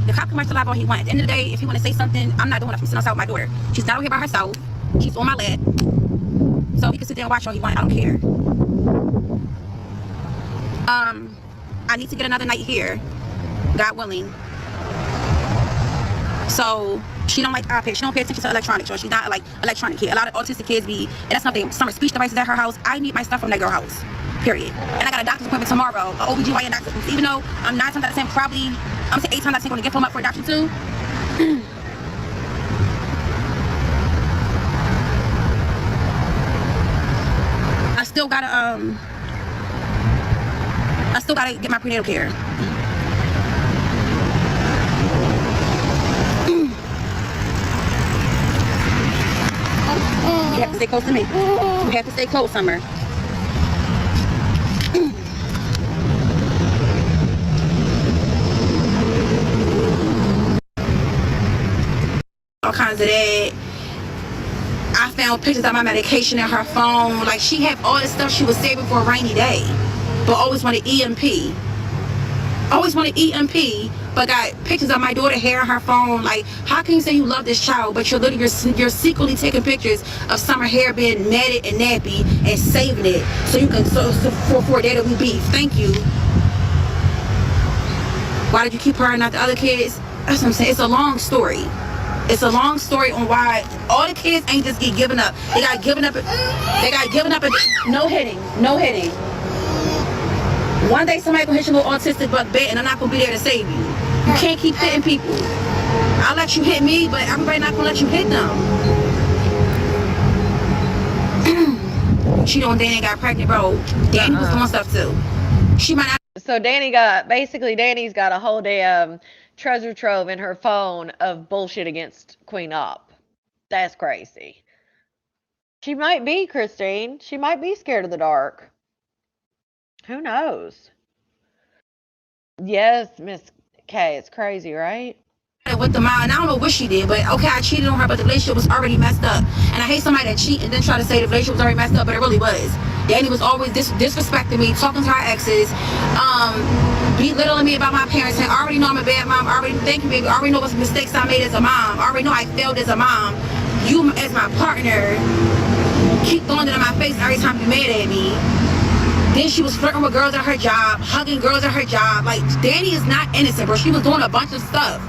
The cop can watch the live all he wants. At the end of the day, if he want to say something, I'm not doing it from sitting outside my door. She's not out here by herself. She's on my lap. So he can sit there and watch all he wants. I don't care. I need to get another night here, God willing. So she don't like iPads. She don't pay attention to electronics. So she's not like electronic kid. A lot of autistic kids be, and that's nothing. Summer speech devices at her house. I need my stuff from that girl house. Period. And I got a doctor's appointment tomorrow. An OBGYN doctor's appointment. Even though I'm 9 times out of 10, probably I'm saying 8 times out of 10 going to get him up for adoption too. I still gotta get my prenatal care. You have to stay close to me. You have to stay close, Summer. All kinds of that. I found pictures of my medication in her phone. Like, she had all this stuff she was saving for a rainy day, but always wanted EMP. always want to eat and pee, but got pictures of my daughter hair on her phone. Like, how can you say you love this child, but you're secretly taking pictures of Summer hair being matted and nappy and saving it so you can for there to be beef? Thank you. Why did you keep her and not the other kids? That's what I'm saying. It's a long story. It's a long story on why all the kids ain't just get given up. They got given up. No hitting. No hitting. One day somebody gonna hit your little autistic butt bit, and I'm not gonna be there to save you. You can't keep hitting people. I'll let you hit me, but everybody not gonna let you hit them. She on Danny got pregnant, bro. Danny was doing stuff too. She might not. So Danny's got a whole damn treasure trove in her phone of bullshit against Queen Op. That's crazy. She might be, Christine. She might be scared of the dark. Who knows? Yes, Miss K. It's crazy, right? With the mom, and I don't know what she did, but okay, I cheated on her, but the relationship was already messed up. And I hate somebody that cheat and then try to say the relationship was already messed up, but it really was. Danny was always disrespecting me, talking to her exes, belittling me about my parents, and I already know I'm a bad mom. Thank you, baby. I already know what mistakes I made as a mom. I already know I failed as a mom. You, as my partner, keep throwing it in my face every time you mad at me. Then she was flirting with girls at her job, hugging girls at her job. Like, Danny is not innocent, bro. She was doing a bunch of stuff.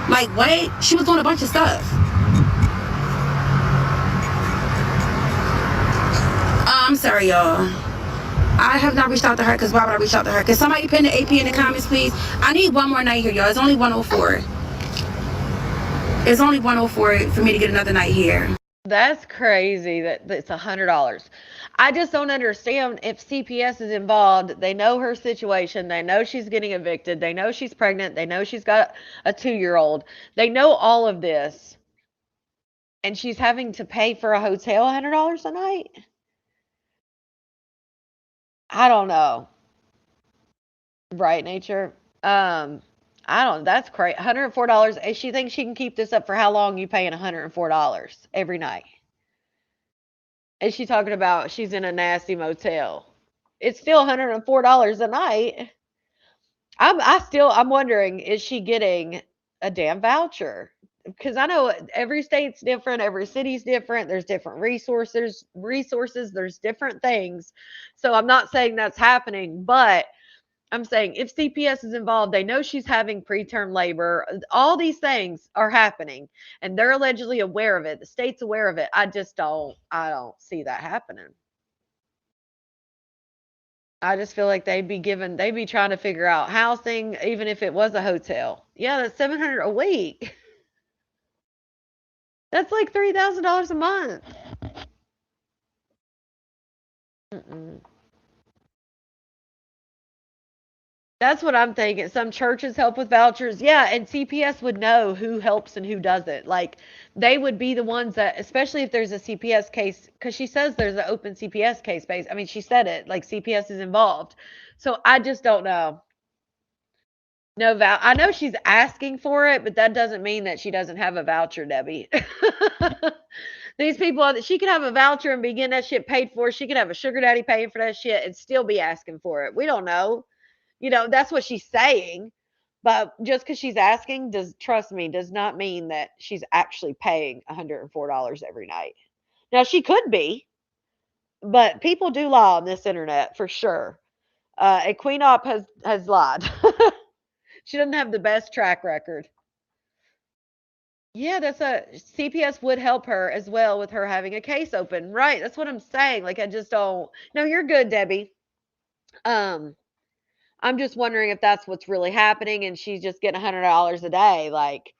Like, what? She was doing a bunch of stuff. I'm sorry, y'all. I have not reached out to her, because why would I reach out to her? Can somebody pin the AP in the comments, please? I need one more night here, y'all. It's only 104. It's only 104 for me to get another night here. That's crazy that it's $100. I just don't understand if CPS is involved. They know her situation. They know she's getting evicted. They know she's pregnant. They know she's got a 2-year-old. They know all of this. And she's having to pay for a hotel $100 a night? I don't know. Right, Nature? That's crazy. $104. And she thinks she can keep this up for how long? You paying $104 every night? And she talking about she's in a nasty motel. It's still $104 a night. I'm wondering, is she getting a damn voucher? Because I know every state's different, every city's different. There's different resources. There's different things. So I'm not saying that's happening, but I'm saying if CPS is involved, they know she's having preterm labor. All these things are happening, and they're allegedly aware of it. The state's aware of it. I don't see that happening. I just feel like they'd be trying to figure out housing, even if it was a hotel. Yeah, that's $700 a week. That's like $3,000 a month. That's what I'm thinking. Some churches help with vouchers. Yeah, and CPS would know who helps and who doesn't. Like, they would be the ones that, especially if there's a CPS case, because she says there's an open CPS case base. I mean, she said it, like CPS is involved. So I just don't know. No I know she's asking for it, but that doesn't mean that she doesn't have a voucher, Debbie. These people, she could have a voucher and be getting that shit paid for. She could have a sugar daddy paying for that shit and still be asking for it. We don't know. You know, that's what she's saying. But just because she's asking, trust me, does not mean that she's actually paying $104 every night. Now, she could be, but people do lie on this internet for sure. And Queen Op has lied. She doesn't have the best track record. Yeah, CPS would help her as well with her having a case open. Right, that's what I'm saying. Like, I just don't. No, you're good, Debbie. I'm just wondering if that's what's really happening and she's just getting $100 a day. Like,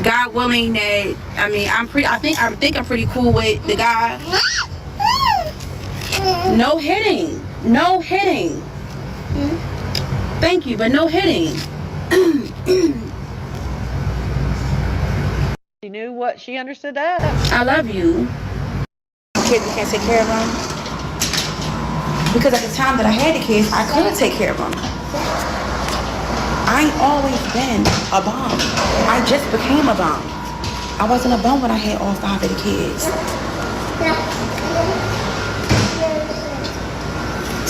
God willing that, I think I'm pretty cool with the guy. No hitting. No hitting. Thank you, but no hitting. She understood that. I love you. Kids, we can't take care of them. Because at the time that I had the kids, I couldn't take care of them. I ain't always been a bum. I just became a bum. I wasn't a bum when I had all 5 of the kids.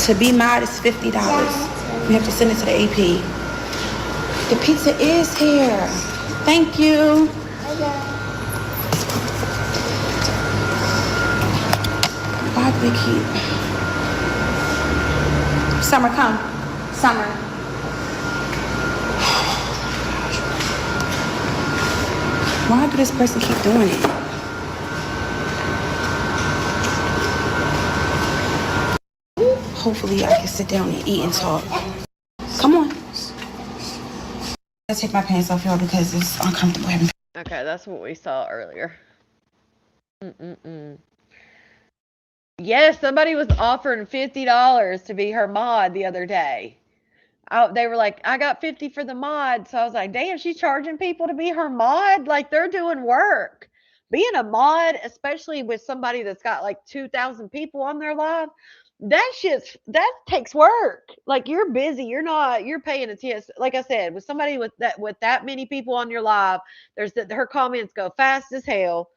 To be mod is $50. We have to send it to the AP. The pizza is here. Thank you. Why do they keep... Summer, come. Summer. Why do this person keep doing it? Hopefully I can sit down and eat and talk. Come on. Let's take my pants off, y'all, because it's uncomfortable having... Okay, that's what we saw earlier. Yes, somebody was offering $50 to be her mod the other day. They were like, I got 50 for the mod. So I was like, damn, she's charging people to be her mod? Like, they're doing work. Being a mod, especially with somebody that's got like 2,000 people on their live, that takes work. Like, you're busy. You're paying attention. Like I said, with somebody with that many people on your live, her comments go fast as hell.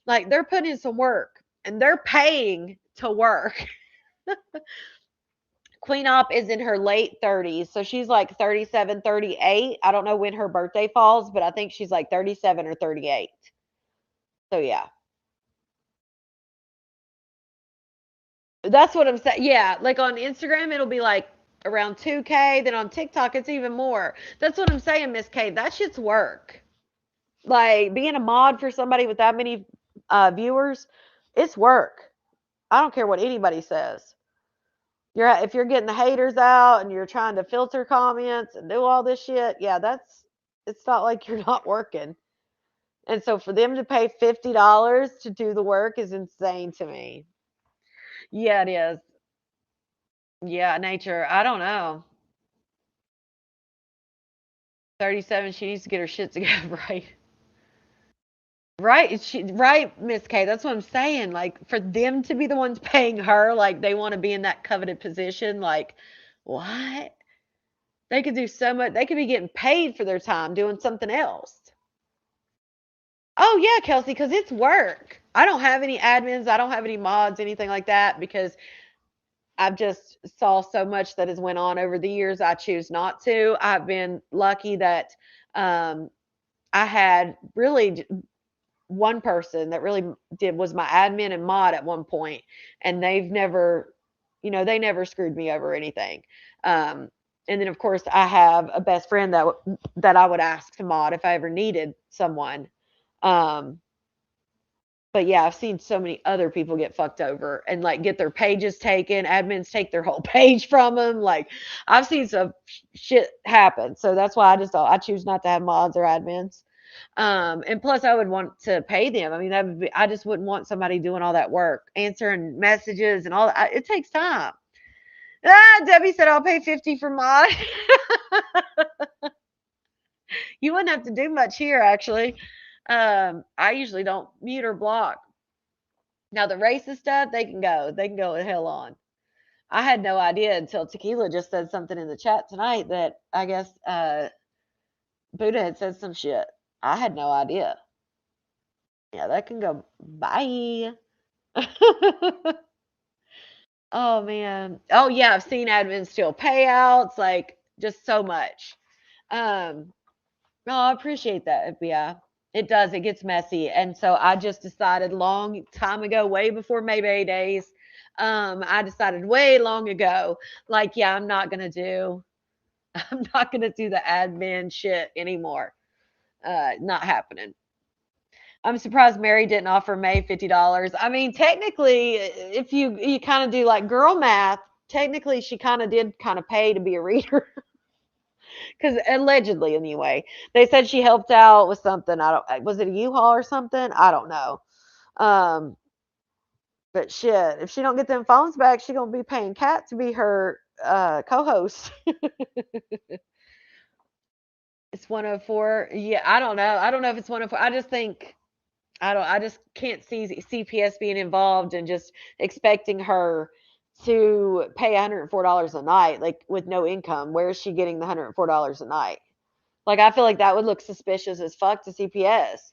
Like, they're putting in some work and they're paying to work. Queen Op is in her late 30s. So she's like 37, 38. I don't know when her birthday falls, but I think she's like 37 or 38. So yeah. That's what I'm saying. Yeah, like on Instagram, it'll be like around 2K. Then on TikTok, it's even more. That's what I'm saying, Miss K. That shit's work. Like, being a mod for somebody with that many viewers, it's work. I don't care what anybody says. If you're getting the haters out and you're trying to filter comments and do all this shit, yeah, it's not like you're not working. And so for them to pay $50 to do the work is insane to me. Yeah, it is. Yeah, nature. I don't know. 37, she needs to get her shit together, right? Right, Miss K. That's what I'm saying. Like, for them to be the ones paying her, like they want to be in that coveted position, like, what? They could do so much. They could be getting paid for their time doing something else. Oh yeah, Kelsey, because it's work. I don't have any admins. I don't have any mods, anything like that, because I've just saw so much that has went on over the years. I choose not to. I've been lucky that I had really one person that really was my admin and mod at one point, and they've never, they never screwed me over anything. And then of course I have a best friend that I would ask to mod if I ever needed someone. But yeah, I've seen so many other people get fucked over and like get their pages taken. Admins take their whole page from them. Like, I've seen some shit happen. So that's why I choose not to have mods or admins. And plus I would want to pay them. I mean, I just wouldn't want somebody doing all that work, answering messages and all that. It takes time. Debbie said I'll pay 50 for mod. You wouldn't have to do much here, actually. I usually don't mute or block. Now the racist stuff, they can go the hell on. I had no idea until Tequila just said something in the chat tonight that I guess Buddha had said some shit. I had no idea. Yeah, that can go bye. Oh man. Oh yeah, I've seen admins steal payouts, like just so much. No, I appreciate that. Yeah, it does. It gets messy. And so I just decided long time ago, way before Mayday days, I decided way long ago, like, yeah, I'm not going to do the admin shit anymore. Not happening. I'm surprised Mary didn't offer May $50. I mean, technically, if you kind of do like girl math, technically she kind of did kind of pay to be a reader. Because allegedly, anyway, they said she helped out with something. Was it a U-Haul or something? I don't know. But shit, if she don't get them phones back, she gonna be paying Kat to be her co-host. It's 104. Yeah, I don't know. I don't know if it's 104. I just think I just can't see CPS being involved and just expecting her to pay $104 a night, like with no income. Where is she getting the $104 a night? Like, I feel like that would look suspicious as fuck to CPS.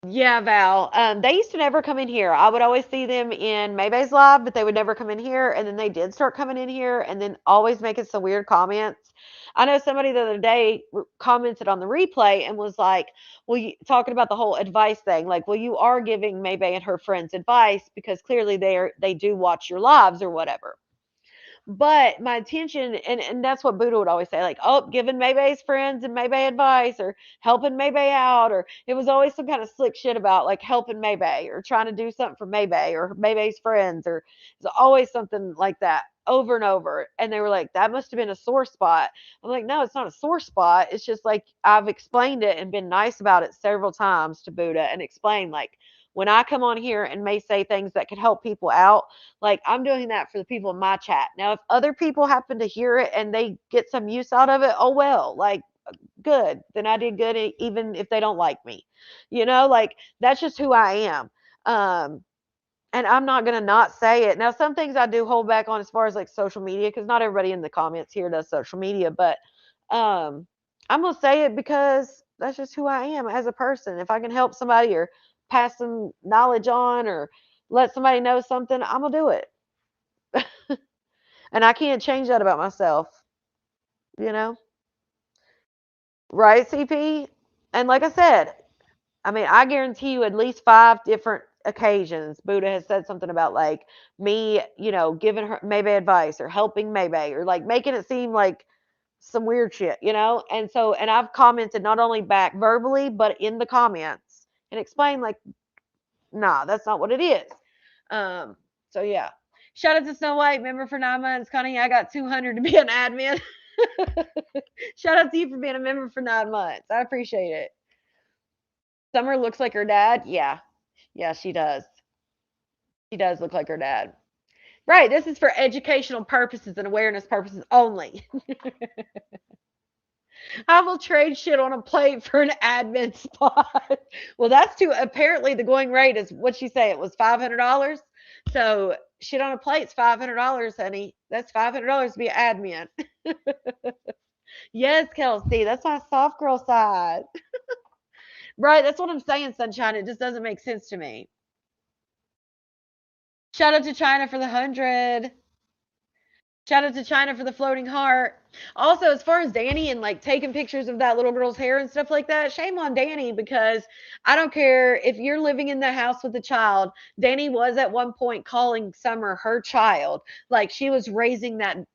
Yeah, Val. They used to never come in here. I would always see them in Maybay's live, but they would never come in here. And then they did start coming in here and then always making some weird comments. I know somebody the other day commented on the replay and was like, well, talking about the whole advice thing, like, well, you are giving Maybay and her friends advice because clearly they do watch your lives or whatever. But my attention, and that's what Buddha would always say, like, oh, giving Maybay's friends and Maybay advice or helping Maybay out, or it was always some kind of slick shit about like helping Maybay or trying to do something for Maybay or Maybay's friends, or it's always something like that over and over. And they were like, that must have been a sore spot. I'm like, no, it's not a sore spot. It's just like I've explained it and been nice about it several times to Buddha and explained like when I come on here and may say things that could help people out, like I'm doing that for the people in my chat. Now, if other people happen to hear it and they get some use out of it, oh well, like good. Then I did good even if they don't like me. Like that's just who I am. And I'm not going to not say it. Now, some things I do hold back on as far as like social media because not everybody in the comments here does social media, but I'm going to say it because that's just who I am as a person. If I can help somebody or pass some knowledge on or let somebody know something, I'm going to do it. And I can't change that about myself, you know? Right, CP? And like I said, I mean, I guarantee you at least 5 different occasions Buddha has said something about like me, giving her Maybay advice or helping Maybay or like making it seem like some weird shit, And so, and I've commented not only back verbally, but in the comments and explained like, nah, that's not what it is. So yeah. Shout out to Snow White, member for 9 months. Connie, I got 200 to be an admin. Shout out to you for being a member for 9 months. I appreciate it. Summer looks like her dad. Yeah. Yeah, she does. She does look like her dad. Right. This is for educational purposes and awareness purposes only. I will trade shit on a plate for an admin spot. Well, that's too. Apparently, the going rate is what she say. It was $500. So shit on a plate's $500, honey. That's $500 to be an admin. Yes, Kelsey. That's my soft girl side. Right. That's what I'm saying, Sunshine. It just doesn't make sense to me. Shout out to China for the 100. Shout out to China for the floating heart. Also, as far as Danny and like taking pictures of that little girl's hair and stuff like that, shame on Danny because I don't care if you're living in the house with a child. Danny was at one point calling Summer her child. Like she was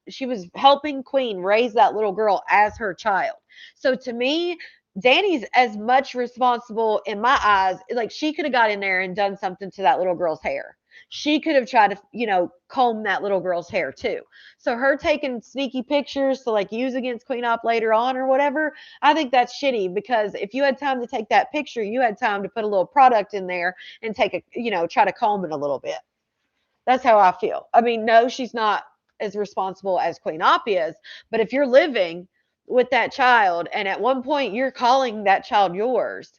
she was helping Queen raise that little girl as her child. So to me, Danny's as much responsible in my eyes. Like she could have got in there and done something to that little girl's hair. She could have tried to, comb that little girl's hair too. So her taking sneaky pictures to like use against Queen Op later on or whatever, I think that's shitty because if you had time to take that picture, you had time to put a little product in there and try to comb it a little bit. That's how I feel. I mean, no, she's not as responsible as Queen Op is, but if you're living with that child and at one point you're calling that child yours,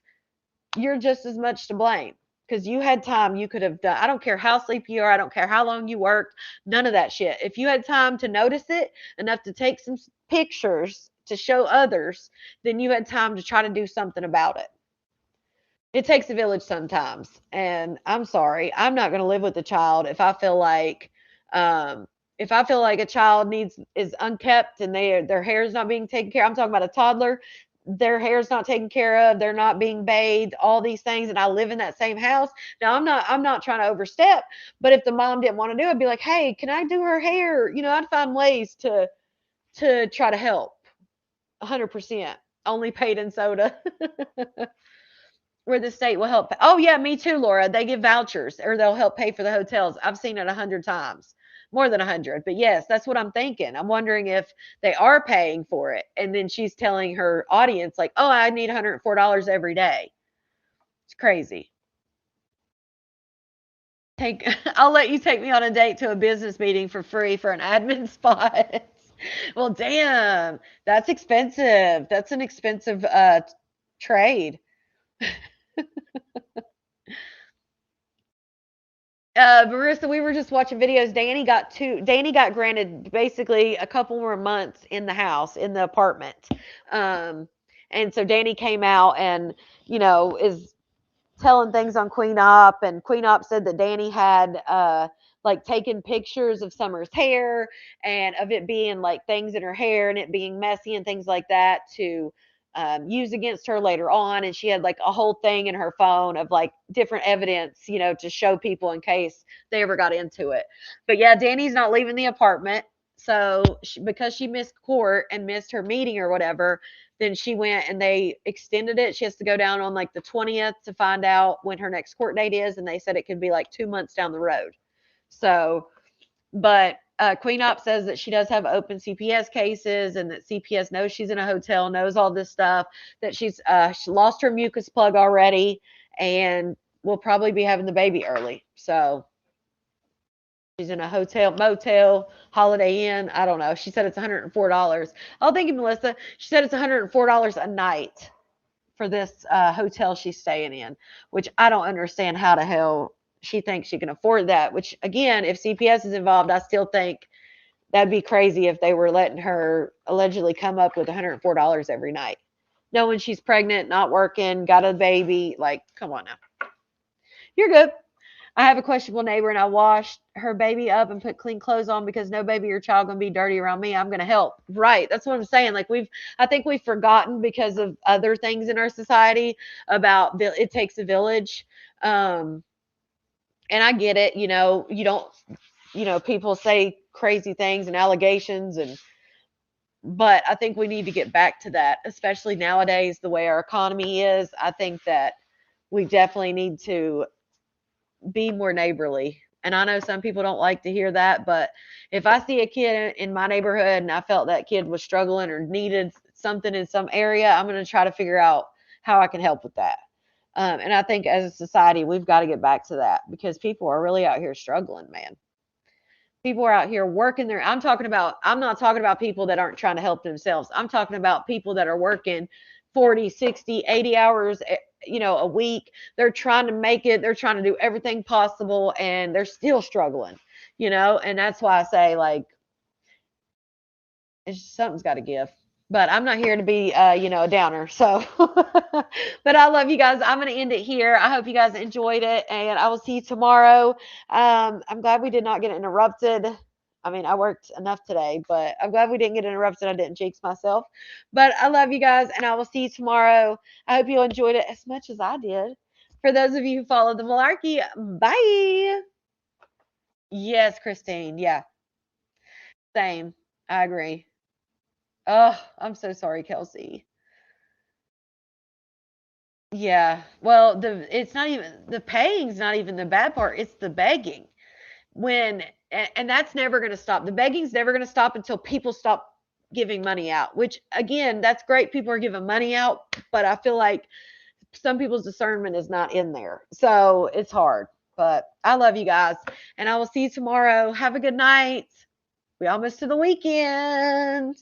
you're just as much to blame. Because you had time you could have done. I don't care how sleepy you are. I don't care how long you worked. None of that shit. If you had time to notice it enough to take some pictures to show others, then you had time to try to do something about it. It takes a village sometimes. And I'm sorry. I'm not going to live with a child if I feel like a child is unkept and their hair is not being taken care of. I'm talking about a toddler. Their hair's not taken care of, they're not being bathed, all these things, and I live in that same house. Now I'm not trying to overstep, but if the mom didn't want to do it, I'd be like, hey, can I do her hair? I'd find ways to try to help. 100%. Only paid in soda. Where the state will help. Oh yeah, me too, Laura. They give vouchers or they'll help pay for the hotels. I've seen it 100 times. More than 100, but yes, that's what I'm thinking. I'm wondering if they are paying for it. And then she's telling her audience like, oh, I need $104 every day. It's crazy. I'll let you take me on a date to a business meeting for free for an admin spot. Well, damn, that's expensive. That's an expensive trade. Marissa, we were just watching videos. Danny got granted basically a couple more months in the house, in the apartment. And so Danny came out and, is telling things on Queen Op, and Queen Op said that Danny had like taken pictures of Summer's hair and of it being like things in her hair and it being messy and things like that to use against her later on. And she had like a whole thing in her phone of like different evidence, you know, to show people in case they ever got into it. But yeah, Danny's not leaving the apartment. So because she missed court and missed her meeting or whatever, then she went and they extended it. She has to go down on like the 20th to find out when her next court date is. And they said it could be like 2 months down the road. So, but Queen Op says that she does have open CPS cases and that CPS knows she's in a hotel, knows all this stuff, that she lost her mucus plug already and will probably be having the baby early. So she's in a hotel, motel, Holiday Inn. I don't know. She said it's $104. Oh, thank you, Melissa. She said it's $104 a night for this hotel she's staying in, which I don't understand how the hell she thinks she can afford that. Which, again, if CPS is involved, I still think that'd be crazy if they were letting her allegedly come up with $104 every night. Knowing she's pregnant, not working, got a baby. Like, come on now. You're good. I have a questionable neighbor and I washed her baby up and put clean clothes on because no baby or child gonna be dirty around me. I'm gonna help. Right. That's what I'm saying. Like I think we've forgotten because of other things in our society about it takes a village. And I get it. You know, you don't, you know, people say crazy things and allegations but I think we need to get back to that, especially nowadays, the way our economy is. I think that we definitely need to be more neighborly. And I know some people don't like to hear that, but if I see a kid in my neighborhood and I felt that kid was struggling or needed something in some area, I'm going to try to figure out how I can help with that. And I think as a society, we've got to get back to that because people are really out here struggling, man. People are out here working their, I'm not talking about people that aren't trying to help themselves. I'm talking about people that are working 40, 60, 80 hours, you know, a week. They're trying to make it. They're trying to do everything possible and they're still struggling, you know? And that's why I say like, it's just, something's got to give. But I'm not here to be, you know, a downer. So, but I love you guys. I'm going to end it here. I hope you guys enjoyed it, and I will see you tomorrow. I'm glad we did not get interrupted. I mean, I worked enough today, but I'm glad we didn't get interrupted. I didn't jinx myself. But I love you guys, and I will see you tomorrow. I hope you enjoyed it as much as I did. For those of you who followed the malarkey, bye. Yes, Christine. Yeah. Same. I agree. Oh, I'm so sorry, Kelsey. Yeah. Well, it's not even the paying's not even the bad part. It's the begging. And that's never going to stop. The begging's never going to stop until people stop giving money out, which again, that's great. People are giving money out, but I feel like some people's discernment is not in there. So it's hard, but I love you guys and I will see you tomorrow. Have a good night. We almost to the weekend.